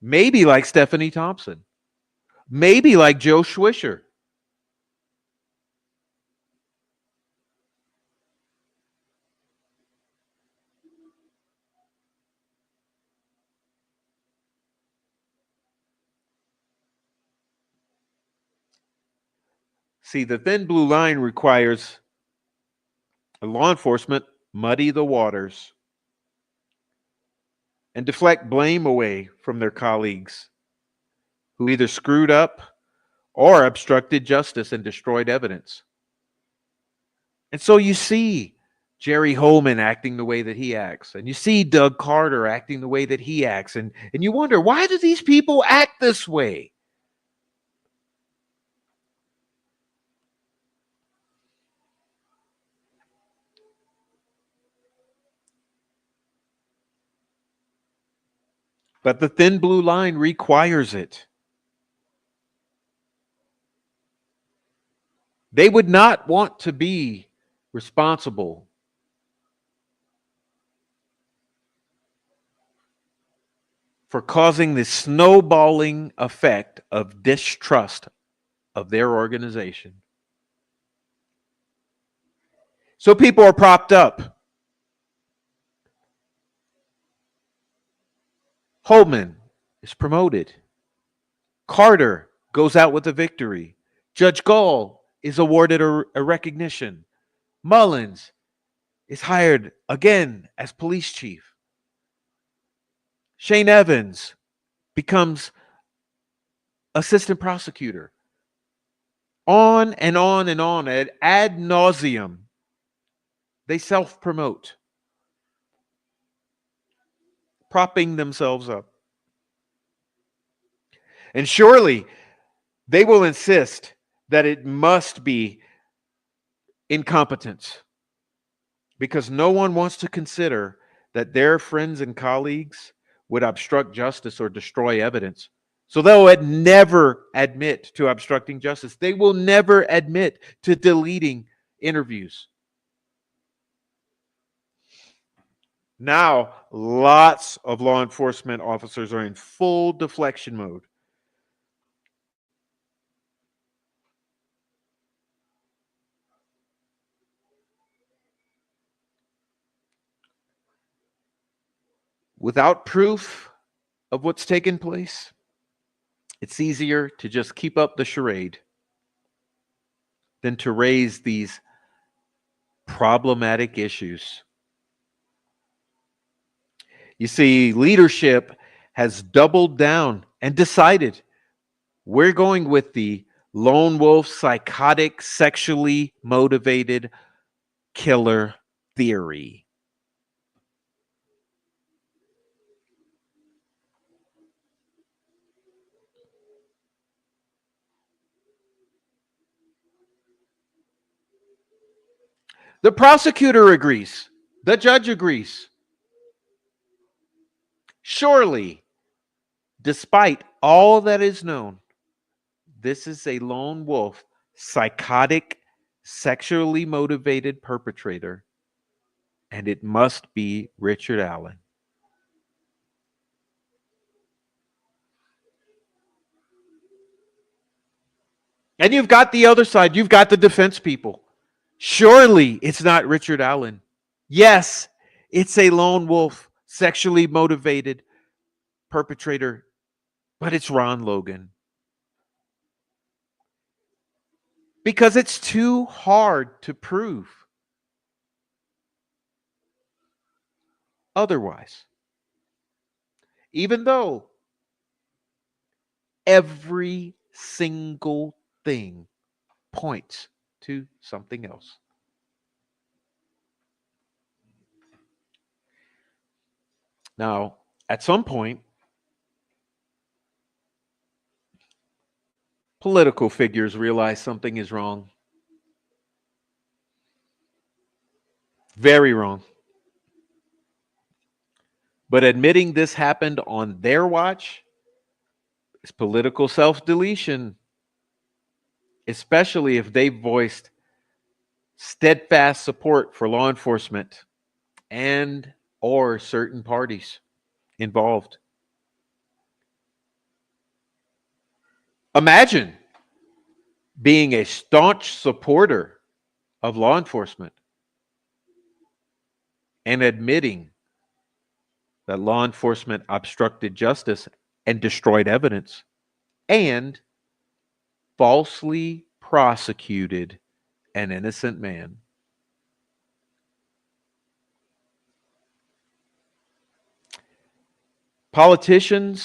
Maybe like Stephanie Thompson. Maybe like Joe Schwisher. See, the thin blue line requires law enforcement muddy the waters and deflect blame away from their colleagues who either screwed up or obstructed justice and destroyed evidence. And so you see Jerry Holman acting the way that he acts, and you see Doug Carter acting the way that he acts, and you wonder, why do these people act this way? But the thin blue line requires it. They would not want to be responsible for causing the snowballing effect of distrust of their organization. So people are propped up. Holman is promoted. Carter goes out with a victory. Judge Gall is awarded a recognition. Mullins is hired again as police chief. Shane Evans becomes assistant prosecutor. On and on and on ad nauseum. They self promote, propping themselves up. And surely they will insist that it must be incompetence because no one wants to consider that their friends and colleagues would obstruct justice or destroy evidence. So they'll never admit to obstructing justice. They will never admit to deleting interviews. Now, lots of law enforcement officers are in full deflection mode. Without proof of what's taken place, it's easier to just keep up the charade than to raise these problematic issues. You see, leadership has doubled down and decided we're going with the lone wolf, psychotic, sexually motivated killer theory. The prosecutor agrees. The judge agrees. Surely, despite all that is known, this is a lone wolf, psychotic, sexually motivated perpetrator, and it must be Richard Allen. And you've got the other side, you've got the defense people. Surely it's not Richard Allen. Yes, it's a lone wolf, sexually motivated perpetrator, but it's Ron Logan. Because it's too hard to prove otherwise. Even though every single thing points to something else. Now, at some point, political figures realize something is wrong. Very wrong. But admitting this happened on their watch is political self deletion, especially if they voiced steadfast support for law enforcement and or certain parties involved. Imagine being a staunch supporter of law enforcement and admitting that law enforcement obstructed justice and destroyed evidence and falsely prosecuted an innocent man.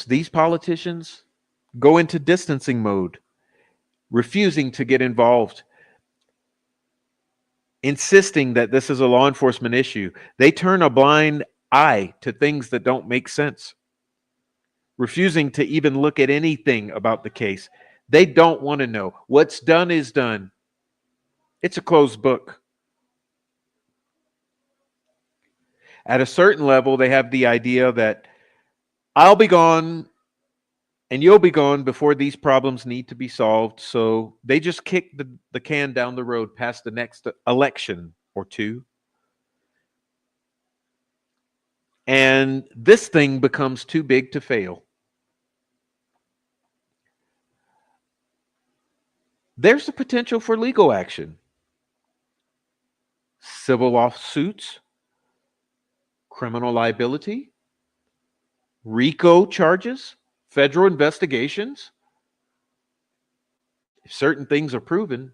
These politicians go into distancing mode, refusing to get involved, insisting that this is a law enforcement issue. They turn a blind eye to things that don't make sense, refusing to even look at anything about the case. They don't want to know. What's done is done. It's a closed book. At a certain level, they have the idea that I'll be gone and you'll be gone before these problems need to be solved. So they just kick the can down the road past the next election or two. And this thing becomes too big to fail. There's the potential for legal action, civil lawsuits, criminal liability, RICO charges, federal investigations. If certain things are proven,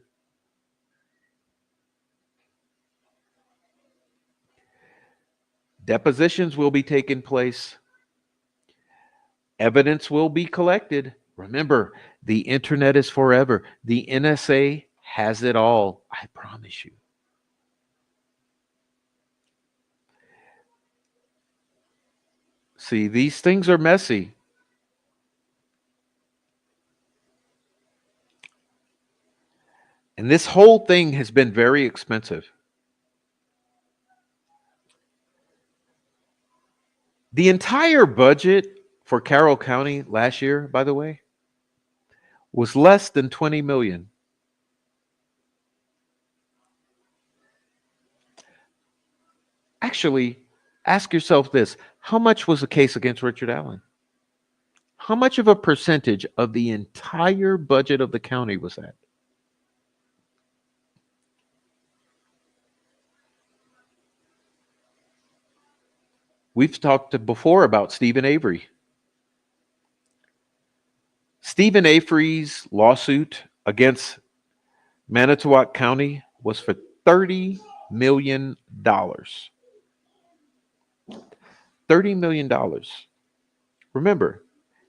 depositions will be taking place, evidence will be collected, Remember, the internet is forever. The NSA has it all. I promise you. See, these things are messy. And this whole thing has been very expensive. The entire budget for Carroll County last year, by the way, was less than 20 million. Actually, ask yourself this. How much was the case against Richard Allen? How much of a percentage of the entire budget of the county was that? We've talked before about Stephen Avery. Stephen Avery's lawsuit against Manitowoc County was for $30 million. $30 million. Remember,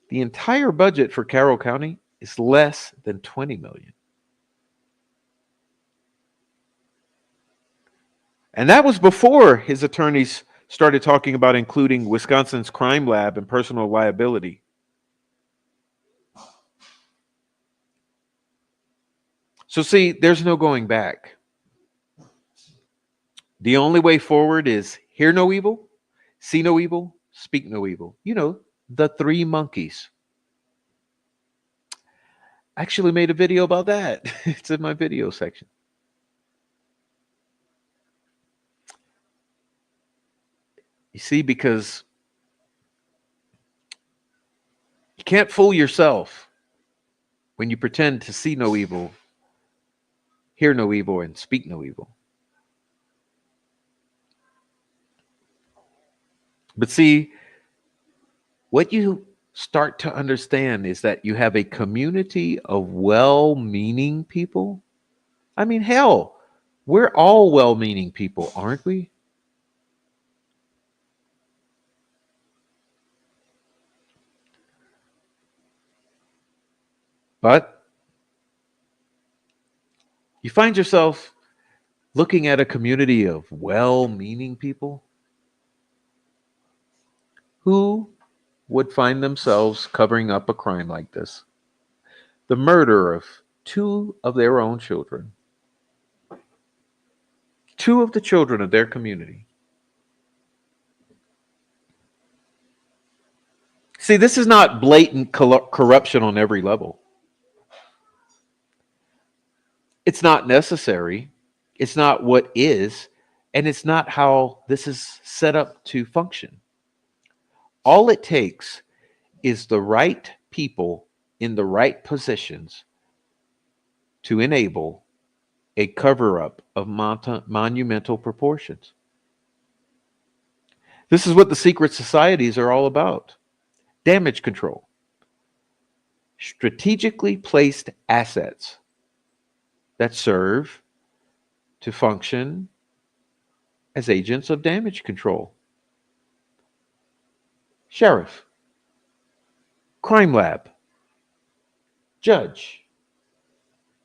the entire budget for Carroll County is less than 20 million. And that was before his attorneys started talking about including Wisconsin's crime lab and personal liability. So, see, there's no going back. The only way forward is hear no evil, see no evil, speak no evil. You know, the three monkeys. I actually made a video about that. It's in my video section. You see, because you can't fool yourself when you pretend to see no evil, hear no evil, and speak no evil. But see, what you start to understand is that you have a community of well meaning people. I mean, hell, we're all well meaning people, aren't we? But you find yourself looking at a community of well meaning people who would find themselves covering up a crime like this, the murder of two of their own children, two of the children of their community. See, this is not blatant corruption on every level. It's not necessary. It's not what is. And it's not how this is set up to function. All it takes is the right people in the right positions to enable a cover up of monumental proportions. This is what the secret societies are all about: damage control, strategically placed assets that serve to function as agents of damage control. Sheriff, crime lab, judge,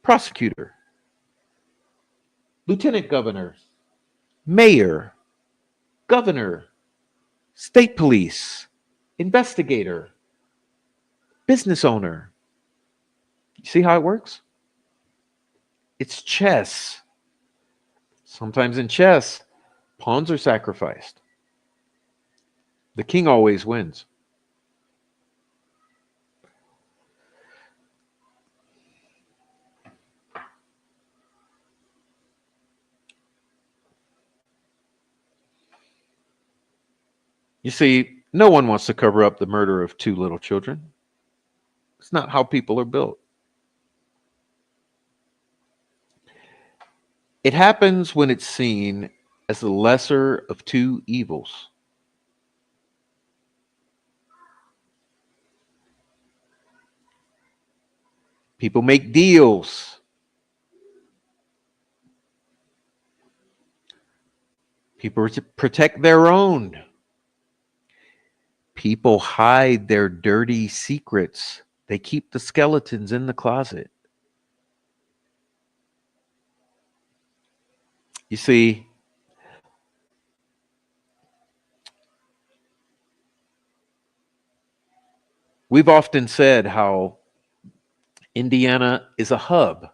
prosecutor, lieutenant governor, mayor, governor, state police, investigator, business owner. You see how it works? It's chess. Sometimes in chess, pawns are sacrificed. The king always wins. You see, no one wants to cover up the murder of two little children. It's not how people are built. It happens when it's seen as the lesser of two evils. People make deals. People protect their own. People hide their dirty secrets They keep the skeletons in the closet. You see, we've often said how Indiana is a hub.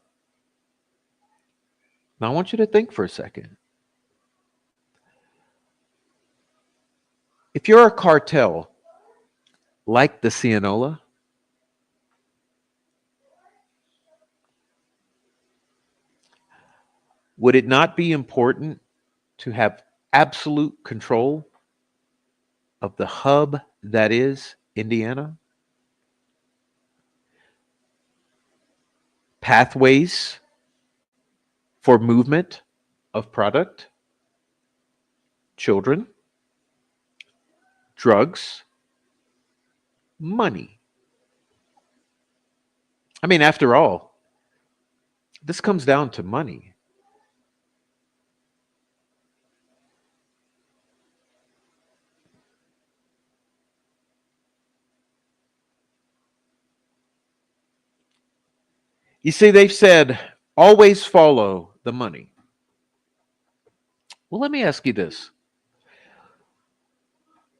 Now, I want you to think for a second. If you're a cartel like the Cianola, would it not be important to have absolute control of the hub that is Indiana? Pathways for movement of product, children, drugs, money. I mean, after all, this comes down to money. You see, they've said always follow the money. Well, let me ask you this,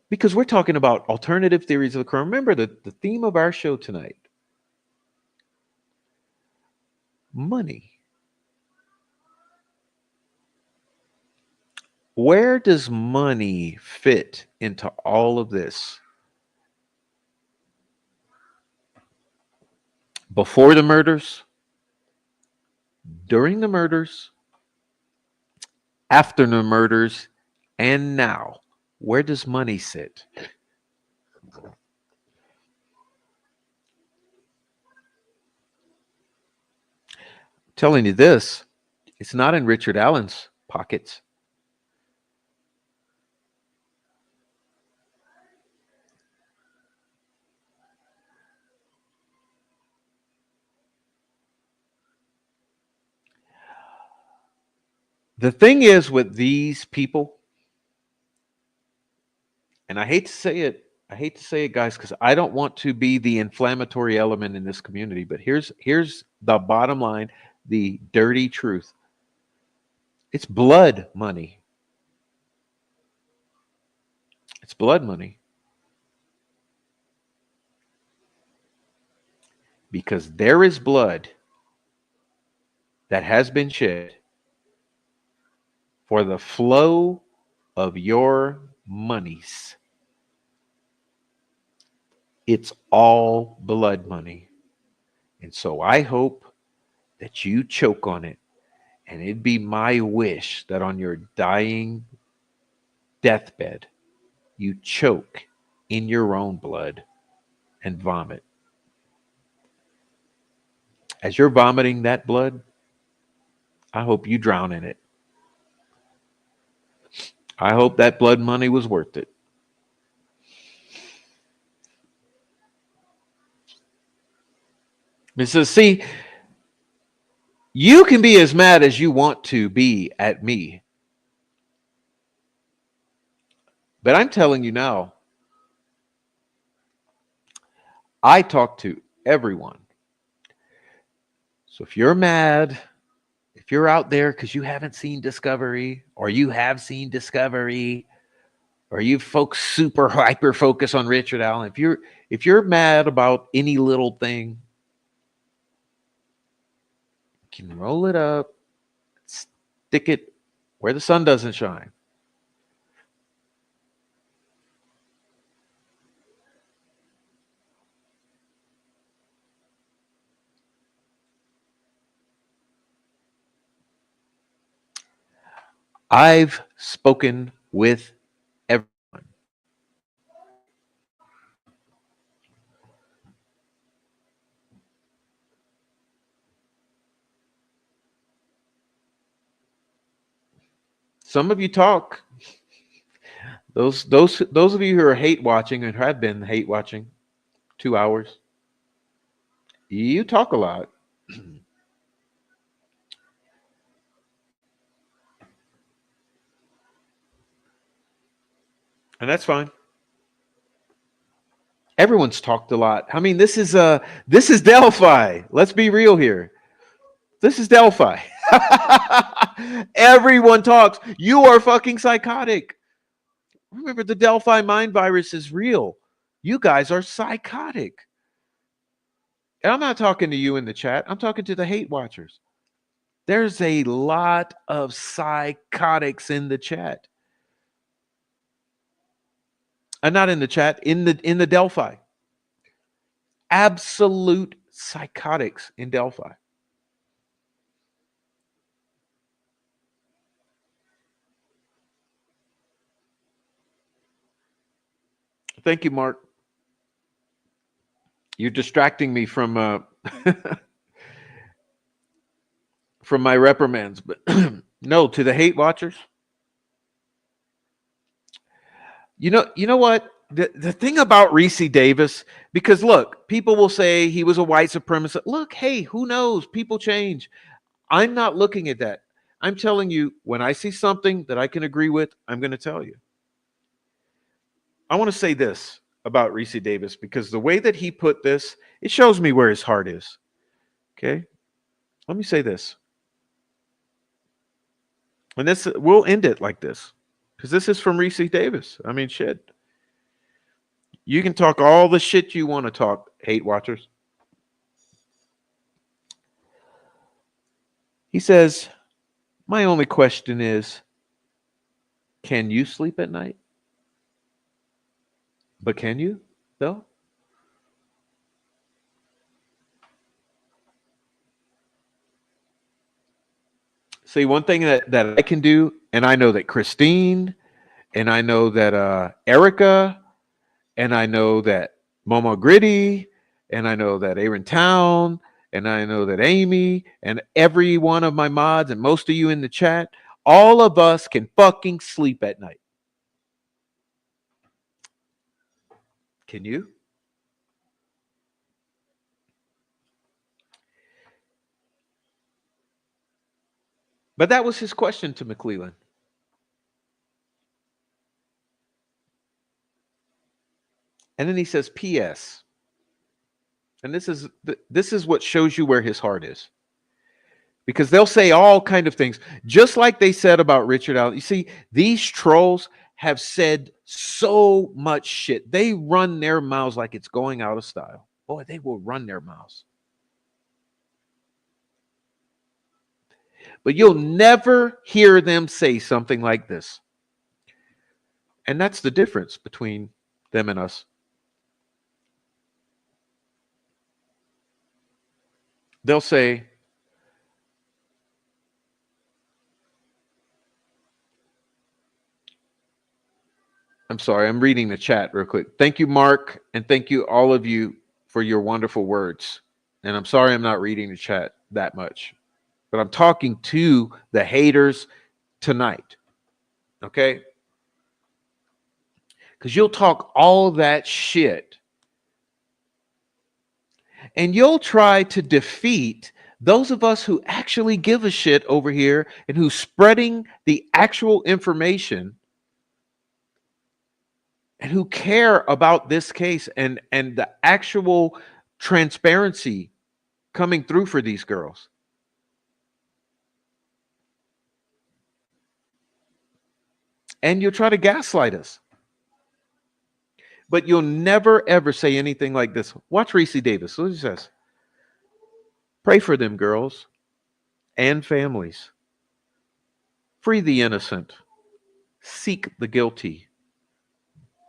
because we're talking about alternative theories of the crime. Remember the theme of our show tonight, money. Where does money fit into all of this? Before the murders, during the murders, after the murders, and now? Where does money sit? Telling you this, it's not in Richard Allen's pockets. The thing is with these people, and I hate to say it, guys, because I don't want to be the inflammatory element in this community. But here's the bottom line, the dirty truth. It's blood money. It's blood money. Because there is blood that has been shed for the flow of your monies. It's all blood money. And so I hope that you choke on it. And it'd be my wish that on your dying deathbed, you choke in your own blood and vomit. As you're vomiting that blood, I hope you drown in it. I hope that blood money was worth it. It says, see, you can be as mad as you want to be at me. But I'm telling you now, I talk to everyone. So if you're mad, if you're out there because you haven't seen Discovery, or you have seen Discovery, or you folks super hyper focus on Richard Allen, if you're mad about any little thing, you can roll it up, stick it where the sun doesn't shine. I've spoken with everyone. Some of you talk. Those of you who are hate watching and have been hate watching 2 hours, you talk a lot. And that's fine. Everyone's talked a lot. I mean, this is Delphi. Let's be real here. This is Delphi. Everyone talks. You are fucking psychotic. Remember, the Delphi mind virus is real. You guys are psychotic. And I'm not talking to you in the chat. I'm talking to the hate watchers. There's a lot of psychotics in the chat. Not in the chat, in the Delphi. Absolute psychotics in Delphi. Thank you, Mark. You're distracting me from from my reprimands, but no, to the hate watchers. You know what? The thing about Reese Davis, because look, people will say he was a white supremacist. Look, hey, who knows? People change. I'm not looking at that. I'm telling you, when I see something that I can agree with, I'm going to tell you. I want to say this about Reese Davis because the way that he put this, it shows me where his heart is. Okay? Let me say this. And this we'll end it like this. Because this is from Reese Davis. I mean, shit. You can talk all the shit you want to talk, hate watchers. He says, my only question is, can you sleep at night? But can you, though? See, one thing that I can do, and I know that Christine, and I know that Erica, and I know that Momo Gritty, and I know that Aaron Town, and I know that Amy, and every one of my mods, and most of you in the chat, all of us can fucking sleep at night. Can you? But that was his question to McClellan. And then he says, P.S. And this is what shows you where his heart is. Because they'll say all kind of things, just like they said about Richard Allen. You see, these trolls have said so much shit. They run their mouths like it's going out of style. Boy, they will run their mouths. But you'll never hear them say something like this. And that's the difference between them and us. They'll say, I'm sorry, I'm reading the chat real quick. Thank you, Mark, and thank you, all of you, for your wonderful words. And I'm sorry I'm not reading the chat that much, but I'm talking to the haters tonight, okay? Because you'll talk all that shit and you'll try to defeat those of us who actually give a shit over here and who's spreading the actual information and who care about this case and the actual transparency coming through for these girls. And you'll try to gaslight us. But you'll never ever say anything like this. Watch Reese Davis. What he says. Pray for them, girls and families. Free the innocent. Seek the guilty.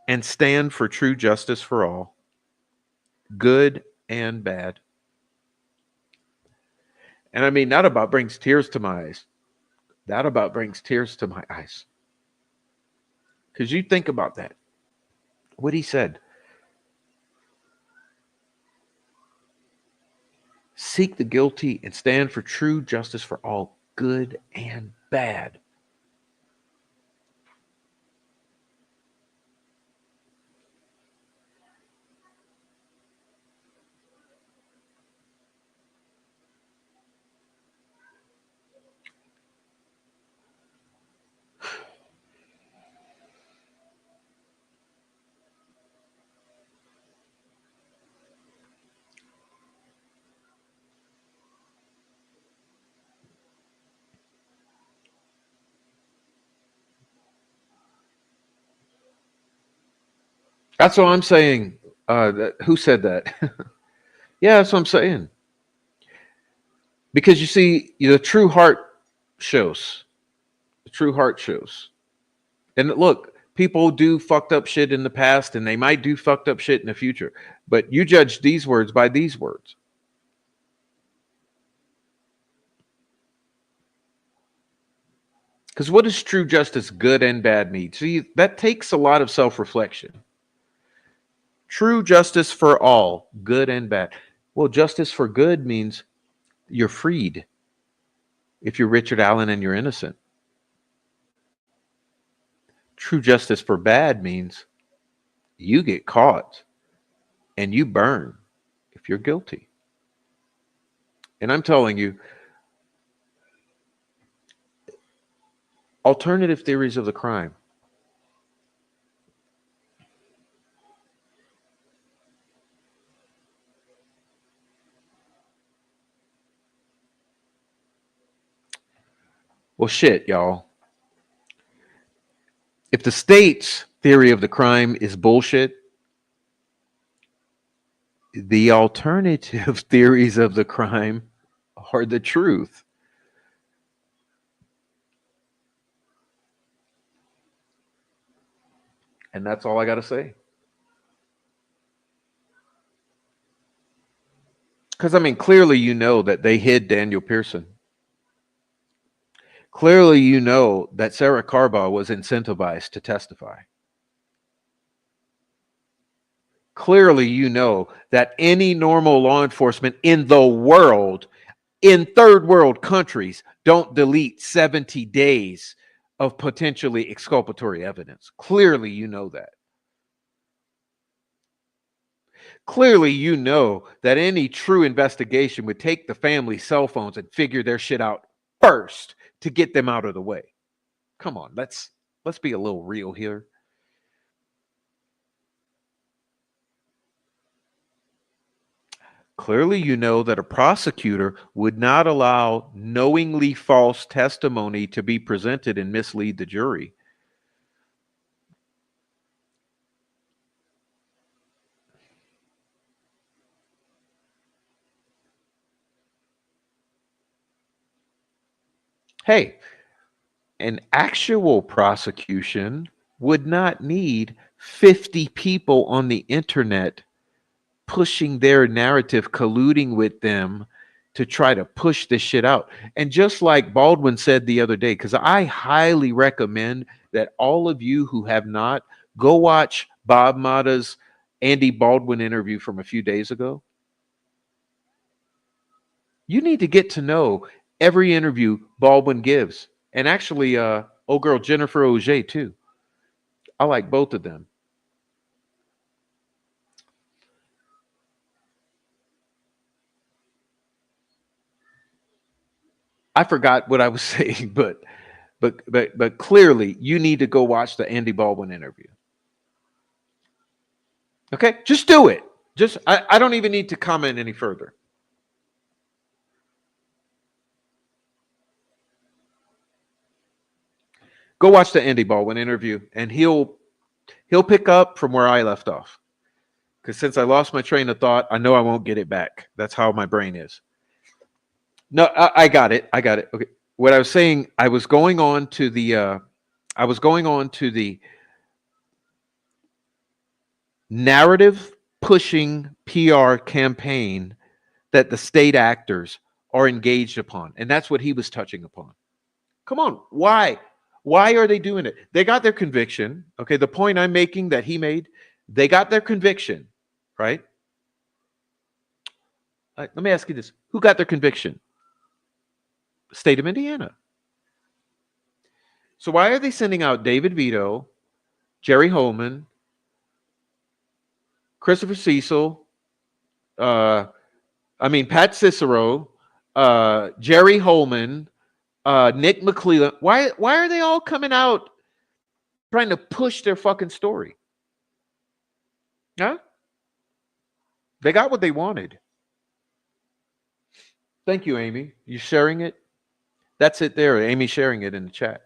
And stand for true justice for all, good and bad. And I mean, that about brings tears to my eyes. That about brings tears to my eyes. Because you think about that. What he said. Seek the guilty and stand for true justice for all, good and bad. That's what I'm saying. Who said that? Yeah, that's what I'm saying. Because you see, the true heart shows. The true heart shows. And look, people do fucked up shit in the past and they might do fucked up shit in the future. But you judge these words by these words. Because what does true justice, good and bad, mean? See, that takes a lot of self reflection. True justice for all, good and bad. Well, justice for good means you're freed if you're Richard Allen and you're innocent. True justice for bad means you get caught and you burn if you're guilty. And I'm telling you, alternative theories of the crime. Well, shit, y'all. If the state's theory of the crime is bullshit, the alternative theories of the crime are the truth. And that's all I got to say. Because, I mean, clearly you know that they hid Daniel Pearson. Clearly you know that Sarah Carbaugh was incentivized to testify. Clearly you know that any normal law enforcement in the world, in third world countries, don't delete 70 days of potentially exculpatory evidence. Clearly you know that. Clearly you know that any true investigation would take the family's cell phones and figure their shit out first to get them out of the way. Come on, let's be a little real here. Clearly, you know that a prosecutor would not allow knowingly false testimony to be presented and mislead the jury. Hey, an actual prosecution would not need 50 people on the internet pushing their narrative, colluding with them to try to push this shit out. And just like Baldwin said the other day, because I highly recommend that all of you who have not, go watch Bob Mata's Andy Baldwin interview from a few days ago. You need to get to know every interview Baldwin gives. And actually, old girl Jennifer Auger, too. I like both of them. I forgot what I was saying, but clearly you need to go watch the Andy Baldwin interview. Okay, just do it. Just I don't even need to comment any further. Go watch the Andy Baldwin interview, and he'll pick up from where I left off. Because since I lost my train of thought, I know I won't get it back. That's how my brain is. No, I got it. I got it. Okay. What I was saying, I was going on to the narrative pushing PR campaign that the state actors are engaged upon. And that's what he was touching upon. Come on. Why? Why are they doing it? They got their conviction. Okay. The point I'm making that he made, they got their conviction, right? Let me ask you this. Who got their conviction? State of Indiana. So why are they sending out David Vito, Jerry Holman, Christopher Cecil, Pat Cicero, Jerry Holman, Nick McClellan? Why are they all coming out trying to push their fucking story? Huh? They got what they wanted. Thank you, Amy. You sharing it? That's it there. Amy sharing it in the chat.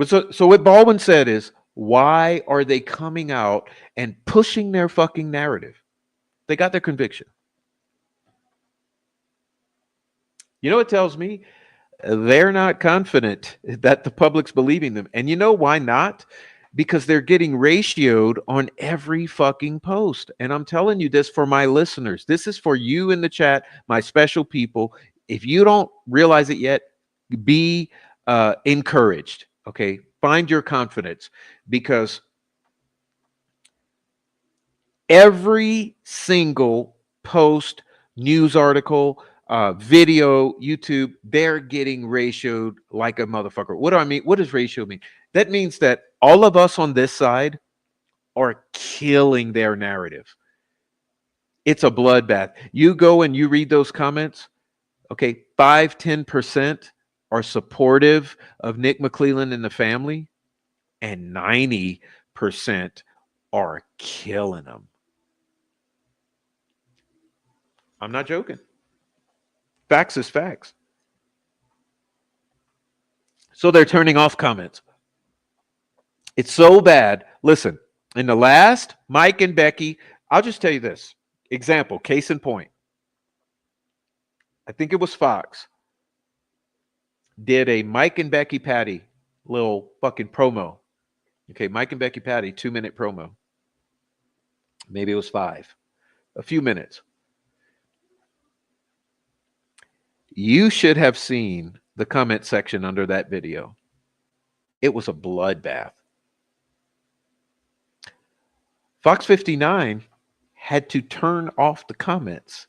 So what Baldwin said is, Why are they coming out and pushing their fucking narrative? They got their conviction. You know, it tells me they're not confident that the public's believing them. And you know why not? Because they're getting ratioed on every fucking post. And I'm telling you this for my listeners. This is for you in the chat, my special people. If you don't realize it yet, be encouraged. Okay. Find your confidence because every single post, news article, video, YouTube, they're getting ratioed like a motherfucker. What do I mean? What does ratio mean? That means that all of us on this side are killing their narrative. It's a bloodbath. You go and you read those comments, okay, 5-10% are supportive of Nick McClelland and the family, and 90% are killing them. I'm not joking. Facts is facts. So they're turning off comments. It's so bad. Listen, in the last Mike and Becky, I'll just tell you this example, case in point. I think it was Fox did a Mike and Becky Patty little fucking promo. Okay, Mike and Becky Patty 2-minute promo. Maybe it was 5, a few minutes. You should have seen the comment section under that video. It was a bloodbath. Fox 59 had to turn off the comments.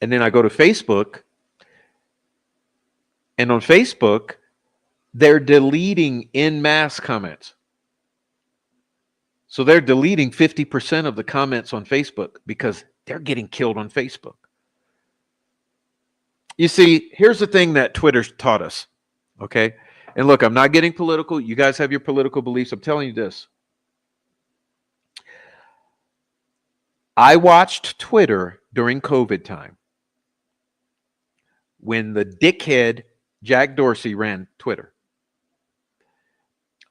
And then I go to Facebook, and on Facebook, they're deleting en masse comments. So they're deleting 50% of the comments on Facebook because they're getting killed on Facebook. You see, here's the thing that Twitter taught us, okay? And look, I'm not getting political. You guys have your political beliefs. I'm telling you this. I watched Twitter during COVID time when the dickhead Jack Dorsey ran Twitter.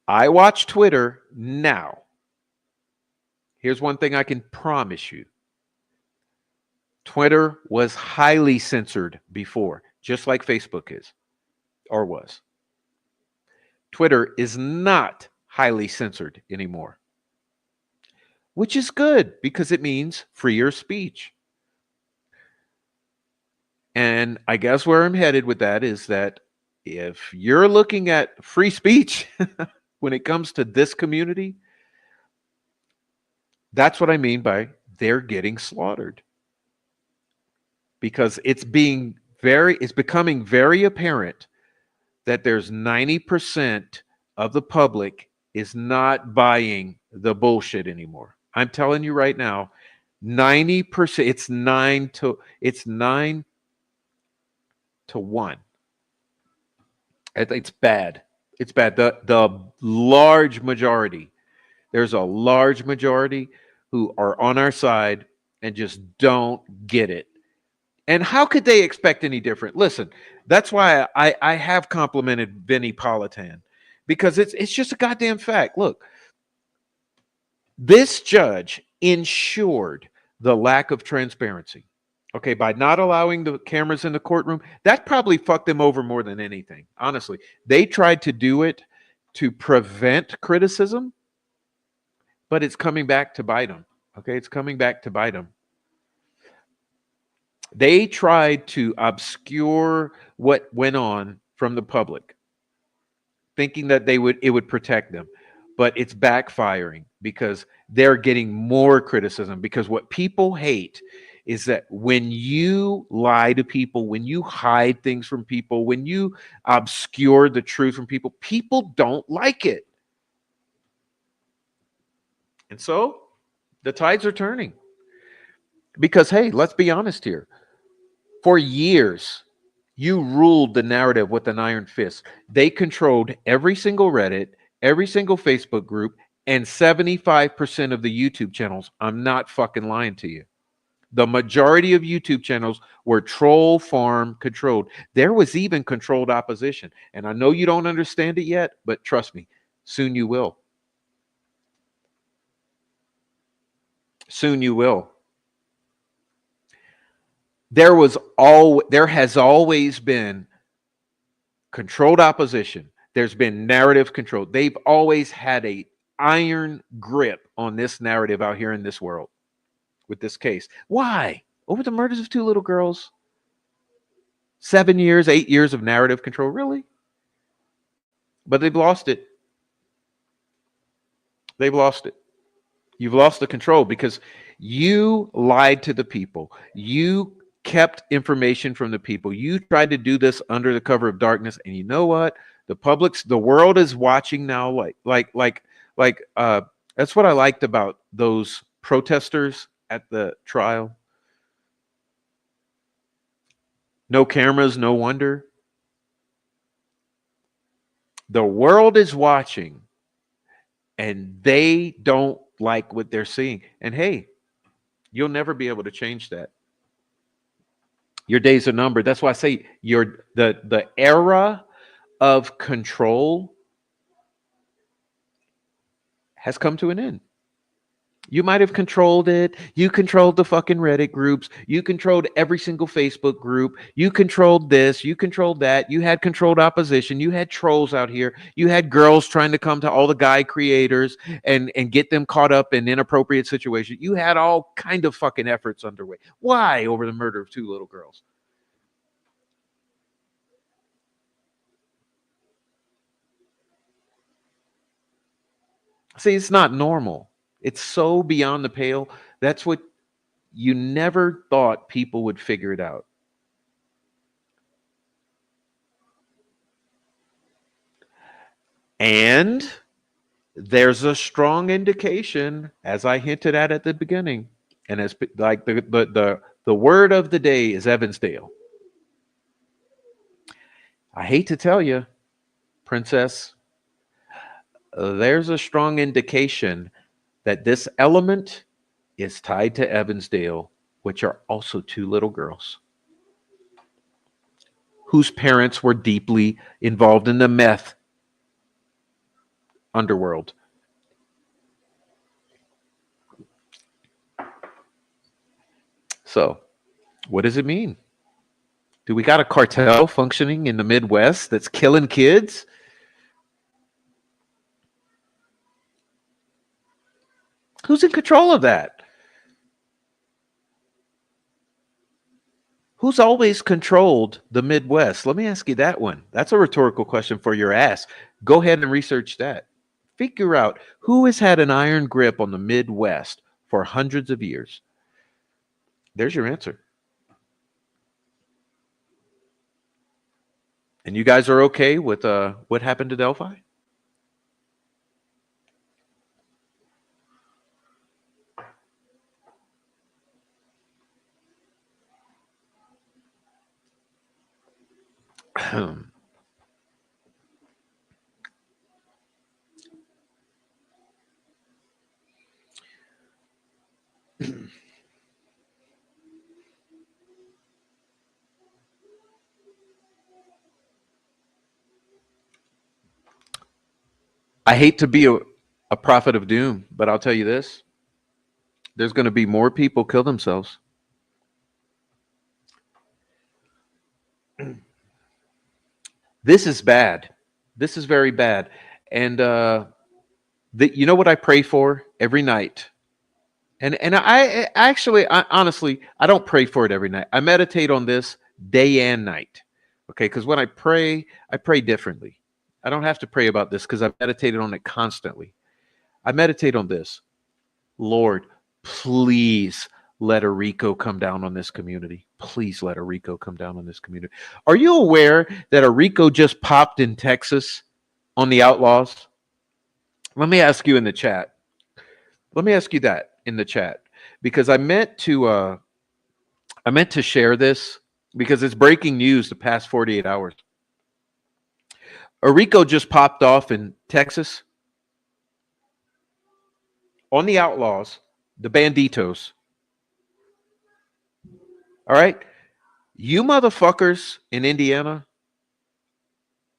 I watch Twitter now. Here's one thing I can promise you. Twitter was highly censored before, just like Facebook is, or was. Twitter is not highly censored anymore, which is good because it means freer speech. And I guess where I'm headed with that is that if you're looking at free speech when it comes to this community, that's what I mean by they're getting slaughtered. Because it's becoming very apparent that there's 90% of the public is not buying the bullshit anymore. I'm telling you right now, 90%, it's 9 to 1. It's bad. It's bad. The large majority, there's a large majority who are on our side and just don't get it. And how could they expect any different? Listen, that's why I have complimented Vinnie Politan, because it's just a goddamn fact. Look, this judge ensured the lack of transparency. Okay, by not allowing the cameras in the courtroom, that probably fucked them over more than anything. Honestly, they tried to do it to prevent criticism, but it's coming back to bite them. Okay, it's coming back to bite them. They tried to obscure what went on from the public, thinking that it would protect them, but it's backfiring because they're getting more criticism. Because what people hate is that when you lie to people, when you hide things from people, when you obscure the truth from people, people don't like it. And so the tides are turning. Because, hey, let's be honest here. For years, you ruled the narrative with an iron fist. They controlled every single Reddit, every single Facebook group, and 75% of the YouTube channels. I'm not fucking lying to you. The majority of YouTube channels were troll farm controlled. There was even controlled opposition. And I know you don't understand it yet, but trust me, soon you will. Soon you will. There has always been controlled opposition. There's been narrative control. They've always had a iron grip on this narrative out here in this world with this case. Why? Over the murders of two little girls? 7 years, 8 years of narrative control, really? But they've lost it. They've lost it. You've lost the control because you lied to the people. You kept information from the people. You tried to do this under the cover of darkness. And you know what? The world is watching now. That's what I liked about those protesters at the trial. No cameras, no wonder. The world is watching and they don't like what they're seeing. And hey, you'll never be able to change that. Your days are numbered. That's why I say the era of control has come to an end. You might have controlled it. You controlled the fucking Reddit groups. You controlled every single Facebook group. You controlled this. You controlled that. You had controlled opposition. You had trolls out here. You had girls trying to come to all the guy creators and get them caught up in inappropriate situations. You had all kind of fucking efforts underway. Why? Over the murder of two little girls. See, it's not normal. It's so beyond the pale. That's what you never thought people would figure it out. And there's a strong indication, as I hinted at the beginning, and as like the word of the day is Evansdale. I hate to tell you, Princess, there's a strong indication that this element is tied to Evansdale, which are also two little girls whose parents were deeply involved in the meth underworld. So, what does it mean? Do we got a cartel functioning in the Midwest that's killing kids? Who's in control of that? Who's always controlled the Midwest? Let me ask you that one. That's a rhetorical question for your ass. Go ahead and research that. Figure out who has had an iron grip on the Midwest for hundreds of years. There's your answer. And you guys are okay with what happened to Delphi? I hate to be a prophet of doom, but I'll tell you this. There's going to be more people kill themselves. This is bad. This is very bad. And you know what I pray for every night? And I actually, honestly, I don't pray for it every night. I meditate on this day and night. Okay, because when I pray differently. I don't have to pray about this because I've meditated on it constantly. I meditate on this. Lord, please let a RICO come down on this community. Please let a RICO come down on this community. Are you aware that a RICO just popped in Texas on the outlaws? Let me ask you in the chat. Let me ask you that in the chat because I meant to share this because it's breaking news the past 48 hours. A RICO just popped off in Texas on the outlaws, the banditos. All right. You motherfuckers in Indiana,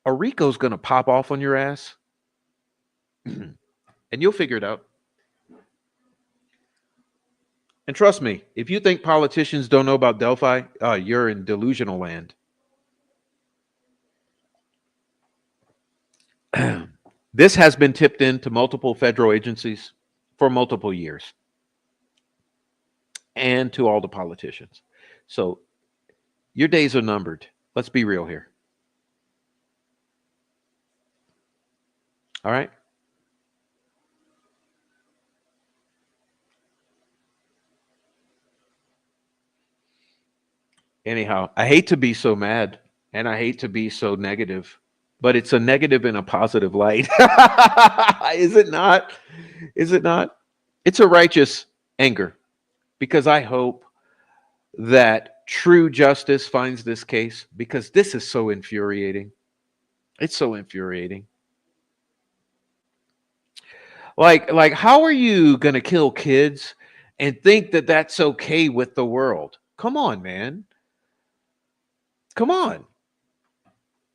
a Rico's going to pop off on your ass and you'll figure it out. And trust me, if you think politicians don't know about Delphi, you're in delusional land. This has been tipped into multiple federal agencies for multiple years and to all the politicians. So your days are numbered. Let's be real here. All right. Anyhow, I hate to be so mad and I hate to be so negative, but it's a negative in a positive light. Is it not? Is it not? It's a righteous anger because I hope that true justice finds this case because this is so infuriating. It's so infuriating. Like how are you going to kill kids and think that that's okay with the world? Come on, man. Come on.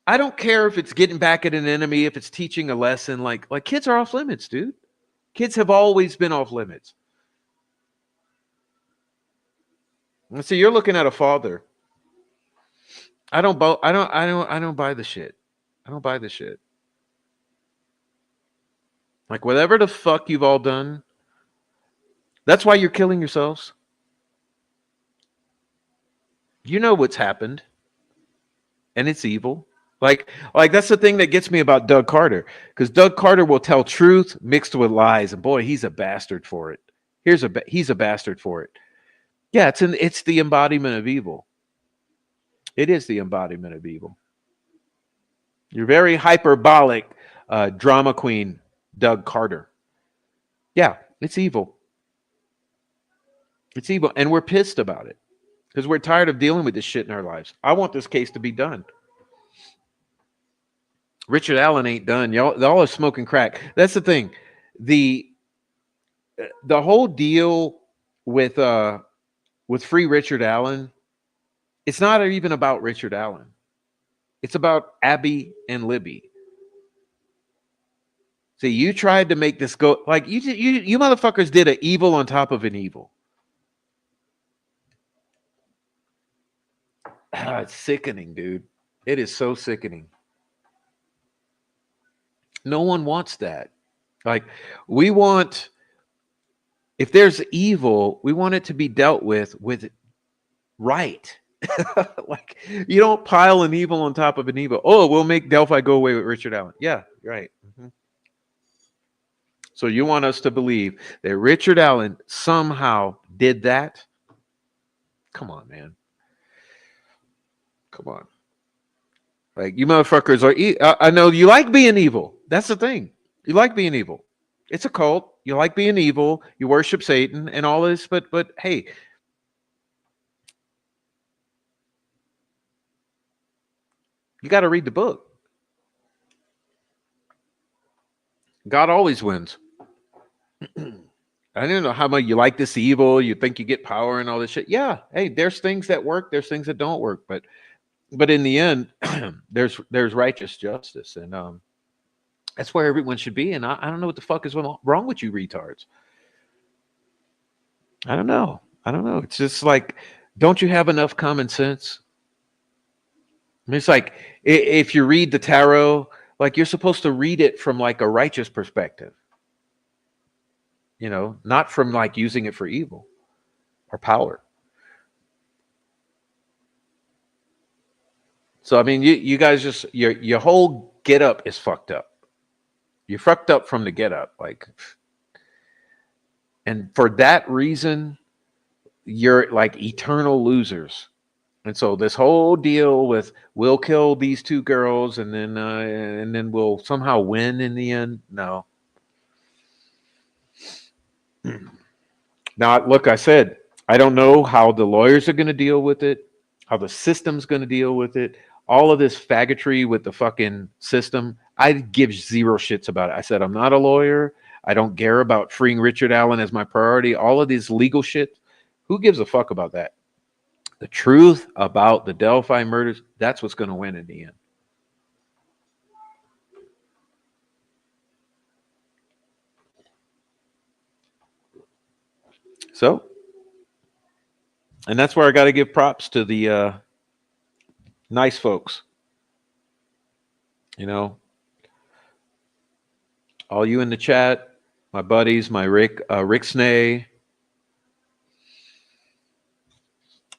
I don't care if it's getting back at an enemy, if it's teaching a lesson. Like kids are off limits, dude. Kids have always been off limits. And so you're looking at a father. I don't buy the shit. I don't buy the shit. Like whatever the fuck you've all done, that's why you're killing yourselves. You know what's happened, and it's evil. Like that's the thing that gets me about Doug Carter, because Doug Carter will tell truth mixed with lies, and boy, he's a bastard for it. He's a bastard for it. Yeah, it's the embodiment of evil. It is the embodiment of evil. You're very hyperbolic, drama queen, Doug Carter. Yeah, it's evil. It's evil, and we're pissed about it because we're tired of dealing with this shit in our lives. I want this case to be done. Richard Allen ain't done. Y'all are smoking crack. That's the thing. The the whole deal with free Richard Allen, it's not even about Richard Allen. It's about Abby and Libby. See, you tried to make this go like you motherfuckers did an evil on top of an evil. It's sickening, dude. It is so sickening. No one wants that. Like we want, if there's evil, we want it to be dealt with right. Like you don't pile an evil on top of an evil. Oh, we'll make Delphi go away with Richard Allen. Yeah, right. Mm-hmm. So you want us to believe that Richard Allen somehow did that? Come on, man. Come on. Like you motherfuckers are. I know you like being evil. That's the thing. You like being evil. It's a cult. You like being evil. You worship Satan and all this. But hey, you got to read the book. God always wins. I don't know how much you like this evil. You think you get power and all this shit. Yeah. Hey, there's things that work. There's things that don't work. But in the end, there's righteous justice, and that's where everyone should be. And I don't know what the fuck is wrong with you retards. I don't know. I don't know. It's just like, don't you have enough common sense? I mean, it's like if you read the tarot, like you're supposed to read it from like a righteous perspective, not from like using it for evil or power. So I mean, you guys just your whole get up is fucked up. You're fucked up from the get up, and for that reason, you're like eternal losers. And so this whole deal with we'll kill these two girls and then we'll somehow win in the end. No. Now, look, I said I don't know how the lawyers are going to deal with it, how the system's going to deal with it. All of this faggotry with the fucking system, I give zero shits about it. I said I'm not a lawyer. I don't care about freeing Richard Allen as my priority. All of this legal shit, who gives a fuck about that? The truth about the Delphi murders, that's what's going to win in the end. So, and that's where I got to give props to the nice folks. You know, all you in the chat, my buddies, my Rick Snay.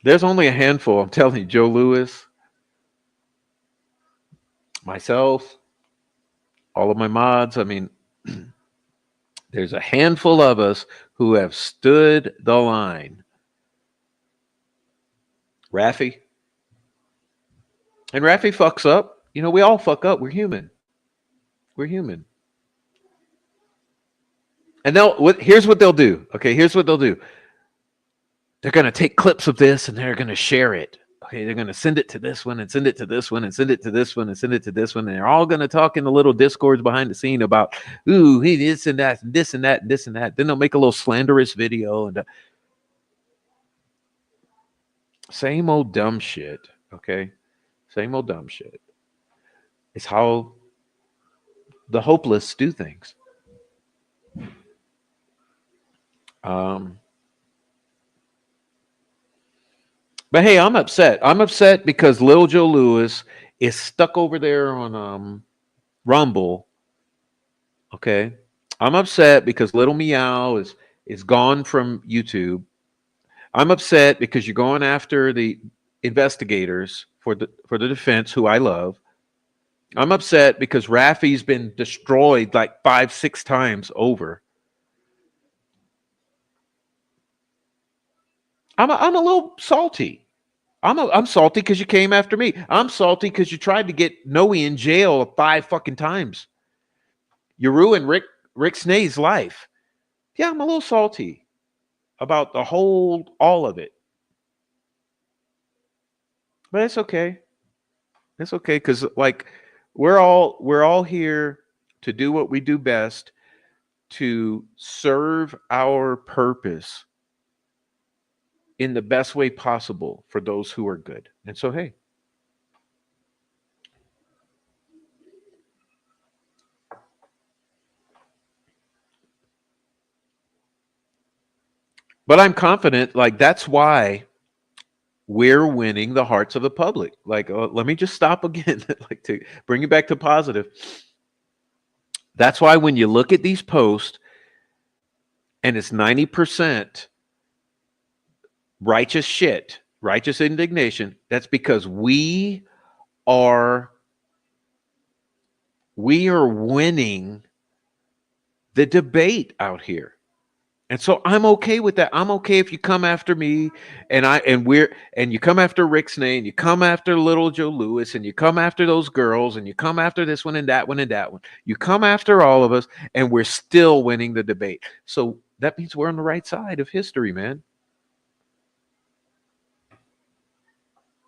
There's only a handful. I'm telling you, Joe Lewis, myself, all of my mods. I mean, there's a handful of us who have stood the line. Raffy. And Raffy fucks up. You know, we all fuck up. We're human. We're human. And here's what they'll do. Okay, here's what they'll do. They're going to take clips of this and they're going to share it. Okay, they're going to send it to this one and send it to this one and send it to this one and send it to this one. And they're all going to talk in the little discords behind the scene about, ooh, he this and that, and this and that, and this and that. Then they'll make a little slanderous video and same old dumb shit. Okay, same old dumb shit. It's how the hopeless do things. But hey, I'm upset. I'm upset because Lil Joe Lewis is stuck over there on Rumble. Okay. I'm upset because Little Meow is gone from YouTube. I'm upset because you're going after the investigators for the defense, who I love. I'm upset because Rafi's been destroyed like 5-6 times over. I'm a little salty. I'm salty because you came after me. I'm salty because you tried to get Noe in jail 5 fucking times. You ruined Rick Snay's life. Yeah, I'm a little salty about all of it. But it's okay. It's okay because like we're all here to do what we do best, to serve our purpose in the best way possible for those who are good. And so hey, but I'm confident like that's why we're winning the hearts of the public. Like let me just stop again like to bring you back to positive. That's why when you look at these posts and it's 90% righteous shit, righteous indignation, that's because are we are winning the debate out here. And so I'm okay with that. I'm okay if you come after me and you come after Rick Snay and you come after little Joe Lewis and you come after those girls and you come after this one and that one and that one. You come after all of us and we're still winning the debate. So that means we're on the right side of history, man.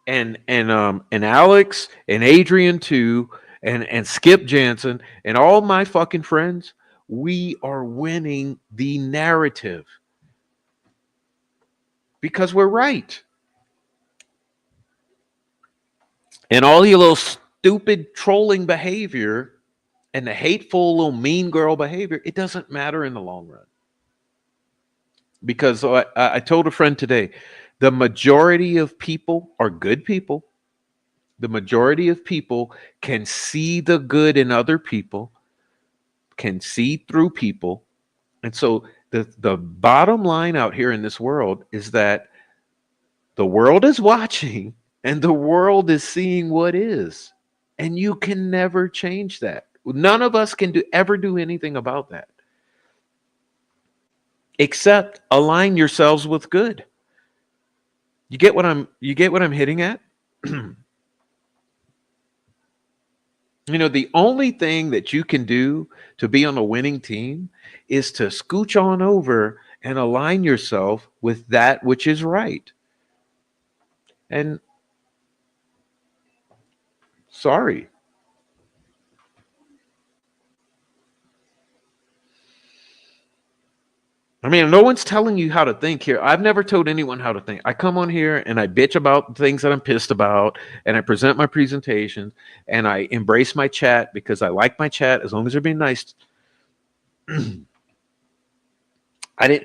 And Alex and Adrian too, and Skip Jansen and all my fucking friends, we are winning the narrative because we're right. And all your little stupid trolling behavior and the hateful little mean girl behavior, it doesn't matter in the long run. Because I told a friend today, the majority of people are good people. The majority of people can see the good in other people, can see through people. And so the bottom line out here in this world is that the world is watching and the world is seeing what is. And you can never change that. None of us can ever do anything about that. Except align yourselves with good. You get what I'm hitting at? The only thing that you can do to be on a winning team is to scooch on over and align yourself with that which is right. And sorry. I mean, no one's telling you how to think here. I've never told anyone how to think. I come on here and I bitch about things that I'm pissed about, and I present my presentations, and I embrace my chat because I like my chat as long as they're being nice. It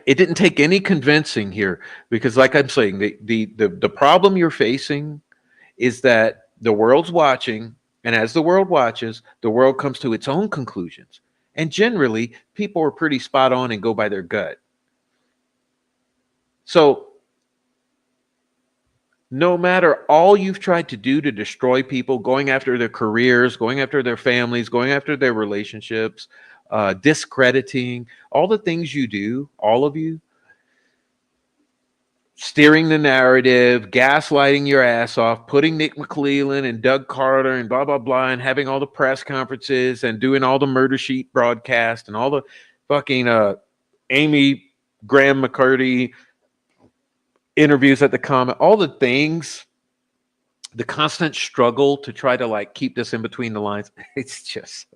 didn't take any convincing here because, like I'm saying, the problem you're facing is that the world's watching, and as the world watches, the world comes to its own conclusions. And generally, people are pretty spot on and go by their gut. So no matter all you've tried to do to destroy people, going after their careers, going after their families, going after their relationships, discrediting, all the things you do, all of you, steering the narrative, gaslighting your ass off, putting Nick McClellan and Doug Carter and blah, blah, blah, and having all the press conferences and doing all the murder sheet broadcast and all the fucking Amy Graham McCurdy interviews at the comment, all the things, the constant struggle to try to like keep this in between the lines. It's just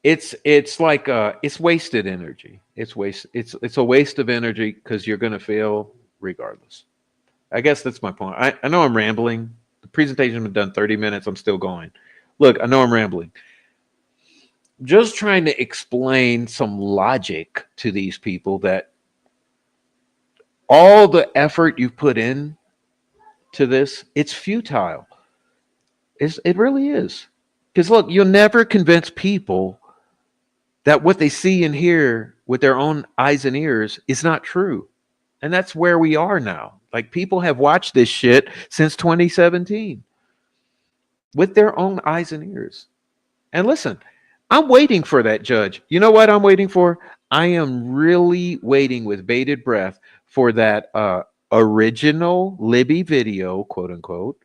it's like it's wasted energy. It's a waste of energy because you're gonna fail regardless. I guess that's my point. I know I'm rambling. The presentation's been done 30 minutes. I'm still going. Look, I know I'm rambling. Just trying to explain some logic to these people that all the effort you've put in to this, it's futile. It really is. Because look, you'll never convince people that what they see and hear with their own eyes and ears is not true. And that's where we are now. Like people have watched this shit since 2017 with their own eyes and ears. And listen, I'm waiting for that judge. You know what I'm waiting for? I am really waiting with bated breath for that original Libby video, quote unquote,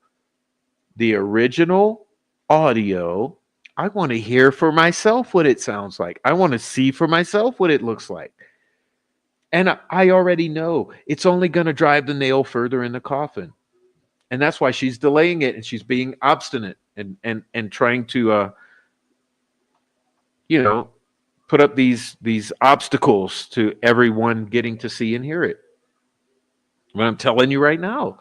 the original audio. I want to hear for myself what it sounds like. I want to see for myself what it looks like. And I already know it's only going to drive the nail further in the coffin. And that's why she's delaying it and she's being obstinate and trying to you know, put up these obstacles to everyone getting to see and hear it. But I'm telling you right now,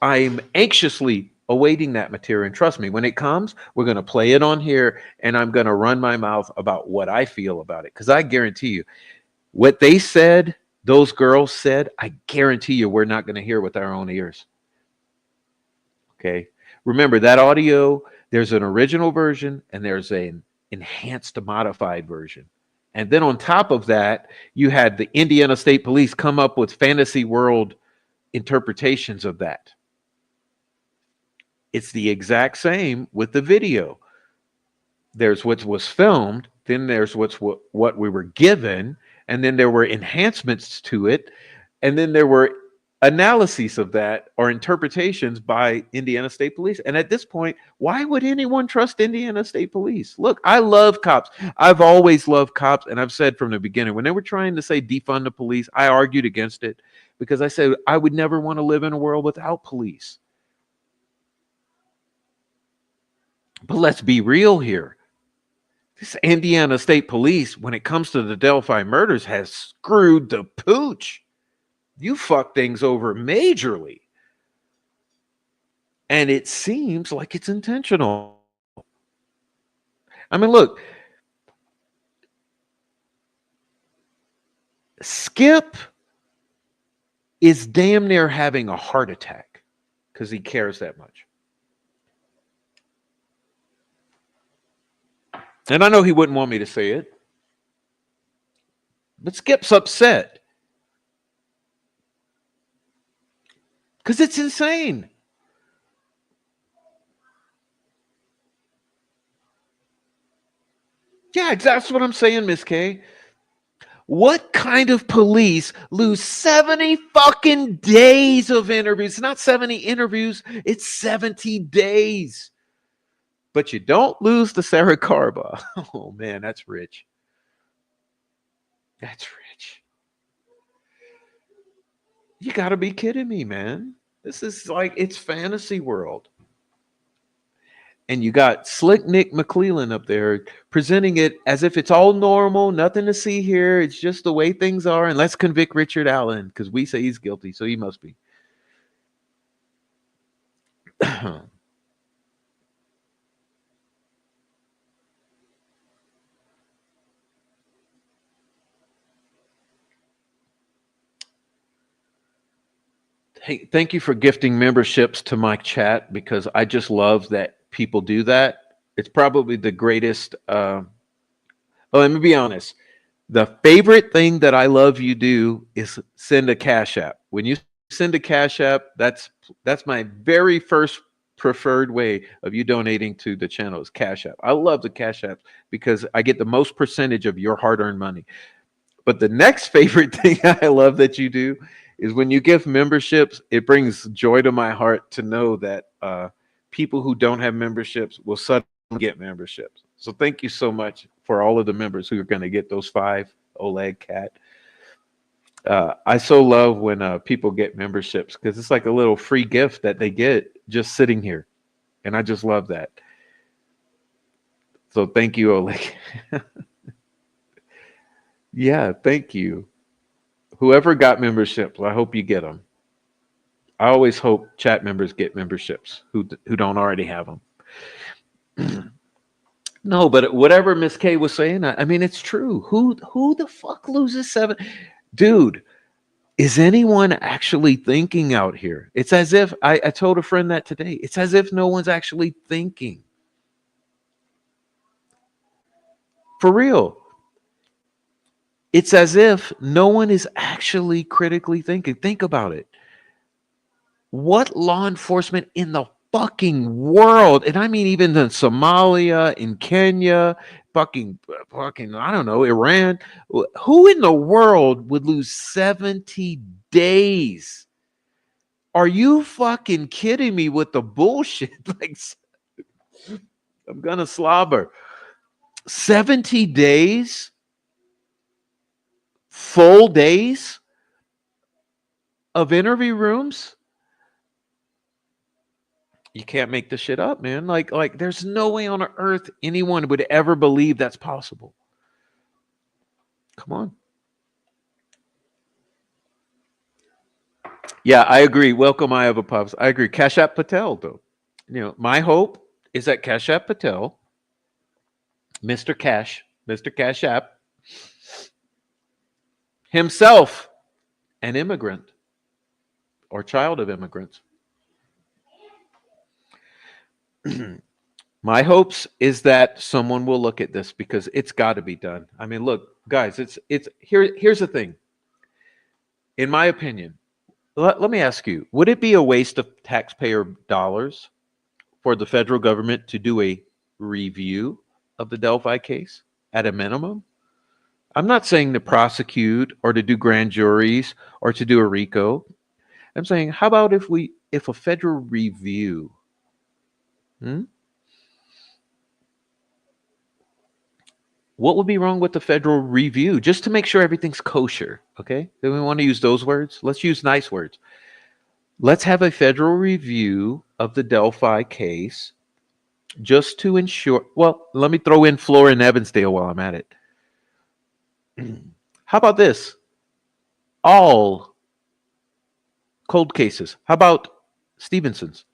I'm anxiously awaiting that material. And trust me, when it comes, we're going to play it on here and I'm going to run my mouth about what I feel about it. Because I guarantee you, what they said, those girls said, I guarantee you we're not going to hear with our own ears. Okay. Remember that audio, there's an original version and there's an enhanced modified version. And then on top of that, you had the Indiana State Police come up with fantasy world interpretations of that. It's the exact same with the video. There's what was filmed, then there's what we were given, and then there were enhancements to it, and then there were analyses of that or interpretations by Indiana State Police. And at this point, why would anyone trust Indiana State Police? Look, I love cops. I've always loved cops, and I've said from the beginning, when they were trying to say defund the police, I argued against it because I said I would never want to live in a world without police. But let's be real here. This Indiana State Police, when it comes to the Delphi murders, has screwed the pooch. You fuck things over majorly. And it seems like it's intentional. I mean, look, Skip is damn near having a heart attack because he cares that much. And I know he wouldn't want me to say it, but Skip's upset because it's insane. Yeah, that's what I'm saying, Miss K. What kind of police lose 70 fucking days of interviews? It's not 70 interviews, it's 70 days. But you don't lose the Sarah Carba. Oh man, that's rich. That's rich. You got to be kidding me, man. This is like it's fantasy world. And you got Slick Nick McClellan up there presenting it as if it's all normal, nothing to see here. It's just the way things are. And let's convict Richard Allen because we say he's guilty, so he must be. Hey, thank you for gifting memberships to my chat because I just love that people do that. It's probably the greatest. Well, let me be honest. The favorite thing that I love you do is send a cash app. When you send a cash app, that's my very first preferred way of you donating to the channel is cash app. I love the cash apps because I get the most percentage of your hard-earned money. But the next favorite thing I love that you do is when you give memberships, it brings joy to my heart to know that people who don't have memberships will suddenly get memberships. So thank you so much for all of the members who are going to get those 5 Oleg cat. I so love when people get memberships because it's like a little free gift that they get just sitting here. And I just love that. So thank you, Oleg. Yeah, thank you. Whoever got memberships, I hope you get them. I always hope chat members get memberships who don't already have them. No, but whatever Miss K was saying, I mean, it's true. Who the fuck loses 7? Dude, is anyone actually thinking out here? It's as if I told a friend that today. It's as if no one's actually thinking. For real. It's as if no one is actually critically thinking. Think about it. What law enforcement in the fucking world, and I mean even in Somalia, in Kenya, fucking, I don't know, Iran, who in the world would lose 70 days? Are you fucking kidding me with the bullshit? Like, I'm gonna slobber. 70 days, full days of interview rooms. You can't make this shit up, man. Like there's no way on earth anyone would ever believe that's possible. Come on. Yeah, I agree. Welcome, I have a pups. I agree. Cash App Patel, though. My hope is that Cash App Patel, Mr. Cash App, himself, an immigrant or child of immigrants. My hopes is that someone will look at this because it's got to be done. I mean, look, guys, it's here's the thing. In my opinion, let me ask you, would it be a waste of taxpayer dollars for the federal government to do a review of the Delphi case at a minimum? I'm not saying to prosecute or to do grand juries or to do a RICO. I'm saying, how about if a federal review? Hmm? What would be wrong with the federal review? Just to make sure everything's kosher, okay? Do we want to use those words? Let's use nice words. Let's have a federal review of the Delphi case just to ensure. Well, let me throw in Flora and Evansdale while I'm at it. How about this? All cold cases. How about Stevenson's?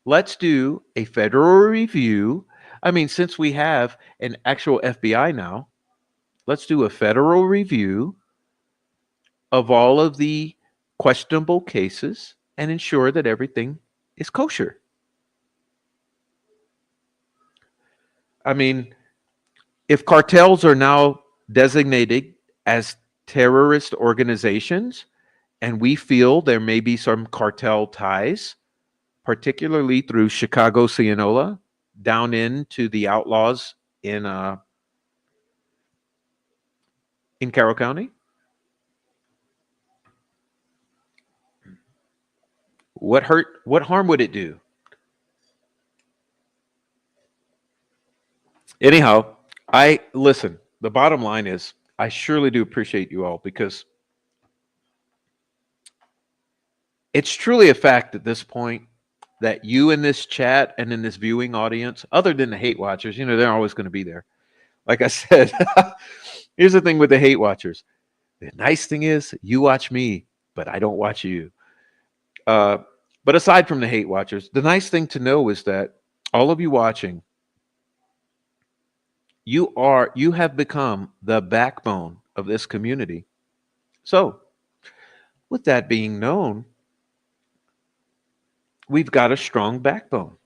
Let's do a federal review. I mean, since we have an actual FBI now, let's do a federal review of all of the questionable cases and ensure that everything is kosher. I mean, if cartels are now designated as terrorist organizations and we feel there may be some cartel ties, particularly through Chicago Cianola down into the outlaws in Carroll County, what harm would it do? Anyhow, I listen, the bottom line is I surely do appreciate you all because it's truly a fact at this point. that you in this chat and in this viewing audience, other than the hate watchers, they're always going to be there. Like I said, here's the thing with the hate watchers. The nice thing is you watch me, but I don't watch you. Uh, but aside from the hate watchers, the nice thing to know is that all of you watching, you have become the backbone of this community. So, with that being known, we've got a strong backbone,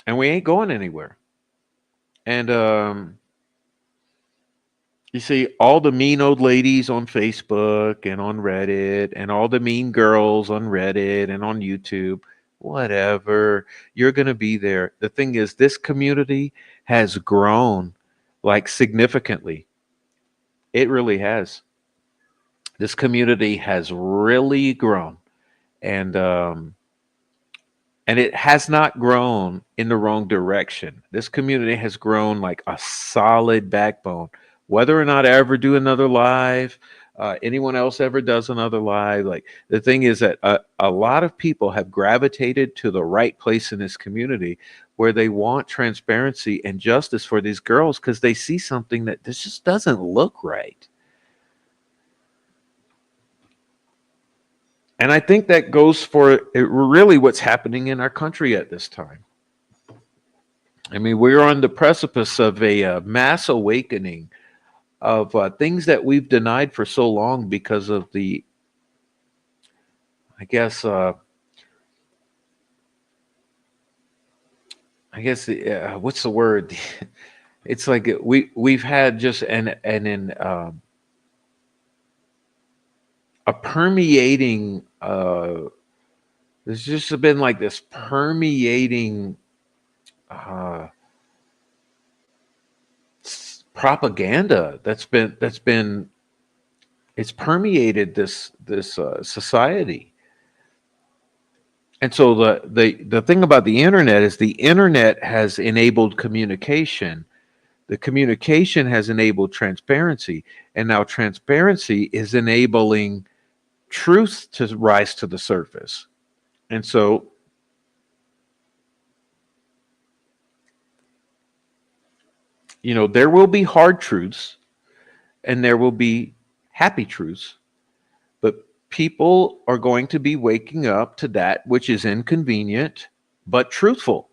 and we ain't going anywhere. And you see, all the mean old ladies on Facebook and on Reddit, and all the mean girls on Reddit and on YouTube, whatever, you're going to be there. The thing is, this community has grown like significantly. It really has. This community has really grown. And, and it has not grown in the wrong direction. This community has grown like a solid backbone. Whether or not I ever do another live, anyone else ever does another live, like the thing is that a lot of people have gravitated to the right place in this community where they want transparency and justice for these girls because they see something that this just doesn't look right. And I think that goes for really what's happening in our country at this time. I mean, we're on the precipice of a mass awakening of things that we've denied for so long because of the, I guess, what's the word? It's like we've had just a permeating. There's just been like this permeating uh, propaganda that's been it's permeated this society. And so the thing about the internet is the internet has enabled communication. The communication has enabled transparency, and now transparency is enabling truth to rise to the surface. And so there will be hard truths and there will be happy truths, but people are going to be waking up to that which is inconvenient but truthful.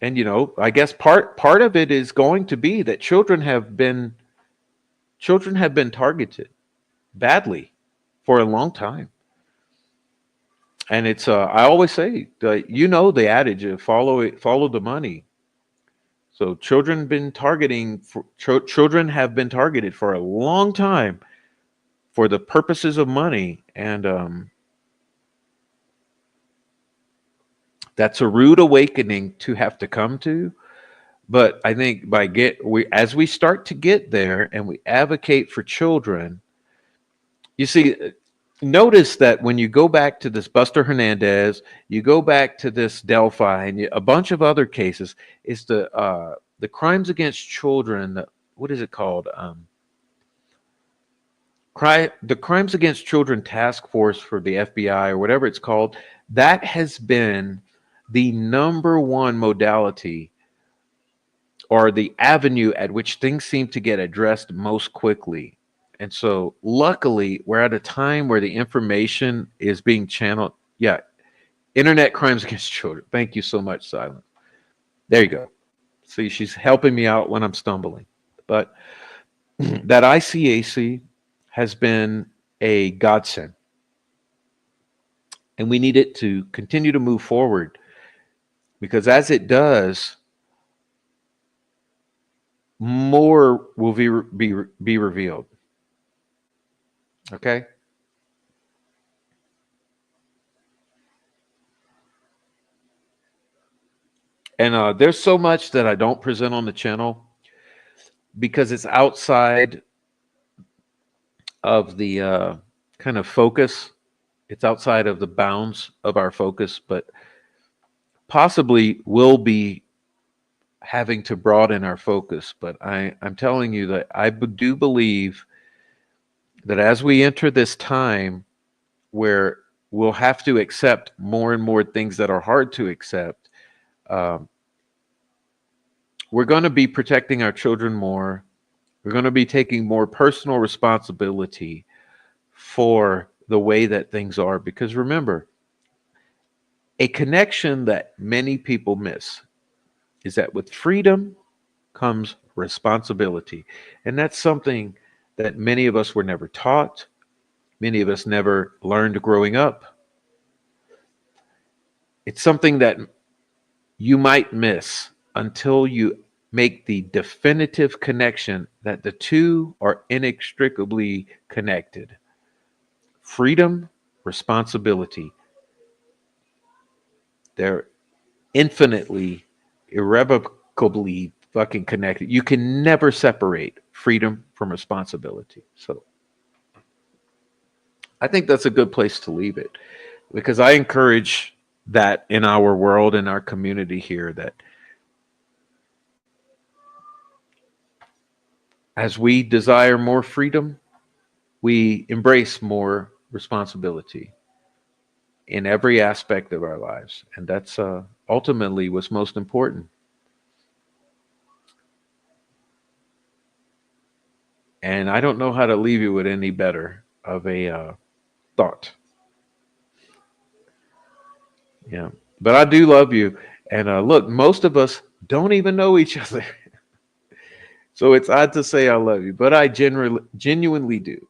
And I guess part of it is going to be that children have been targeted badly for a long time. And it's I always say, the adage of follow the money. So children have been targeted for a long time for the purposes of money, and that's a rude awakening to have to come to. But I think as we start to get there and we advocate for children, you see, notice that when you go back to this Buster Hernandez, you go back to this Delphi, and a bunch of other cases, it's the crimes against children. What is it called? The Crimes Against Children Task Force for the FBI or whatever it's called. That has been the number one modality or the avenue at which things seem to get addressed most quickly. And so luckily we're at a time where the information is being channeled. Yeah. Internet crimes against children. Thank you so much, Silent. There you go. See, she's helping me out when I'm stumbling. But that ICAC has been a godsend. And we need it to continue to move forward because as it does, more will be revealed. Okay? And there's so much that I don't present on the channel because it's outside of the kind of focus. It's outside of the bounds of our focus, but possibly will be having to broaden our focus. But I'm telling you that I do believe that as we enter this time where we'll have to accept more and more things that are hard to accept. Um, we're going to be protecting our children more. We're going to be taking more personal responsibility for the way that things are. Because remember, a connection that many people miss is that with freedom comes responsibility. And that's something that many of us were never taught, many of us never learned growing up. It's something that you might miss until you make the definitive connection that the two are inextricably connected. Freedom, responsibility. They're infinitely, irrevocably fucking connected. You can never separate freedom from responsibility. So I think that's a good place to leave it because I encourage that in our world, in our community here, that as we desire more freedom, we embrace more responsibility in every aspect of our lives. And that's ultimately what's most important. And I don't know how to leave you with any better of a thought. Yeah. But I do love you. And look, most of us don't even know each other. So it's odd to say I love you, but I genuinely do.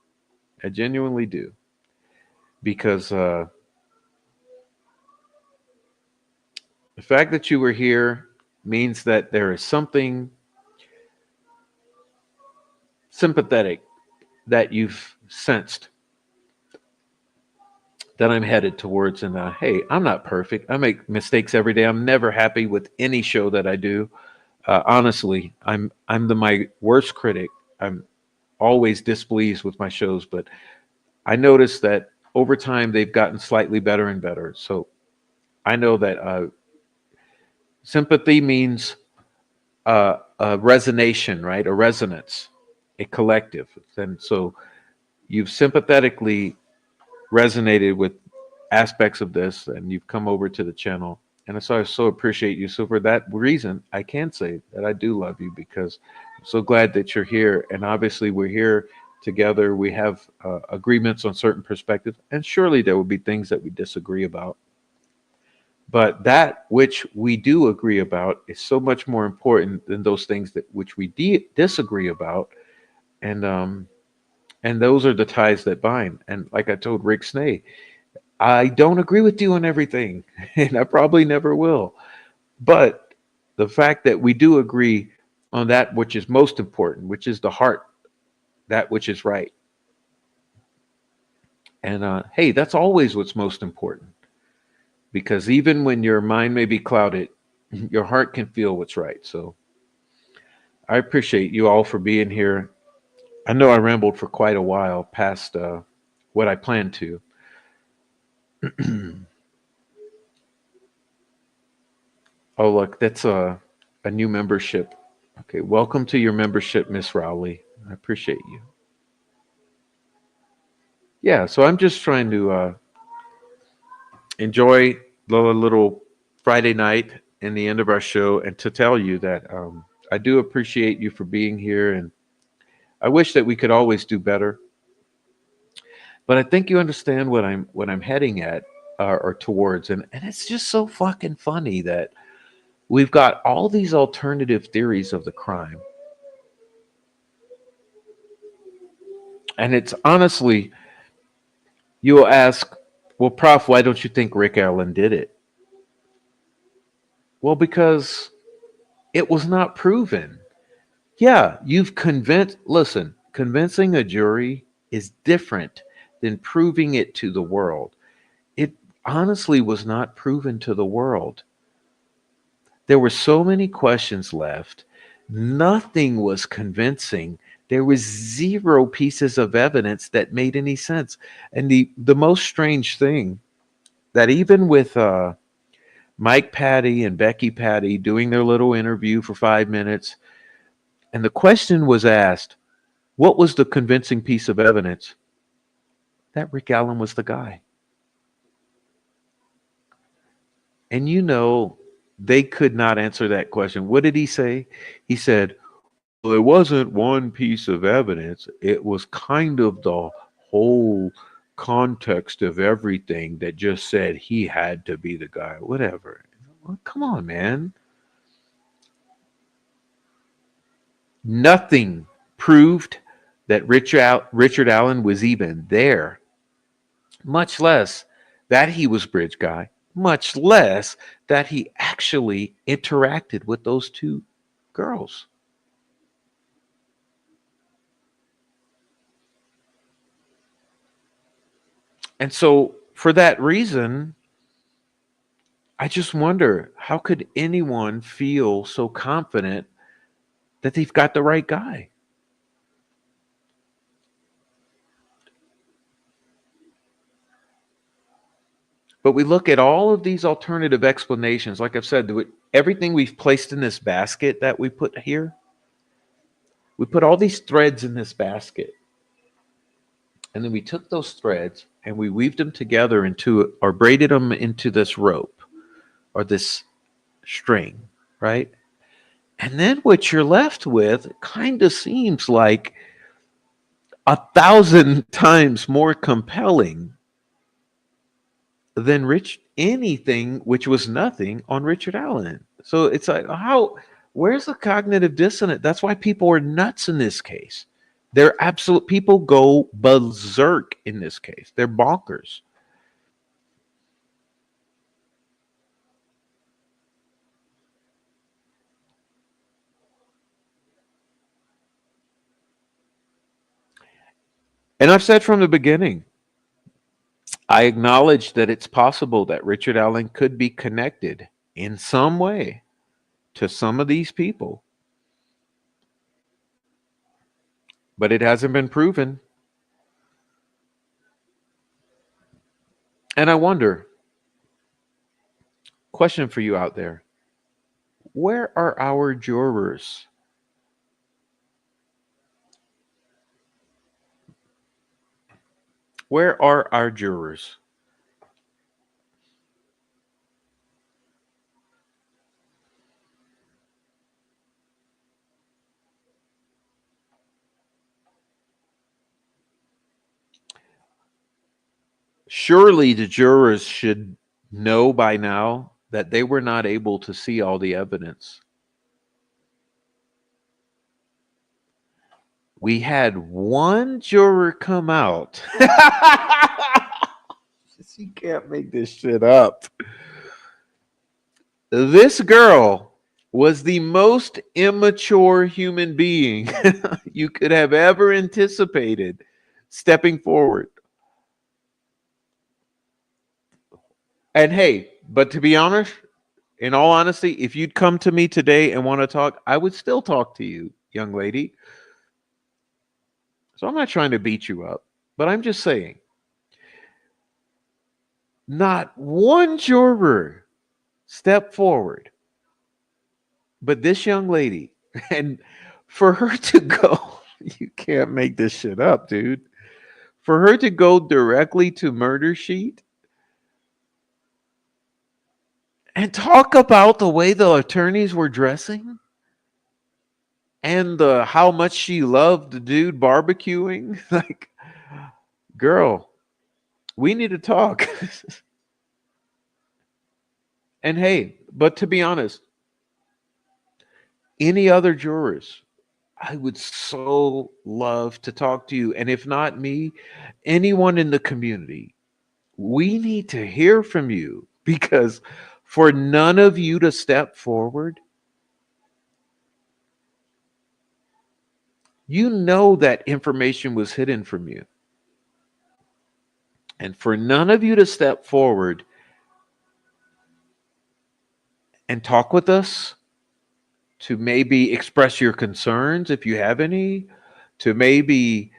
I genuinely do. Because the fact that you were here means that there is something sympathetic that you've sensed that I'm headed towards. And hey, I'm not perfect. I make mistakes every day. I'm never happy with any show that I do. Honestly, I'm my worst critic. I'm always displeased with my shows, but I noticed that over time they've gotten slightly better and better. So I know that sympathy means a resonation, right? A resonance, a collective. And so you've sympathetically resonated with aspects of this and you've come over to the channel. And so I so appreciate you. So for that reason, I can say that I do love you because I'm so glad that you're here. And obviously we're here together. We have agreements on certain perspectives, and surely there will be things that we disagree about. But that which we do agree about is so much more important than those things that which we disagree about. And and those are the ties that bind. And like I told Rick Snay, I don't agree with you on everything, and I probably never will. But the fact that we do agree on that which is most important, which is the heart, that which is right. And hey, that's always what's most important. Because even when your mind may be clouded, your heart can feel what's right. So I appreciate you all for being here. I know I rambled for quite a while past what I planned to. Oh, look, that's a new membership. Okay, welcome to your membership, Miss Rowley. I appreciate you. Yeah, so I'm just trying to enjoy the little Friday night and the end of our show, and to tell you that I do appreciate you for being here, and I wish that we could always do better. But I think you understand what I'm heading at or towards, and it's just so fucking funny that we've got all these alternative theories of the crime, and it's honestly, you will ask, well, Prof, why don't you think Rick Allen did it? Well, because it was not proven. Yeah, you've convinced, listen, convincing a jury is different than proving it to the world. It honestly was not proven to the world. There were so many questions left. Nothing was convincing. There was zero pieces of evidence that made any sense. And the most strange thing that even with Mike Patty and Becky Patty doing their little interview for 5 minutes, and the question was asked, what was the convincing piece of evidence? That Rick Allen was the guy. And you know, they could not answer that question. What did he say? He said, well, it wasn't one piece of evidence, it was kind of the whole context of everything that just said he had to be the guy, whatever. Well, come on, man. Nothing proved that Richard Allen was even there, much less that he was Bridge Guy, much less that he actually interacted with those two girls. And so, for that reason, I just wonder how could anyone feel so confident that they've got the right guy? But we look at all of these alternative explanations. Like I've said, everything we've placed in this basket that we put here, we put all these threads in this basket. And then we took those threads and we weaved them together into, or braided them into this rope or this string, right? And then what you're left with kind of seems like 1,000 times more compelling than Rich anything which was nothing on Richard Allen. So it's like how where's the cognitive dissonance? That's why people are nuts in this case. They're absolute people go berserk in this case. They're bonkers. And I've said from the beginning, I acknowledge that it's possible that Richard Allen could be connected in some way to some of these people, but it hasn't been proven. And I wonder, question for you out there, where are our jurors? Where are our jurors? Surely the jurors should know by now that they were not able to see all the evidence. We had one juror come out. You can't make this shit up. This girl was the most immature human being you could have ever anticipated stepping forward. And hey, but to be honest, in all honesty, if you'd come to me today and want to talk, I would still talk to you, young lady. So I'm not trying to beat you up, but I'm just saying, not one juror stepped forward, but this young lady, and for her to go, you can't make this shit up, dude. For her to go directly to Murder Sheet and talk about the way the attorneys were dressing and the how much she loved the dude barbecuing, like, girl, we need to talk. And hey, but to be honest, any other jurors, I would so love to talk to you. And if not me, anyone in the community, we need to hear from you because for none of you to step forward, you know that information was hidden from you. And for none of you to step forward and talk with us, to maybe express your concerns if you have any, to maybe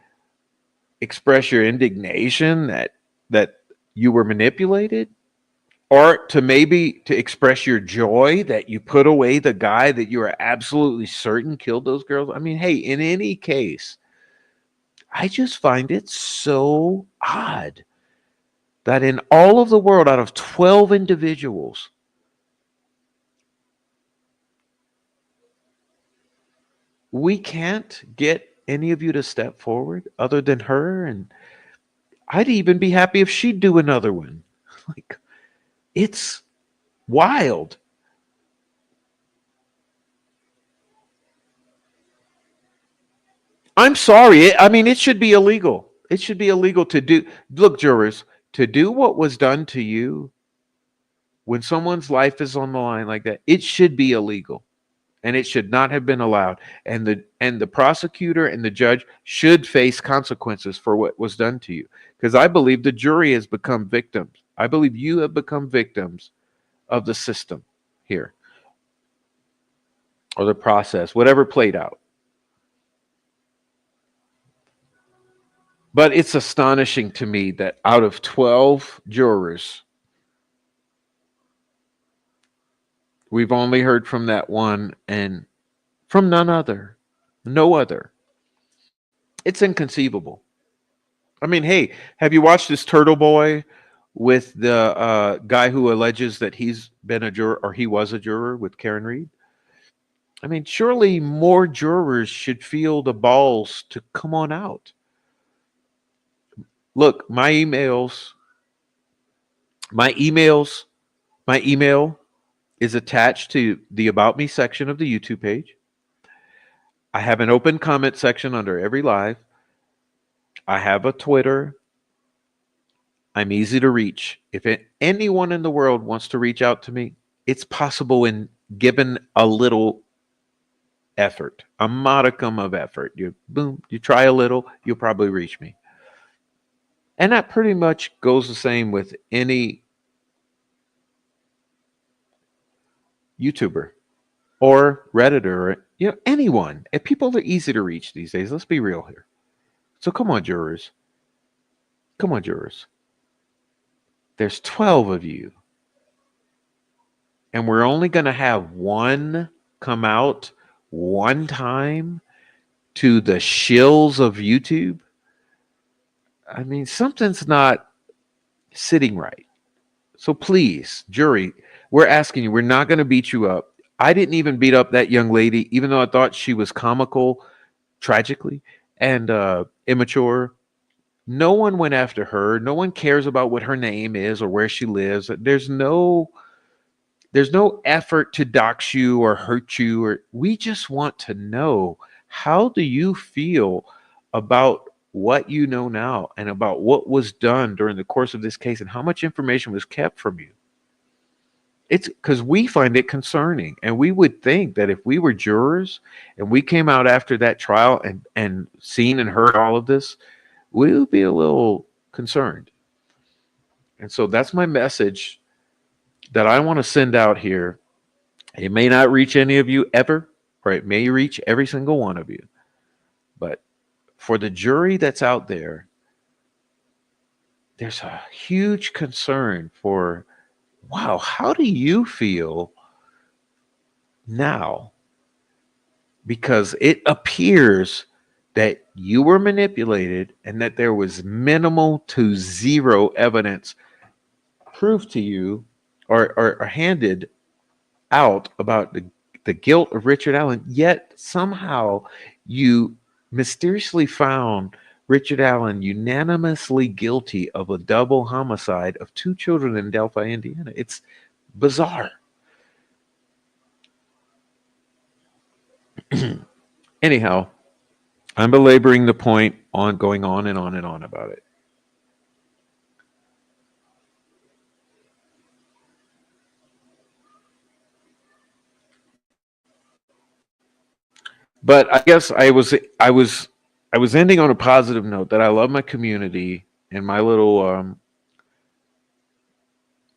express your indignation that you were manipulated, or to maybe to express your joy that you put away the guy that you are absolutely certain killed those girls. I mean, hey, in any case, I just find it so odd that in all of the world, out of 12 individuals, we can't get any of you to step forward other than her. And I'd even be happy if she'd do another one. Like, it's wild. I'm sorry. I mean, it should be illegal. It should be illegal to do. Look, jurors, to do what was done to you when someone's life is on the line like that, it should be illegal, and it should not have been allowed. And the prosecutor and the judge should face consequences for what was done to you. Because I believe the jury has become victims. I believe you have become victims of the system here, or the process, whatever played out. But it's astonishing to me that out of 12 jurors, we've only heard from that one and from none other, no other. It's inconceivable. I mean, hey, have you watched this Turtle Boy with the guy who alleges that he's been a juror, or he was a juror with Karen Reed? I mean, surely more jurors should feel the balls to come on out. Look, my emails, my email is attached to the About Me section of the YouTube page. I have an open comment section under every live. I have a Twitter. I'm easy to reach. If anyone in the world wants to reach out to me, it's possible in given a little effort, a modicum of effort. You boom, you try a little, you'll probably reach me. And that pretty much goes the same with any YouTuber or Redditor, or anyone. And people are easy to reach these days. Let's be real here. So come on, jurors. Come on, jurors. There's 12 of you, and we're only going to have one come out one time to the shills of YouTube. I mean, something's not sitting right. So please, jury, we're asking you, we're not going to beat you up. I didn't even beat up that young lady, even though I thought she was comical, tragically, and immature. No one went after her. No one cares about what her name is or where she lives. There's no effort to dox you or hurt you, or we just want to know, how do you feel about what you know now and about what was done during the course of this case and how much information was kept from you. It's because we find it concerning, and we would think that if we were jurors and we came out after that trial and seen and heard all of this, we would be a little concerned. And so that's my message that I want to send out here. It may not reach any of you ever, or it may reach every single one of you. But for the jury that's out there, there's a huge concern for, wow, how do you feel now? Because it appears that you were manipulated and that there was minimal to zero evidence proved to you, or handed out about the guilt of Richard Allen, yet somehow you mysteriously found Richard Allen unanimously guilty of a double homicide of two children in Delphi, Indiana. It's bizarre. Anyhow, I'm belaboring the point on going on and on and on about it. But I guess I was ending on a positive note that I love my community and my little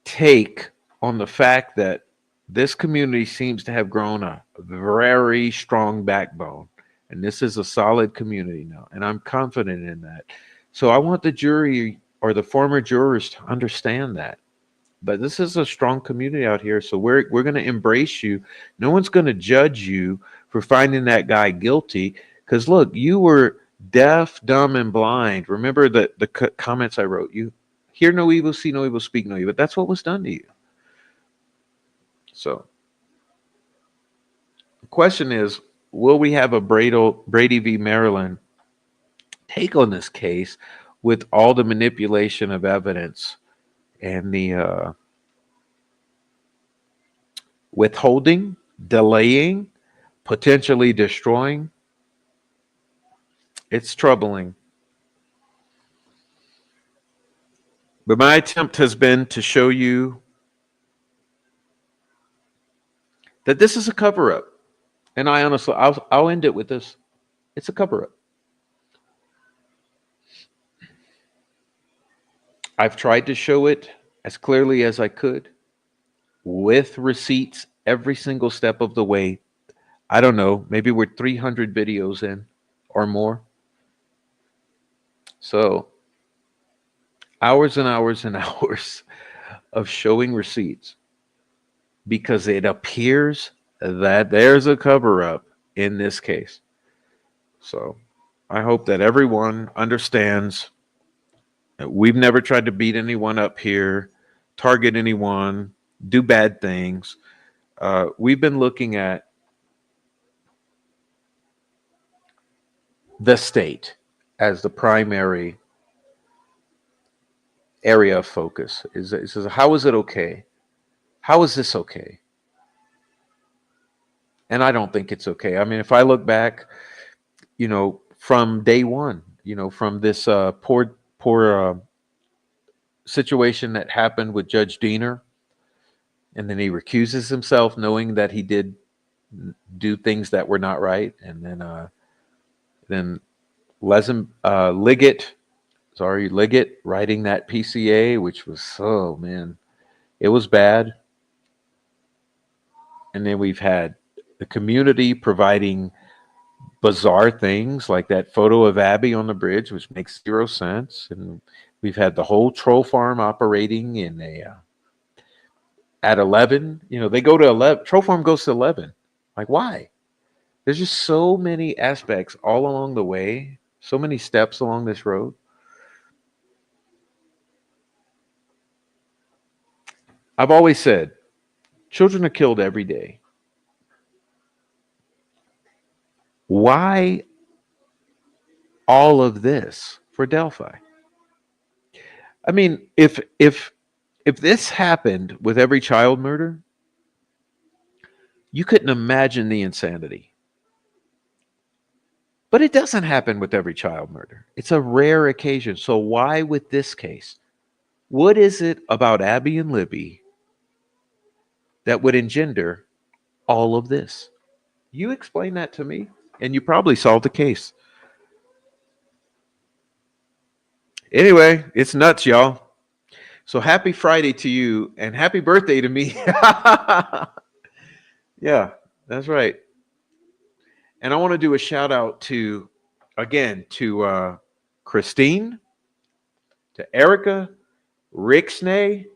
take on the fact that this community seems to have grown a very strong backbone. And this is a solid community now. And I'm confident in that. So I want the jury or the former jurors to understand that. But this is a strong community out here. So we're going to embrace you. No one's going to judge you for finding that guy guilty. Because look, you were deaf, dumb, and blind. Remember the comments I wrote? You hear no evil, see no evil, speak no evil. That's what was done to you. So the question is, will we have a Brady v. Maryland take on this case with all the manipulation of evidence and the withholding, delaying, potentially destroying? It's troubling. But my attempt has been to show you that this is a cover up. And I honestly, I'll end it with this. It's a cover up. I've tried to show it as clearly as I could with receipts every single step of the way. I don't know, maybe we're 300 videos in or more. So hours and hours and hours of showing receipts because it appears that there's a cover up in this case. So I hope that everyone understands that we've never tried to beat anyone up here, target anyone, do bad things. We've been looking at the state as the primary area of focus. Is how is it okay? How is this okay? And I don't think it's okay. I mean, if I look back, from day one, from this poor situation that happened with Judge Diener, and then he recuses himself, knowing that he did do things that were not right, and then Liggett writing that PCA, which was, oh man, it was bad. And then we've had the community providing bizarre things like that photo of Abby on the bridge, which makes zero sense. And we've had the whole troll farm operating in at 11. They go to 11. Troll farm goes to 11. Like, why? There's just so many aspects all along the way, so many steps along this road. I've always said children are killed every day. Why all of this for Delphi? I mean, if this happened with every child murder, you couldn't imagine the insanity. But it doesn't happen with every child murder. It's a rare occasion. So why with this case? What is it about Abby and Libby that would engender all of this? You explain that to me, and you probably solved the case. Anyway, it's nuts, y'all. So happy Friday to you, and happy birthday to me. Yeah, that's right. And I want to do a shout out to Christine, to Erica, Rick Snay,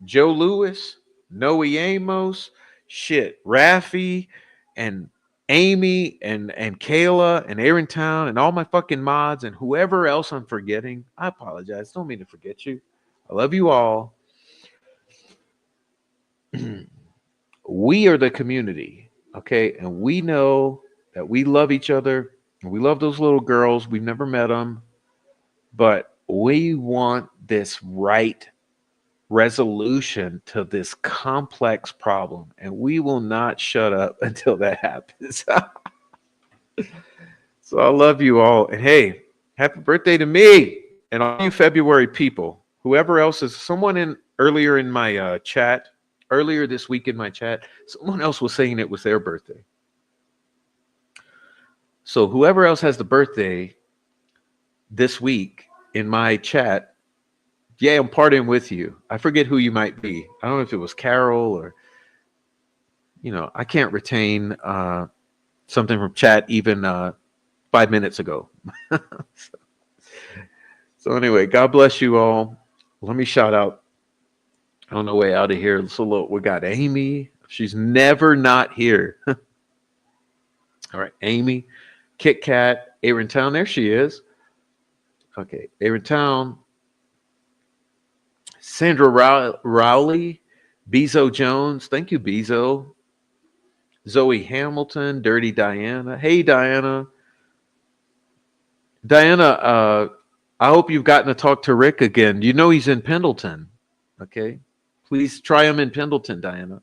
Joe Lewis, Noe Amos, Rafi, and Amy, and Kayla, and Aaron Town, and all my fucking mods, and whoever else I'm forgetting. I apologize. Don't mean to forget you. I love you all. We are the community, okay? And we know that we love each other. And we love those little girls. We've never met them, but we want this right resolution to this complex problem, and we will not shut up until that happens. So I love you all, and hey, happy birthday to me and all you February people. Whoever else is someone in earlier in my chat, earlier this week in my chat, someone else was saying it was their birthday. So whoever else has the birthday this week in my chat, yeah, I'm partying with you. I forget who you might be. I don't know if it was Carol or, I can't retain something from chat even 5 minutes ago. So anyway, God bless you all. Let me shout out on the way out of here. So look, we got Amy. She's never not here. All right, Amy, Kit Kat, Aaron Town. There she is. Okay, Aaron Town. Sandra Rowley, Bezo Jones. Thank you, Bezo. Zoe Hamilton, Dirty Diana. Hey, Diana. Diana, I hope you've gotten to talk to Rick again. You know he's in Pendleton. Okay. Please try him in Pendleton, Diana.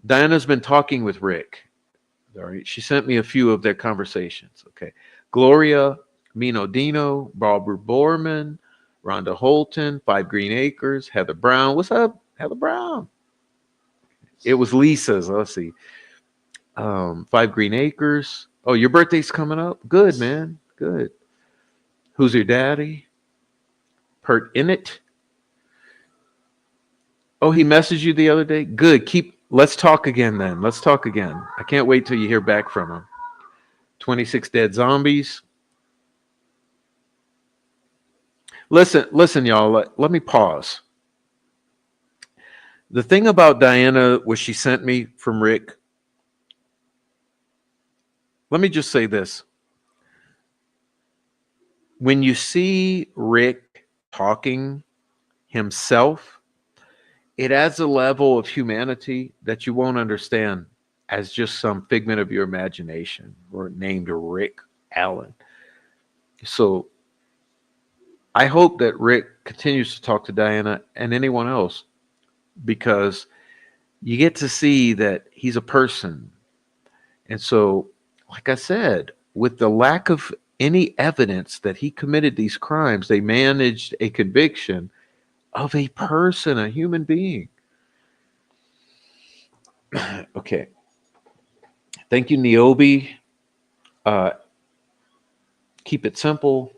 Diana's been talking with Rick. All right. She sent me a few of their conversations. Okay. Gloria Minodino, Barbara Borman, Rhonda Holton, Five Green Acres, Heather Brown. What's up, Heather Brown? It was Lisa's. Let's see. Five Green Acres. Oh, your birthday's coming up? Good, man. Good. Who's your daddy? Pert in it. Oh, he messaged you the other day? Good. Let's talk again then. Let's talk again. I can't wait till you hear back from him. 26 Dead Zombies. Listen, y'all. Let me pause. The thing about Diana, what she sent me from Rick, let me just say this. When you see Rick talking himself, it adds a level of humanity that you won't understand as just some figment of your imagination or named Rick Allen. So I hope that Rick continues to talk to Diana and anyone else because you get to see that he's a person. And so, like I said, with the lack of any evidence that he committed these crimes, they managed a conviction of a person, a human being. Okay. Thank you, Niobe. Uh, Keep it simple.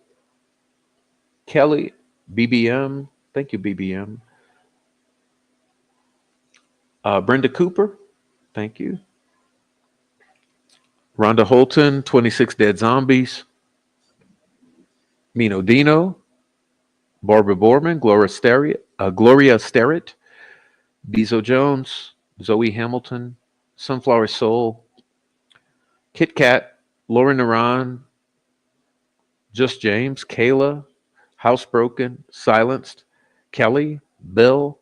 Kelly, BBM. Thank you, BBM. Brenda Cooper. Thank you. Rhonda Holton, 26 Dead Zombies. Mino Dino. Barbara Borman. Gloria Sterrett. Bezo Jones. Zoe Hamilton. Sunflower Soul. Kit Kat. Lauren Naran. Just James. Kayla. Housebroken. Silenced. Kelly. Bill.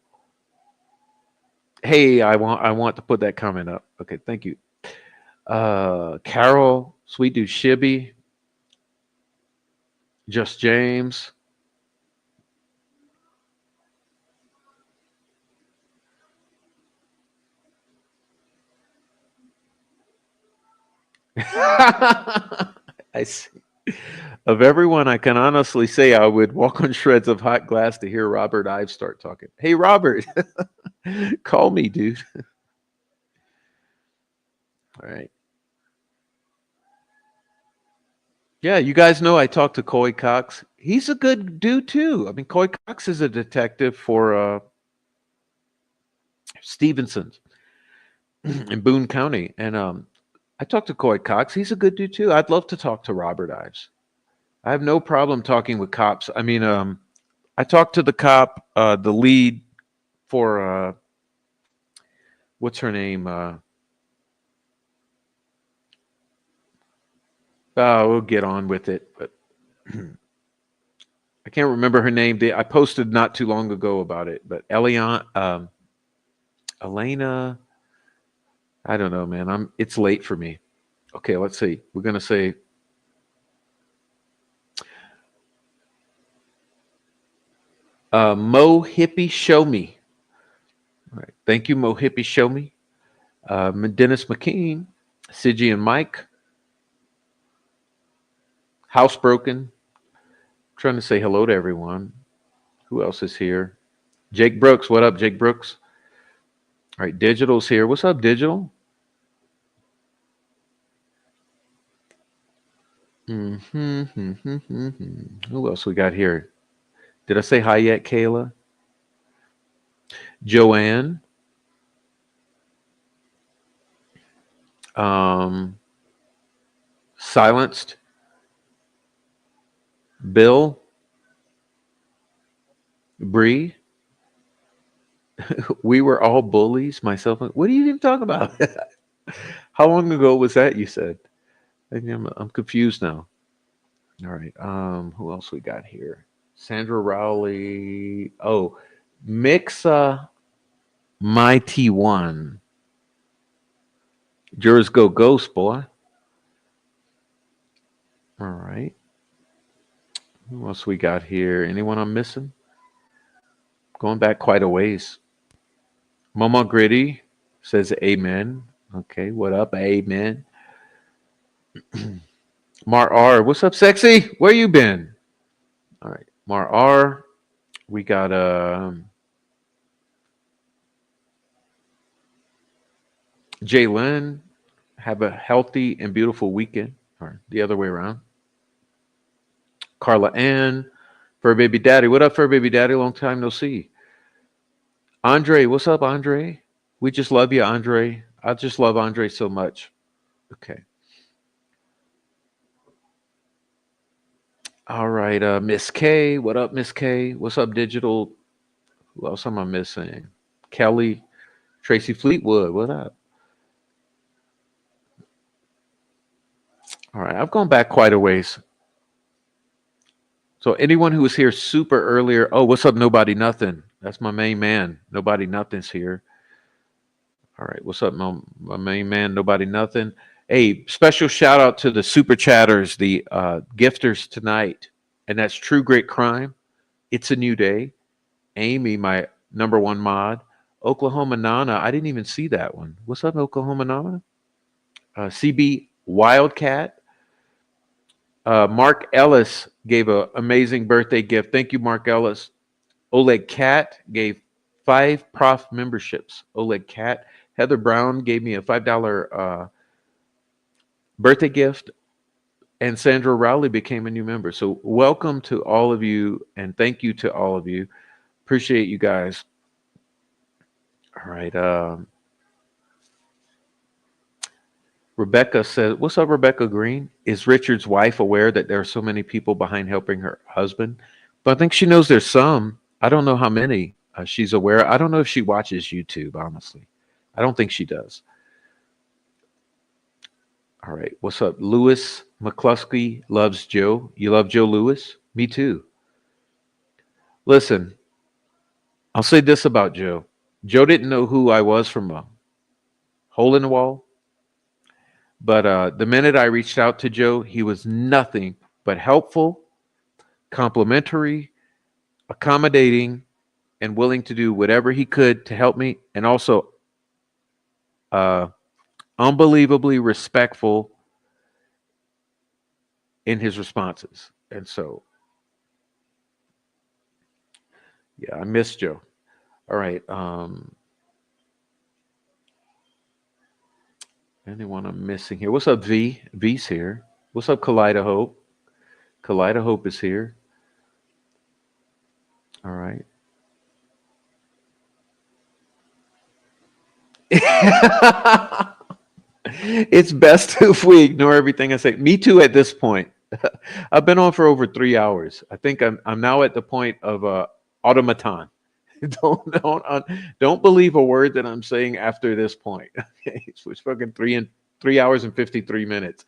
Hey, I want to put that comment up. Okay, thank you. Carol, Sweet Dude Shibby, Just James. I see. Of everyone, I can honestly say I would walk on shreds of hot glass to hear Robert Ives start talking. Hey, Robert, call me, dude. All right. Yeah, you guys know I talked to Coy Cox. He's a good dude too. I mean, Coy Cox is a detective for Stevenson's in Boone County, and I talked to Coy Cox. He's a good dude too. I'd love to talk to Robert Ives. I have no problem talking with cops. I mean, I talked to the cop, the lead for what's her name? We'll get on with it, but I can't remember her name. I posted not too long ago about it, but Elena. I don't know, man. It's late for me. Okay, let's see. We're gonna say Mo Hippie Show Me. All right. Thank you, Mo Hippie Show Me. Dennis McKean, Siggy and Mike, Housebroken. Trying to say hello to everyone. Who else is here? Jake Brooks. What up, Jake Brooks? All right, Digital's here. What's up, Digital? Who else we got here? Did I say hi yet, Kayla? Joanne. Um, Silenced. Bill. Bree. We were all bullies. Myself. What are you even talking about? How long ago was that? You said. I'm confused now. All right. Who else we got here? Sandra Rowley. Oh, Mixa Mighty One. Jurors go ghost, boy. All right. Who else we got here? Anyone I'm missing? Going back quite a ways. Mama Gritty says amen. Okay, what up? Amen. Mar R, what's up, sexy? Where you been? All right. Mar R, we got Jalen. Have a healthy and beautiful weekend. Or the other way around. Carla Ann, Fur Baby Daddy. What up, Fur Baby Daddy? Long time no see. Andre, what's up, Andre? We just love you, Andre. I just love Andre so much. Okay. All right, Miss K. What up, Miss K? What's up, Digital? Who else am I missing? Kelly, Tracy Fleetwood. What up? All right, I've gone back quite a ways. So anyone who was here super earlier, oh, what's up, Nobody Nothing? That's my main man. Nobody Nothing's here. All right, what's up, my main man? Nobody Nothing. Hey, special shout out to the super chatters, the gifters tonight, and that's True Great Crime. It's a New Day. Amy, my number one mod. Oklahoma Nana, I didn't even see that one. What's up, Oklahoma Nana? CB Wildcat. Mark Ellis gave an amazing birthday gift. Thank you, Mark Ellis. Oleg Cat gave 5 prof memberships. Oleg Cat. Heather Brown gave me a $5 birthday gift. And Sandra Rowley became a new member. So welcome to all of you, and thank you to all of you. Appreciate you guys. All right. Rebecca says, what's up, Rebecca Green? Is Richard's wife aware that there are so many people behind helping her husband? But I think she knows there's some. I don't know how many she's aware. I don't know if she watches YouTube, honestly. I don't think she does. All right. What's up? Lewis McCluskey loves Joe. You love Joe Lewis? Me too. Listen, I'll say this about Joe. Joe didn't know who I was from a hole in the wall. But the minute I reached out to Joe, he was nothing but helpful, complimentary, accommodating, and willing to do whatever he could to help me, and also uh, unbelievably respectful in his responses. And so, yeah, I miss Joe. All right. Anyone I'm missing here? What's up, V? V's here. What's up, Kaleido Hope? Kaleido Hope is here. All right. It's best if we ignore everything I say. Me too at this point. I've been on for over 3 hours. I think I'm now at the point of automaton. Don't believe a word that I'm saying after this point. Okay, so it's fucking 3 hours and 53 minutes.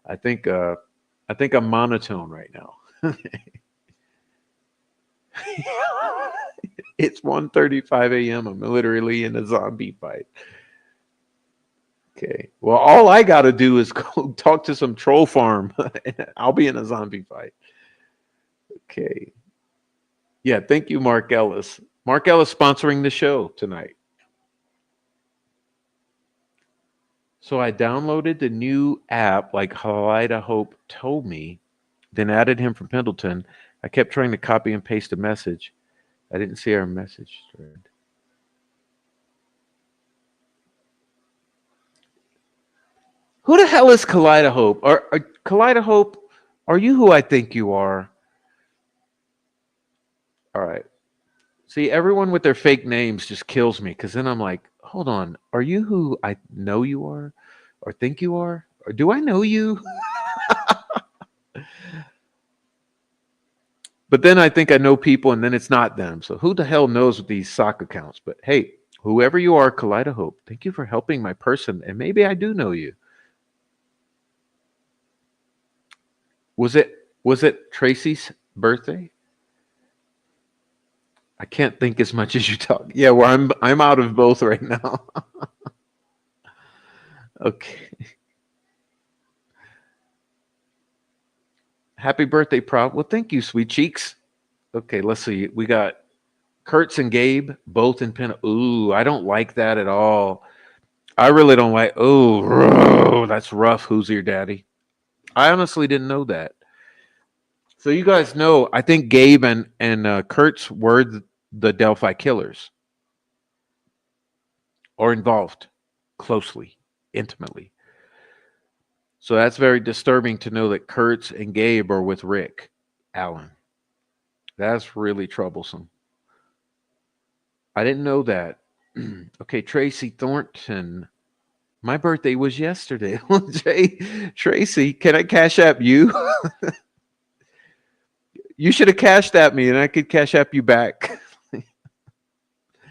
I think I'm monotone right now. It's 1:35 a.m. I'm literally in a zombie fight. Okay. Well, all I got to do is go talk to some troll farm. I'll be in a zombie fight. Okay. Yeah. Thank you, Mark Ellis. Mark Ellis sponsoring the show tonight. So I downloaded the new app like Halida Hope told me, then added him from Pendleton. I kept trying to copy and paste a message. I didn't see our message thread. Who the hell is Kaleida Hope? Kaleida Hope, are you who I think you are? All right. See, everyone with their fake names just kills me because then I'm like, hold on, are you who I know you are or think you are? Or do I know you? But then I think I know people and then it's not them. So who the hell knows with these sock accounts? But hey, whoever you are, Kaleida Hope, thank you for helping my person. And maybe I do know you. Was it Tracy's birthday? I can't think as much as you talk. Yeah, well, I'm out of both right now. Okay. Happy birthday, Prop. Well, thank you, sweet cheeks. Okay, let's see. We got Kurtz and Gabe both in pen. Ooh, I don't like that at all. I really don't like. Oh, that's rough. Who's your daddy? I honestly didn't know that. So you guys know, I think Gabe and Kurtz were the Delphi killers, or involved closely, intimately. So that's very disturbing to know that Kurtz and Gabe are with Rick Allen. That's really troublesome. I didn't know that. Okay, Tracy Thornton. My birthday was yesterday. Tracy, can I cash app you? You should have cashed at me and I could cash app you back.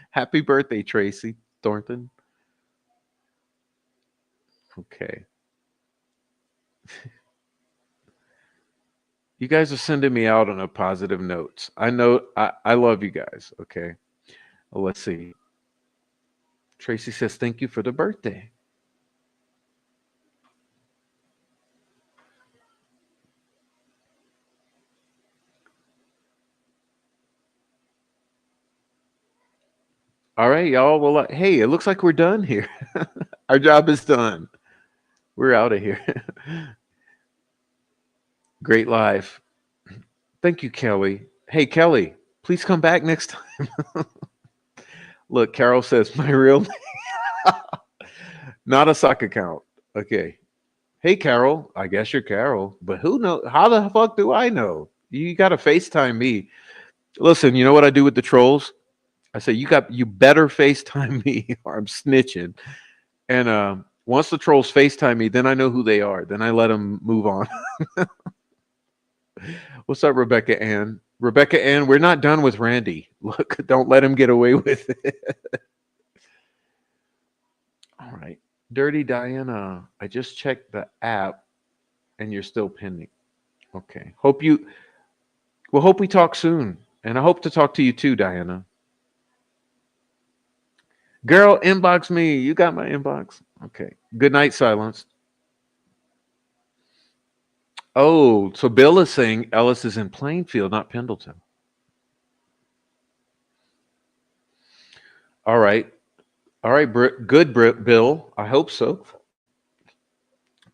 Happy birthday, Tracy Thornton. Okay. You guys are sending me out on a positive note. I know I love you guys. Okay. Well, let's see. Tracy says, thank you for the birthday. All right, y'all. Well, hey, it looks like we're done here. Our job is done. We're out of here. Great live. Thank you, Kelly. Hey, Kelly, please come back next time. Look, Carol says my real name, not a sock account. Okay. Hey, Carol. I guess you're Carol, but who knows? How the fuck do I know? You got to FaceTime me. Listen, you know what I do with the trolls? I say you better FaceTime me or I'm snitching. And once the trolls FaceTime me, then I know who they are. Then I let them move on. What's up, Rebecca Ann? Rebecca Ann, we're not done with Randy. Look, don't let him get away with it. All right. Dirty Diana, I just checked the app and you're still pending. Okay. Hope we talk soon. And I hope to talk to you too, Diana. Girl, inbox me. You got my inbox. Okay. Good night, Silence. Oh, so Bill is saying Ellis is in Plainfield, not Pendleton. All right. All right, good, Bill. I hope so.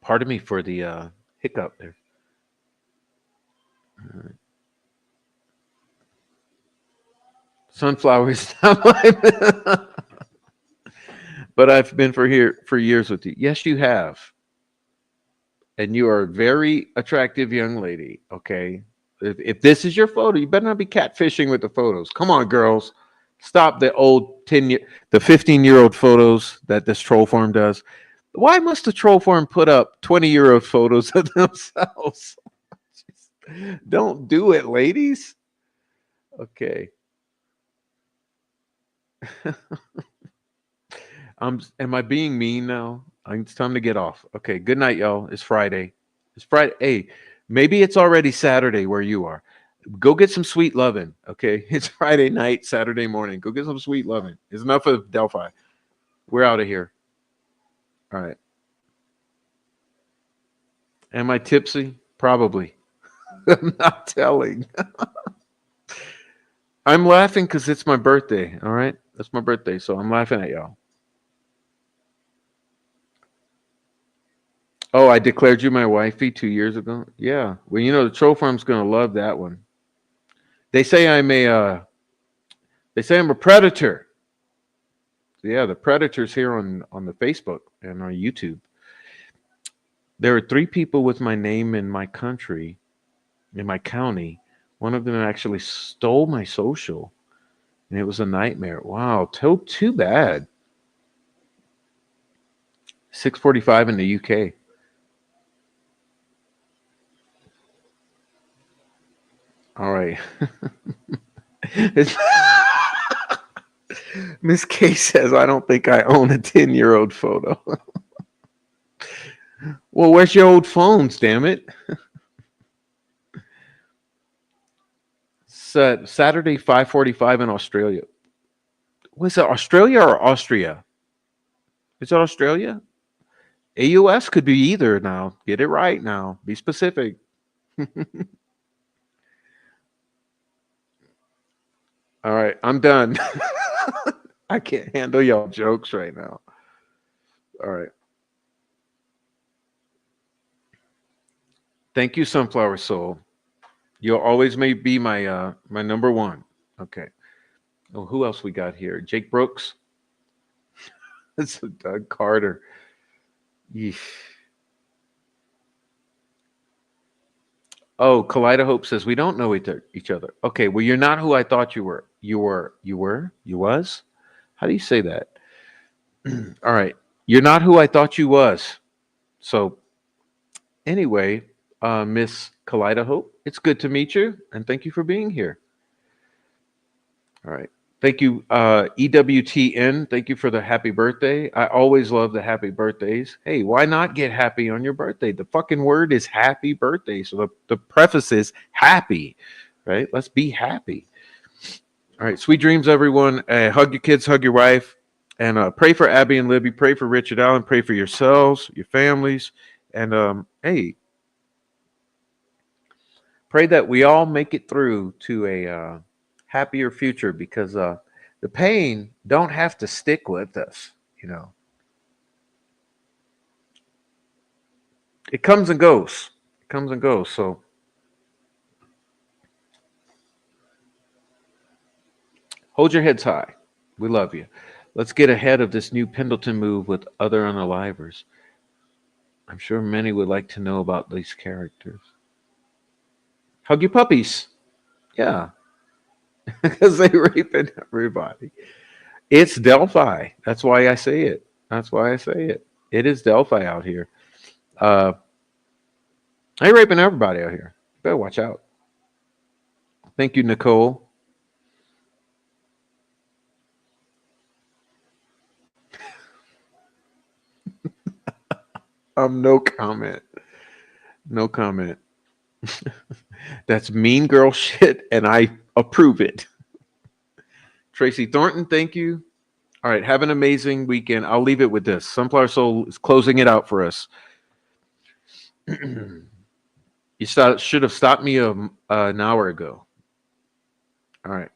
Pardon me for the hiccup there. Right. Sunflowers, but I've been for here for years with you. Yes, you have, and you are a very attractive young lady. Okay, if this is your photo, you better not be catfishing with the photos. Come on, girls, stop the old the 15-year-old photos that this troll farm does. Why must the troll farm put up 20-year-old photos of themselves? Don't do it, ladies. Okay. Am I being mean now? It's time to get off. Okay, good night, y'all. It's Friday. It's Friday. Hey, maybe it's already Saturday where you are. Go get some sweet loving. Okay, it's Friday night, Saturday morning. Go get some sweet loving. It's enough of Delphi. We're out of here. All right. Am I tipsy? Probably. I'm not telling. I'm laughing because it's my birthday. All right, that's my birthday, so I'm laughing at y'all. Oh, I declared you my wifey 2 years ago. Yeah. Well, the troll farm's gonna love that one. They say I'm a predator. Yeah, the predators here on the Facebook and on YouTube. There are three people with my name in my country, in my county. One of them actually stole my social, and it was a nightmare. Wow, too bad. 6:45 in the UK. All right. Miss K says, I don't think I own a 10-year-old photo. Well, where's your old phones, damn it? Saturday, 5:45 in Australia. Was it Australia or Austria? Is it Australia? AUS could be either now. Get it right now. Be specific. All right, I'm done. I can't handle y'all jokes right now. All right. Thank you, Sunflower Soul. You'll always may be my number one. Okay. Oh, who else we got here? Jake Brooks. That's Doug Carter. Yeesh. Oh, Kaleida Hope says we don't know each other. Okay, well, you're not who I thought you were. You were. You were. You was. How do you say that? All right. You're not who I thought you was. So anyway, Miss Kaleida Hope, it's good to meet you, and thank you for being here. All right. Thank you, EWTN. Thank you for the happy birthday. I always love the happy birthdays. Hey, why not get happy on your birthday? The fucking word is happy birthday. So the preface is happy, right? Let's be happy. All right. Sweet dreams, everyone. Hug your kids, hug your wife, and pray for Abby and Libby. Pray for Richard Allen. Pray for yourselves, your families. And hey, pray that we all make it through to a happier future because the pain don't have to stick with us. You know, it comes and goes. It comes and goes. So hold your heads high. We love you. Let's get ahead of this new Pendleton move with other unalivers. I'm sure many would like to know about these characters. Hug your puppies. Yeah, because they raping everybody. It's Delphi. That's why I say it. That's why I say it. It is Delphi out here. Uh, they raping everybody out here. Better watch out. Thank you, Nicole. No comment. No comment. That's mean girl shit, and I approve it. Tracy Thornton, thank you. All right, have an amazing weekend. I'll leave it with this. Sunflower Soul is closing it out for us. Should have stopped me an hour ago. All right.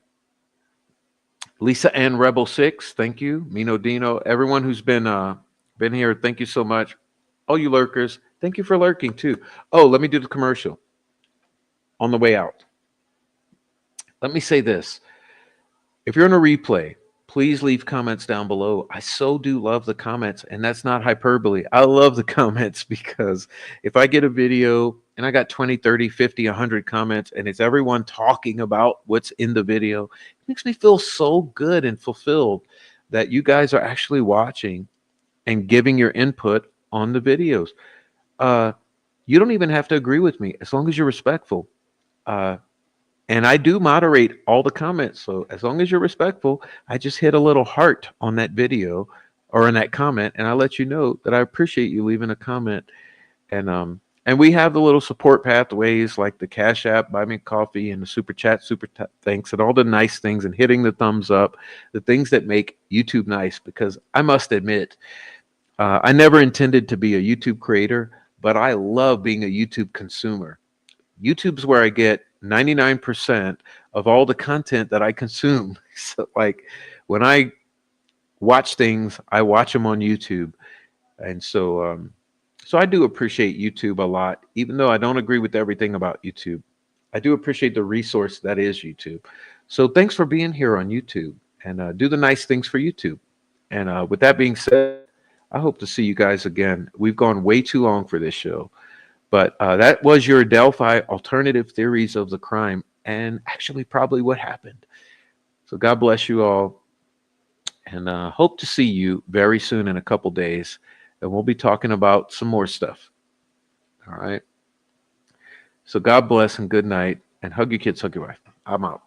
Lisa Ann Rebel 6, thank you. Mino Dino, everyone who's been here, thank you so much. All you lurkers, thank you for lurking too. Oh, let me do the commercial on the way out. Let me say this. If you're in a replay, please leave comments down below. I so do love the comments, and that's not hyperbole. I love the comments because if I get a video and I got 20, 30, 50, 100 comments, and it's everyone talking about what's in the video, it makes me feel so good and fulfilled that you guys are actually watching and giving your input on the videos. Uh, you don't even have to agree with me as long as you're respectful. Uh, and I do moderate all the comments. So as long as you're respectful, I just hit a little heart on that video or in that comment, and I let you know that I appreciate you leaving a comment. And we have the little support pathways like the Cash App, Buy Me Coffee, and the Super Chat, Thanks, and all the nice things, and hitting the thumbs up, the things that make YouTube nice. Because I must admit, I never intended to be a YouTube creator, but I love being a YouTube consumer. YouTube's where I get 99% of all the content that I consume. So, like, when I watch things, I watch them on YouTube, and so I do appreciate YouTube a lot, even though I don't agree with everything about YouTube. I do appreciate the resource that is YouTube. So, thanks for being here on YouTube, and do the nice things for YouTube. And with that being said, I hope to see you guys again. We've gone way too long for this show. But that was your Delphi alternative theories of the crime, and actually probably what happened. So God bless you all, and hope to see you very soon in a couple days, and we'll be talking about some more stuff. All right. So God bless and good night, and hug your kids, hug your wife. I'm out.